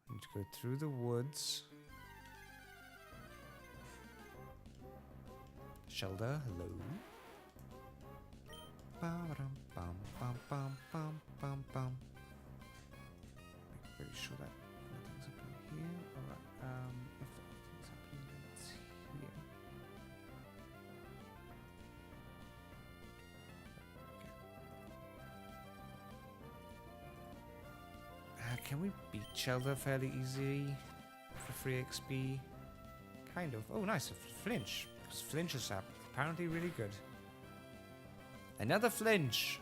Need to go through the woods. Shelter, hello. Pretty sure that nothing's happening here. Alright, if anything's happening, it's here. Okay. Can we beat Shelter fairly easily for free XP? Kind of. Oh, nice, a flinch. Because flinch is apparently really good. Another flinch.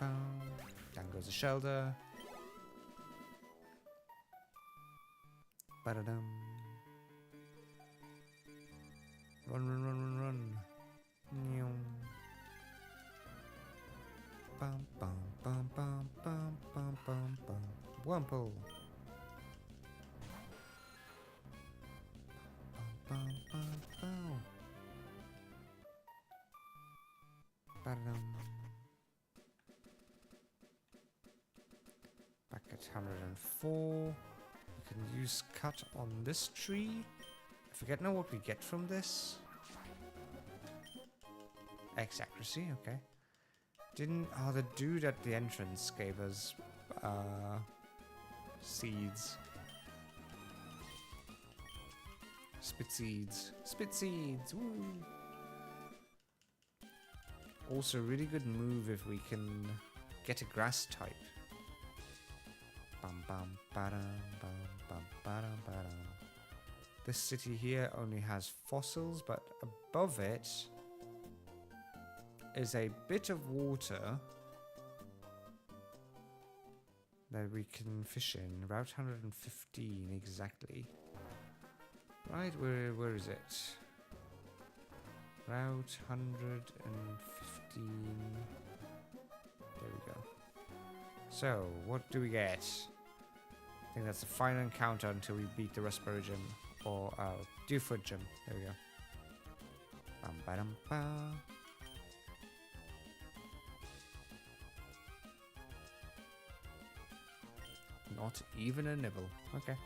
Down goes the shelter. Ba-da-dum. Run, run, run, run, run. Nyum. Bum, bum, bum, bum, bum, bum, bum, bum. Wumple. Bum, bum, bum. Ba-da-dum. Back at 104. We can use cut on this tree. I forget now what we get from this. X accuracy, okay. Oh, the dude at the entrance gave us seeds. Spit seeds. Spit seeds, woo! Also, really good move if we can get a grass type. Bum bum ba-dum bum bum ba-dum ba-dum. This city here only has fossils, but above it is a bit of water that we can fish in. Route 115 exactly. Right, where is it? Route 115. There we go. So, what do we get? I think that's the final encounter until we beat the Raspberry Gym. Or, Dewfoot Gym. There we go. Bam ba-dum ba. Not even a nibble. Okay.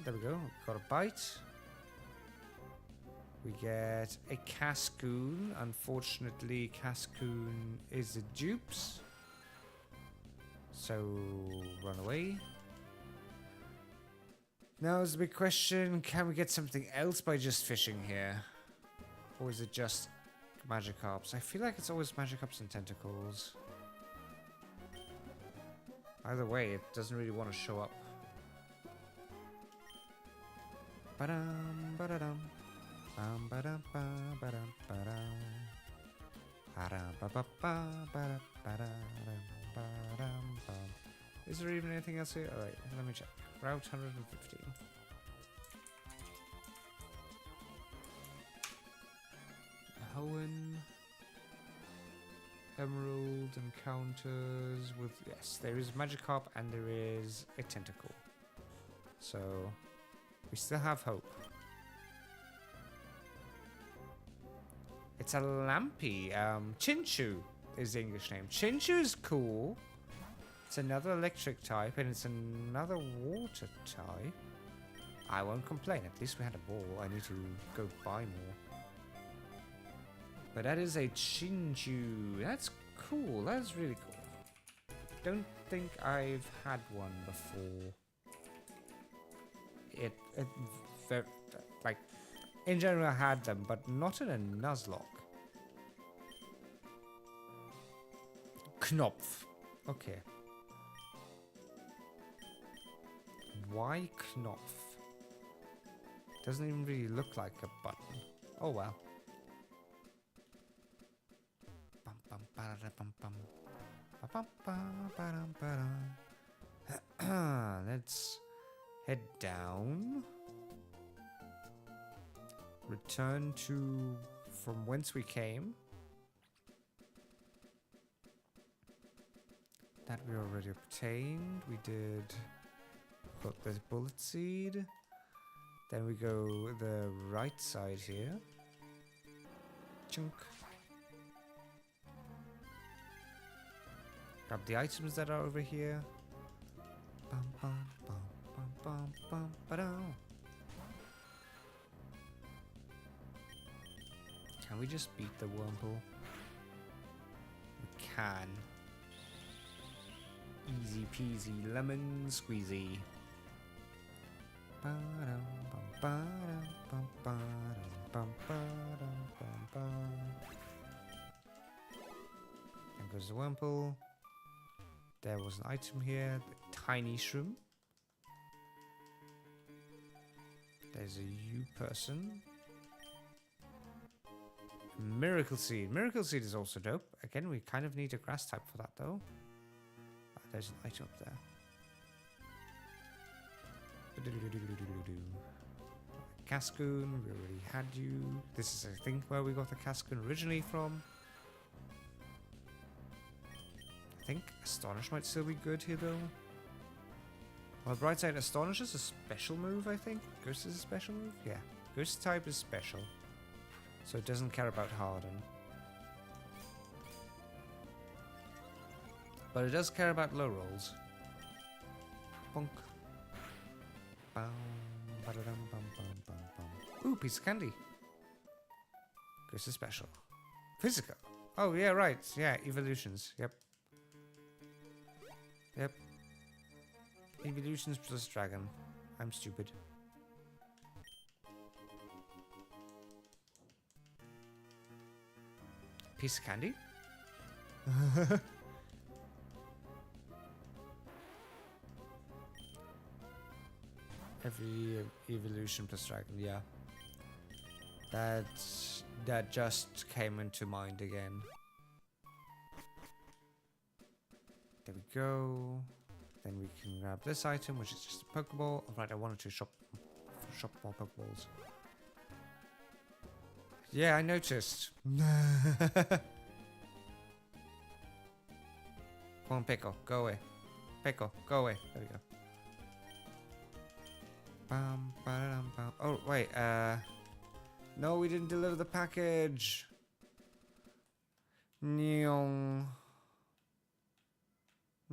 There we go. Got a bite. We get a Cascoon. Unfortunately, Cascoon is a dupes. So, run away. Now is the big question, can we get something else by just fishing here? Or is it just Magikarps? I feel like it's always Magikarps and Tentacles. Either way, it doesn't really want to show up. Ba-dum, ba-da-dum. Bam, ba-dum, ba-dum, ba-dum. Ba-dum, ba-ba-ba, ba-dum, ba-dum, ba-dum, bum. Is there even anything else here? Alright, let me check. Route 115. Hoenn. Emerald encounters with... Yes, there is Magikarp and there is a Tentacle. So, we still have hope. It's a Lampy. Chinchu is the English name. Chinchu is cool. It's another electric type and it's another water type. I won't complain. At least we had a ball. I need to go buy more. But that is a Chinchu. That's cool. That's really cool. Don't think I've had one before. very, like, in general, I had them, but not in a Nuzlocke. Knopf. Okay. Why Knopf? Doesn't even really look like a button. Oh well. Bum, bum, ba-da, bum, bum. Ba-bum, ba-da-dum, ba-da. Let's head down. Return to from whence we came. That we already obtained. We did put this bullet seed. Then we go the right side here. Chunk. Grab the items that are over here. Bum, bum, bum, bum, bum, bum, ba-dum. Can we just beat the Wurmple? We can. Easy peasy lemon squeezy. Ba-dum, bum, ba-dum, bum, ba-dum, bum, ba-dum, bum, bum. There goes the Wurmple. There was an item here, the tiny shroom. There's a U person. Miracle Seed. Miracle Seed is also dope. Again, we kind of need a grass type for that though. There's an item up there. Cascoon, we already had you. This is, I think, where we got the Cascoon originally from. I think Astonish might still be good here though. Well, bright side, Astonish is a special move, I think. Ghost is a special move? Yeah. Ghost type is special. So it doesn't care about Harden. But it does care about low rolls. Bonk. Bum, ba-da-dum, bum, bum, bum, bum. Ooh, piece of candy. Ghost is special. Physical. Oh, yeah, right. Yeah, evolutions. Yep. Yep. Evolutions plus dragon. I'm stupid. Piece of candy? Every evolution plus dragon, yeah. That just came into mind again. There we go. Then we can grab this item, which is just a Pokeball. Alright, I wanted to shop more Pokeballs. Yeah, I noticed. Come on, Pickle, go away. Pickle, go away. There we go. Bum, ba-dum, bum. Oh, wait, no, we didn't deliver the package. Nyong.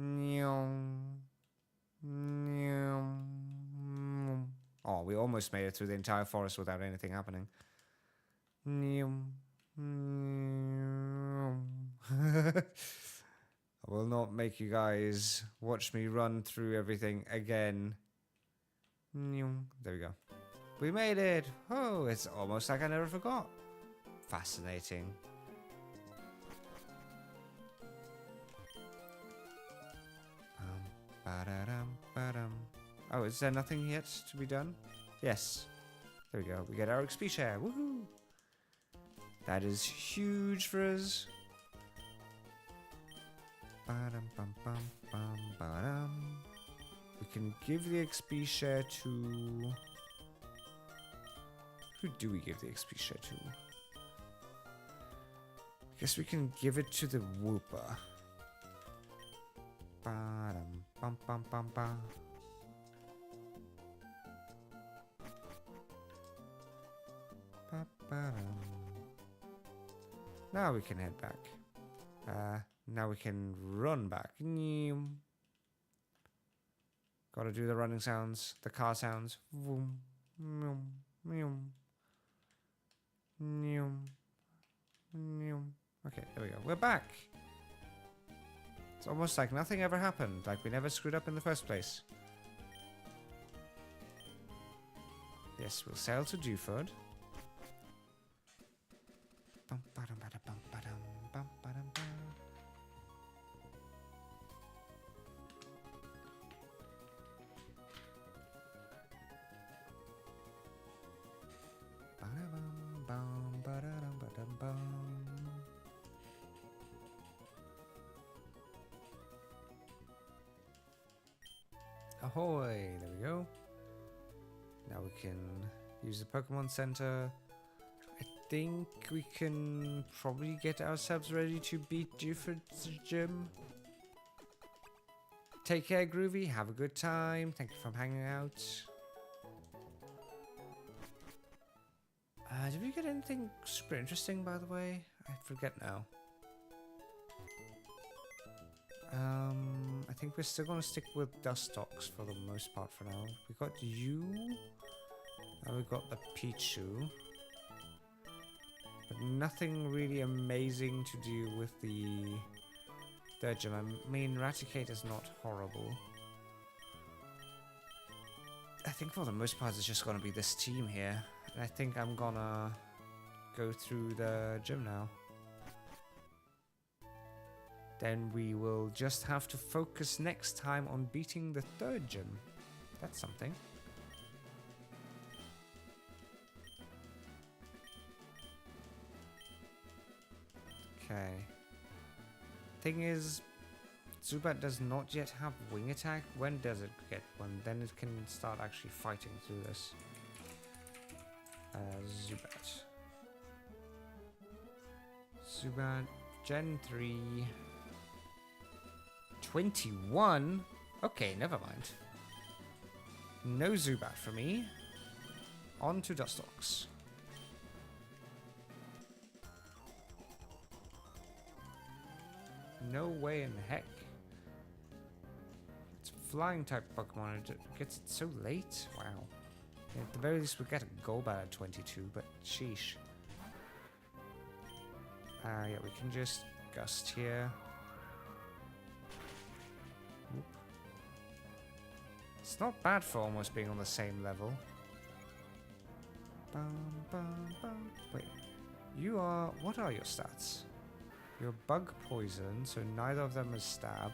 Nyong. Nyong. Oh, we almost made it through the entire forest without anything happening. Nyong. Nyong. I will not make you guys watch me run through everything again. There we go. We made it! Oh, it's almost like I never forgot. Fascinating. Oh, is there nothing yet to be done? Yes. There we go. We get our XP share. Woohoo! That is huge for us. We can give the XP share to... Who do we give the XP share to? I guess we can give it to the Wooper. Now we can head back. Now we can run back. Gotta do the running sounds, the car sounds. Okay, there we go. We're back. It's almost like nothing ever happened, like we never screwed up in the first place. Yes, we'll sail to Dewford. Ahoy! There we go. Now we can use the Pokemon Center. I think we can probably get ourselves ready to beat Dewford's gym. Take care, Groovy. Have a good time. Thank you for hanging out. Did we get anything super interesting, by the way? I forget now. I think we're still going to stick with Dustox for the most part for now. We got you. Now we got the Pichu. But nothing really amazing to do with the third gym. I mean, Raticate is not horrible. I think for the most part it's just going to be this team here. And I think I'm gonna go through the gym now. Then we will just have to focus next time on beating the third gym. That's something. Okay. Thing is, Zubat does not yet have wing attack. When does it get one? Then it can start actually fighting through this. Zubat. Zubat, Gen 3. 21? Okay, never mind. No Zubat for me. On to Dustox. No way in the heck. It's a flying type Pokemon. It gets it so late. Wow. At the very least, we get a Golbat at 22, but sheesh. Yeah, we can just Gust here. Oop. It's not bad for almost being on the same level. Bum, bum, bum. Wait, you are... What are your stats? You're Bug Poison, so neither of them is Stab.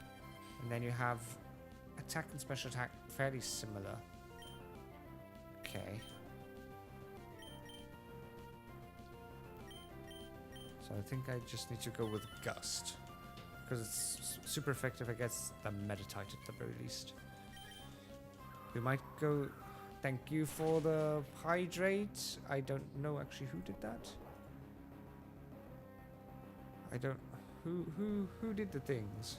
And then you have Attack and Special Attack fairly similar. Okay. So I think I just need to go with Gust. Because it's super effective against the Meditite at the very least. We might go... Thank you for the Hydrate. I don't know actually who did that. I don't... Who did the things?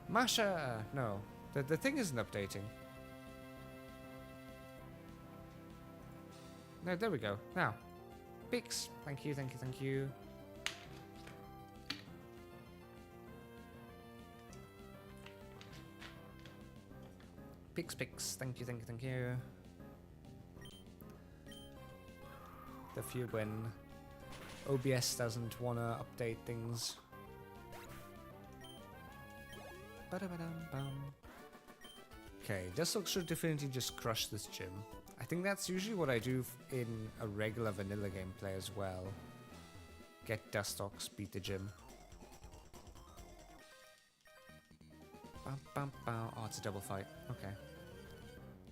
Masha! No. The thing isn't updating. No, there we go. Now. Pix. Thank you, thank you, thank you. Pix, Pix. Thank you, thank you, thank you. The few when OBS doesn't want to update things. Ba-da-ba-dum-bum. Okay, Dustox should definitely just crush this gym. I think that's usually what I do in a regular vanilla gameplay as well. Get Dustox, beat the gym. Bum, bum, bum. Oh, it's a double fight. Okay.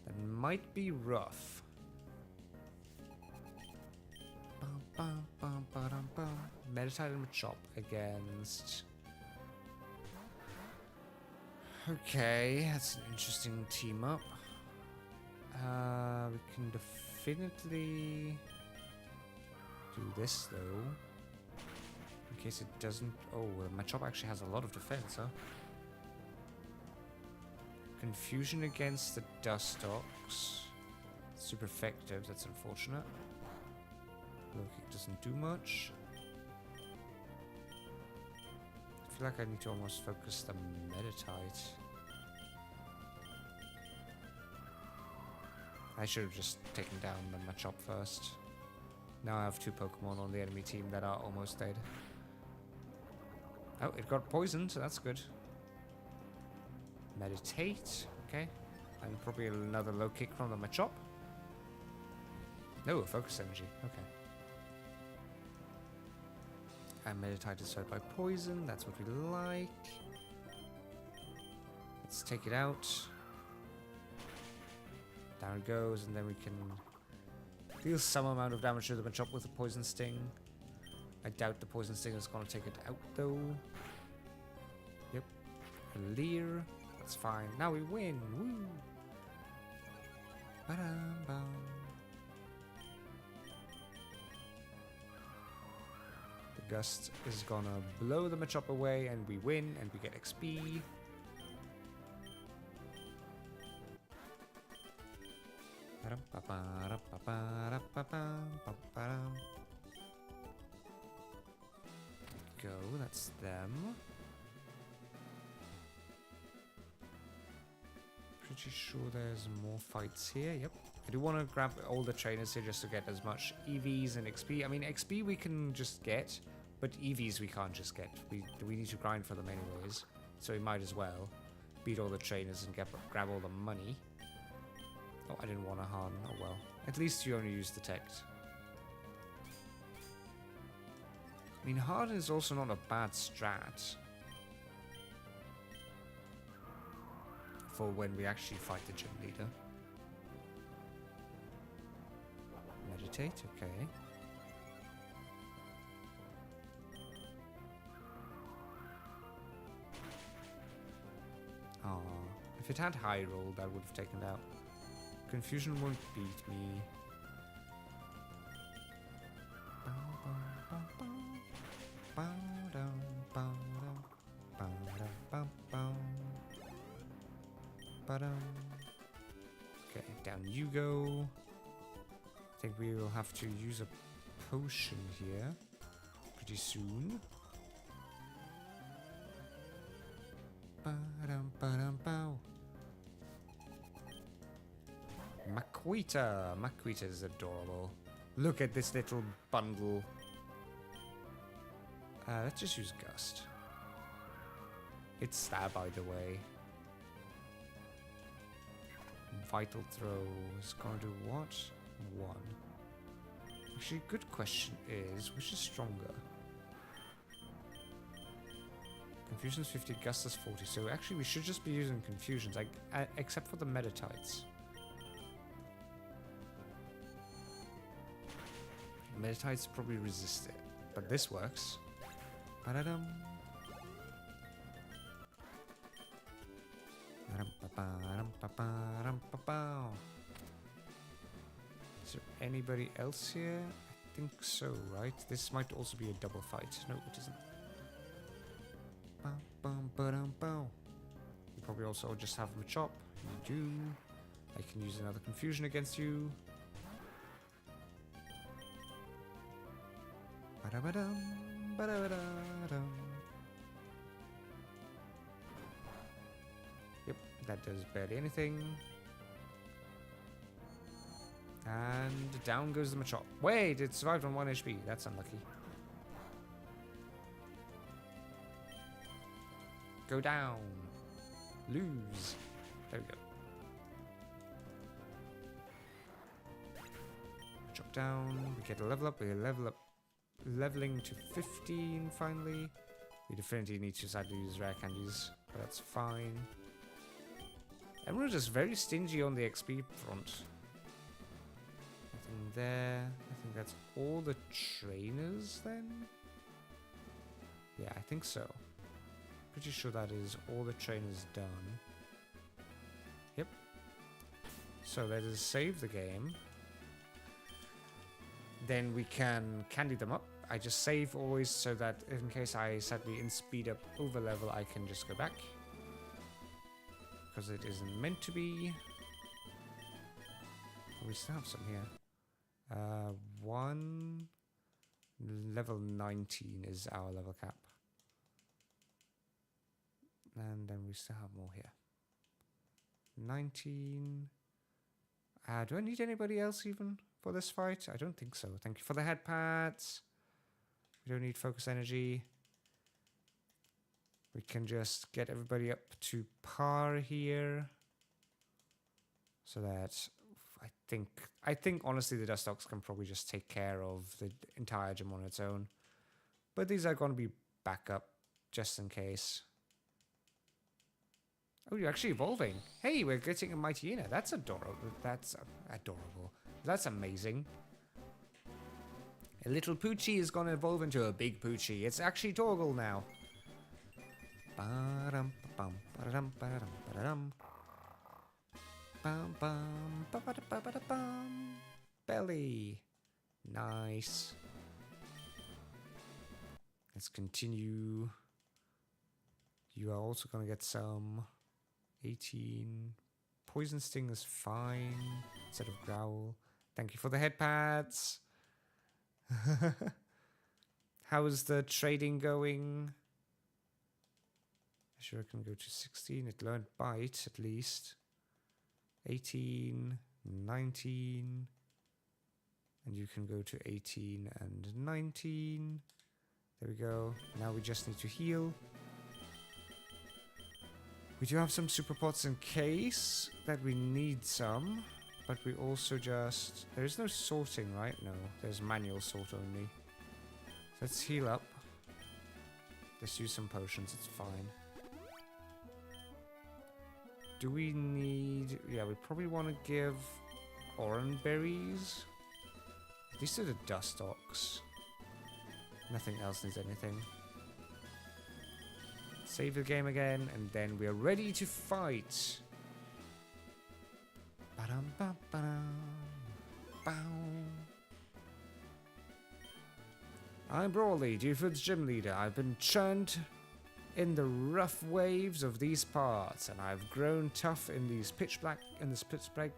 That might be rough. Bum, bum, bum, ba-dum, bum. Meditite and Chop against... Okay, that's an interesting team up. We can definitely do this though. In case it doesn't... Oh, my Chop actually has a lot of defense, huh? Confusion against the Dustox. Super effective, that's unfortunate. Low kick doesn't do much. I feel like I need to almost focus the Meditite. I should have just taken down the Machop first. Now I have two Pokemon on the enemy team that are almost dead. Oh, it got poisoned, so that's good. Meditate, okay. And probably another low kick from the Machop. No, focus energy. Okay. And Meditite is hurt by poison. That's what we like. Let's take it out. Down it goes, and then we can deal some amount of damage to the Machop with a Poison Sting. I doubt the Poison Sting is going to take it out, though. Yep. A Leer. That's fine. Now we win. Woo! Ba-dum-bum. The Gust is gonna blow the Machop away, and we win, and we get XP. Go, that's them. Pretty sure there's more fights here. Yep. I do want to grab all the trainers here just to get as much EVs and XP. I mean, XP we can just get, but EVs we can't just get. We need to grind for them anyways, so we might as well beat all the trainers and grab all the money. Oh, I didn't want to harden. Oh well. At least you only use the text. I mean, harden is also not a bad strat for when we actually fight the gym leader. Meditate, okay. Oh, if it had high roll, that would have taken it out. Confusion won't beat me. Okay, down you go. I think we will have to use a potion here pretty soon. Maquita. Maquita is adorable. Look at this little bundle. Let's just use Gust. It's stab either way. Vital Throw is going to do what? 1. Actually, good question is, which is stronger? Confusion's 50, Gust is 40. So actually, we should just be using Confusions, like except for the Meditites. Meditites probably resist it, but this works. Ba-da-dum. Is there anybody else here? I think so, right? This might also be a double fight. No, it isn't. You probably also just have Machop. You do. I can use another Confusion against you. Ba-da-ba-dum, ba-da-ba-da-dum. Yep, that does barely anything. And down goes the Machop. Wait, it survived on 1 HP. That's unlucky. Go down. Lose. There we go. Chop down. We get a level up. We level up. Leveling to 15 finally. We definitely need to sadly use rare candies, but that's fine. Everyone's just very stingy on the XP front. Nothing there. I think that's all the trainers then? Yeah, I think so. Pretty sure that is all the trainers done. Yep. So let us save the game. Then we can candy them up. I just save always so that in case I suddenly in speed up over level, I can just go back. Because it isn't meant to be. We still have some here. 1 level 19 is our level cap. And then we still have more here. 19. Do I need anybody else even for this fight? I don't think so. Thank you for the head pads. We don't need focus energy. We can just get everybody up to par here. So that I think honestly the Dustox can probably just take care of the entire gym on its own. But these are going to be backup just in case. Oh, you're actually evolving. Hey, we're getting a Mightyena. That's adorable. That's adorable. That's amazing. A little Poochie is going to evolve into a big Poochie. It's actually Torgal now. Belly. Nice. Let's continue. You are also going to get some 18. Poison Sting is fine instead of Growl. Thank you for the head pads. How is the trading going? I sure can go to 16. It learned Bite at least. 18, 19. And you can go to 18 and 19. There we go. Now we just need to heal. We do have some super pots in case that we need some. But we also just... There is no sorting, right? No, there's manual sort only. Let's heal up. Let's use some potions, it's fine. Do we need... Yeah, we probably want to give orange berries. These are the Dustox. Nothing else needs anything. Save the game again, and then we are ready to fight. I'm Brawly, Dewford's gym leader. I've been churned in the rough waves of these parts, and I've grown tough in this pitch black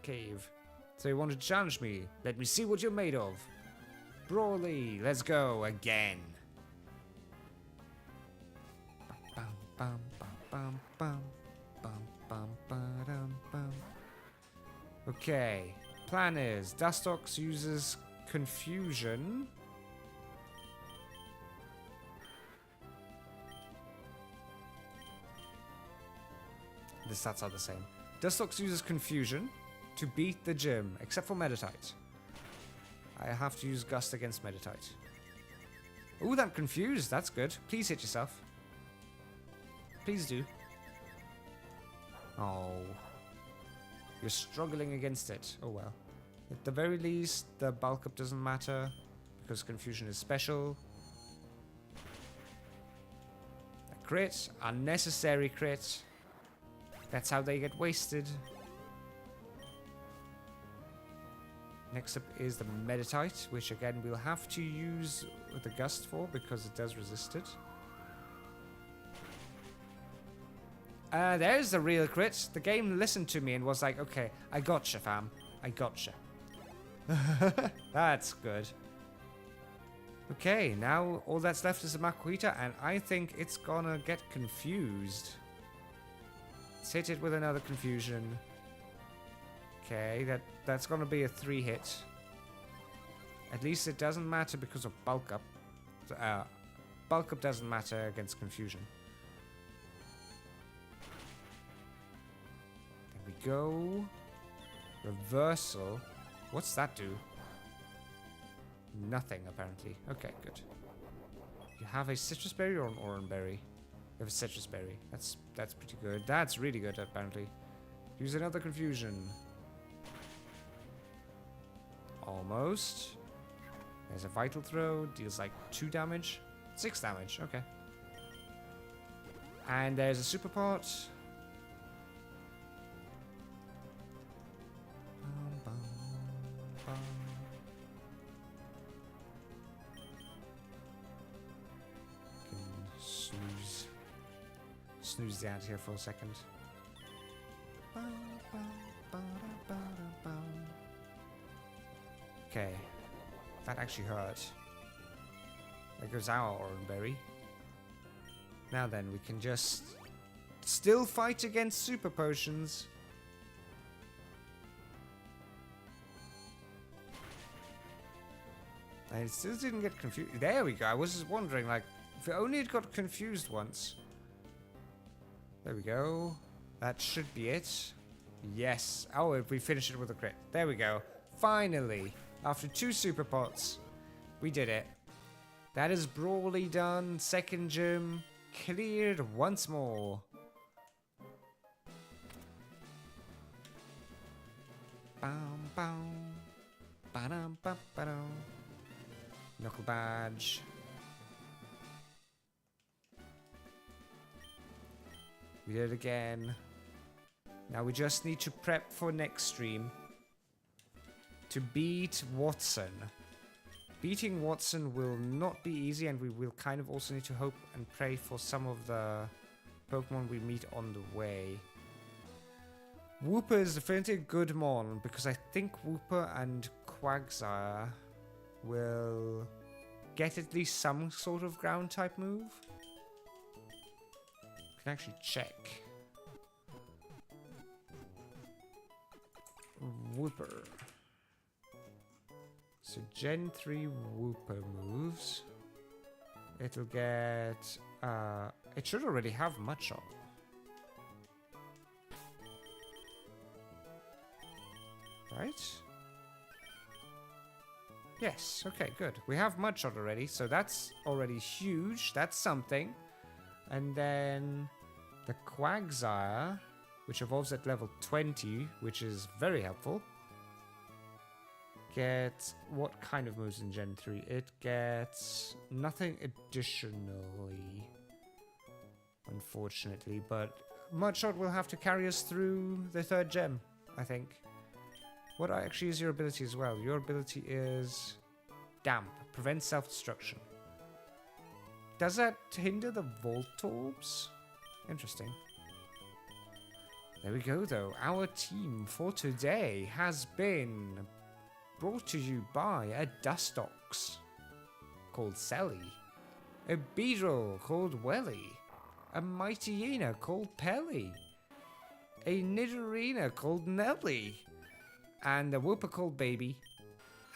cave. So you want to challenge me? Let me see what you're made of. Brawly, let's go again. Okay, plan is Dustox uses Confusion. The stats are the same. Dustox uses Confusion to beat the gym, except for Meditite. I have to use Gust against Meditite. Ooh, that confused. That's good. Please hit yourself. Please do. Oh. You're struggling against it. Oh well. At the very least, the bulk up doesn't matter, because Confusion is special. A crit. Unnecessary crit. That's how they get wasted. Next up is the Meditite, which again we'll have to use the Gust for, because it does resist it. There's the real crit. The game listened to me and was like, okay, I gotcha, fam. I gotcha. That's good. Okay, now all that's left is a Makuhita, and I think it's gonna get confused. Let's hit it with another Confusion. Okay, that's gonna be a 3-hit. At least it doesn't matter because of bulk up. Bulk up doesn't matter against Confusion. There we go. Reversal. What's that do? Nothing, apparently. Okay, good. You have a citrus berry or an orange berry? You have a citrus berry. That's pretty good. That's really good, apparently. Use another Confusion. Almost. There's a Vital Throw. Deals like 2 damage. 6 damage. Okay. And there's a Super Pot. Snooze down here for a second. Okay. That actually hurt. There goes our orange berry. Now then, we can just still fight against super potions. And it still didn't get confused. There we go. I was just wondering, like, if it only had got confused once. There we go. That should be it. Yes. Oh, we finished it with a crit. There we go. Finally. After 2 super pots, we did it. That is Brawly done. Second gym cleared once more. Bam, bam. Ba-dum, ba-ba-dum. Knuckle badge. We did it again. Now we just need to prep for next stream to beat Watson. Beating Watson will not be easy, and we will kind of also need to hope and pray for some of the Pokemon we meet on the way. Wooper is definitely a good mon, because I think Wooper and Quagsire will get at least some sort of ground type move. We can actually check. Wooper. So Gen 3 Wooper moves. It'll get... it should already have Mudshot. Right? Yes, okay, good. We have Mudshot already, so that's already huge. That's something. And then the Quagsire, which evolves at level 20, which is very helpful. Gets what kind of moves in Gen 3? It gets nothing additionally, unfortunately, but Mudshot will have to carry us through the 3rd gem, I think. What actually is your ability as well? Your ability is Damp, prevents self-destruction. Does that hinder the Voltorbs? Interesting. There we go though. Our team for today has been brought to you by a Dustox called Selly, a Beedrill called Welly, a Mightyena called Pelly, a Nidorina called Nelly, and a Wooper called Baby,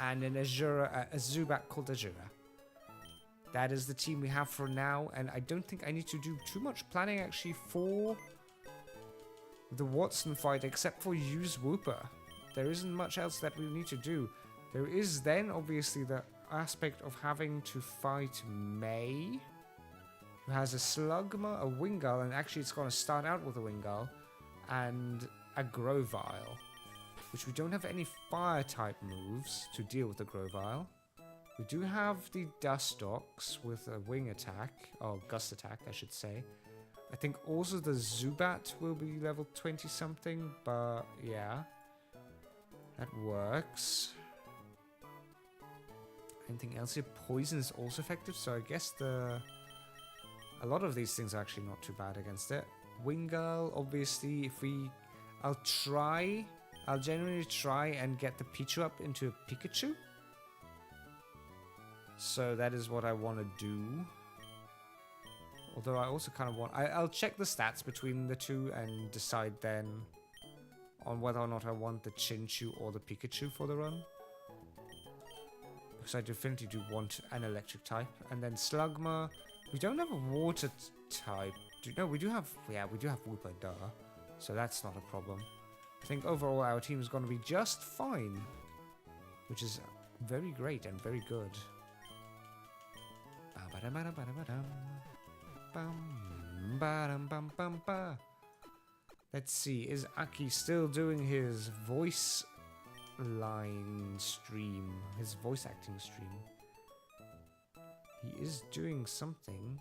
and an Zubat called Azura. That is the team we have for now, and I don't think I need to do too much planning actually for the Watson fight, except for use Wooper. There isn't much else that we need to do. There is then obviously the aspect of having to fight May, who has a Slugma, a Wingull, and actually it's going to start out with a Wingull, and a Grovyle, which we don't have any fire type moves to deal with the Grovyle. We do have the Dustox with a wing attack, or gust attack I should say. I think also the Zubat will be level 20 something, but yeah. That works. Anything else here? Poison is also effective, so I guess a lot of these things are actually not too bad against it. Wingull, obviously, I'll genuinely try and get the Pichu up into a Pikachu. So that is what I want to do. Although I also kind of want... I'll check the stats between the two and decide then on whether or not I want the Chinchu or the Pikachu for the run. Because I definitely do want an electric type. And then Slugma. We don't have a water type. No, we do have... Yeah, we do have Wooper, duh. So that's not a problem. I think overall our team is going to be just fine. Which is very great and very good. Let's see, is Aki still doing his voice line stream, his voice acting stream? He is doing something.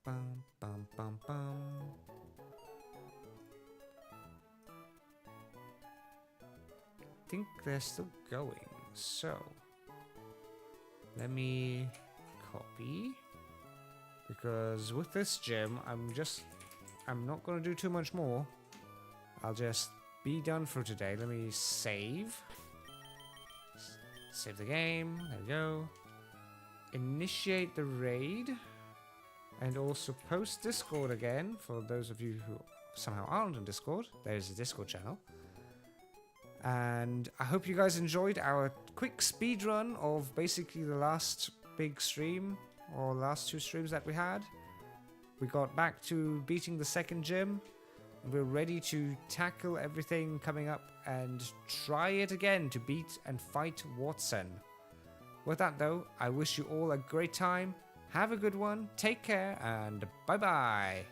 Bum, bum, bum, bum. I think they're still going, so let me copy, because with this gym I'm not going to do too much more. I'll just be done for today. Let me save the game. There we go. Initiate the raid, and also post Discord again for those of you who somehow aren't on Discord. There's a Discord channel. And I hope you guys enjoyed our quick speed run of basically the last big stream, or last 2 streams that we had. We got back to beating the 2nd gym. We're ready to tackle everything coming up and try it again to beat and fight Watson. With that though, I wish you all a great time. Have a good one, take care, and bye bye.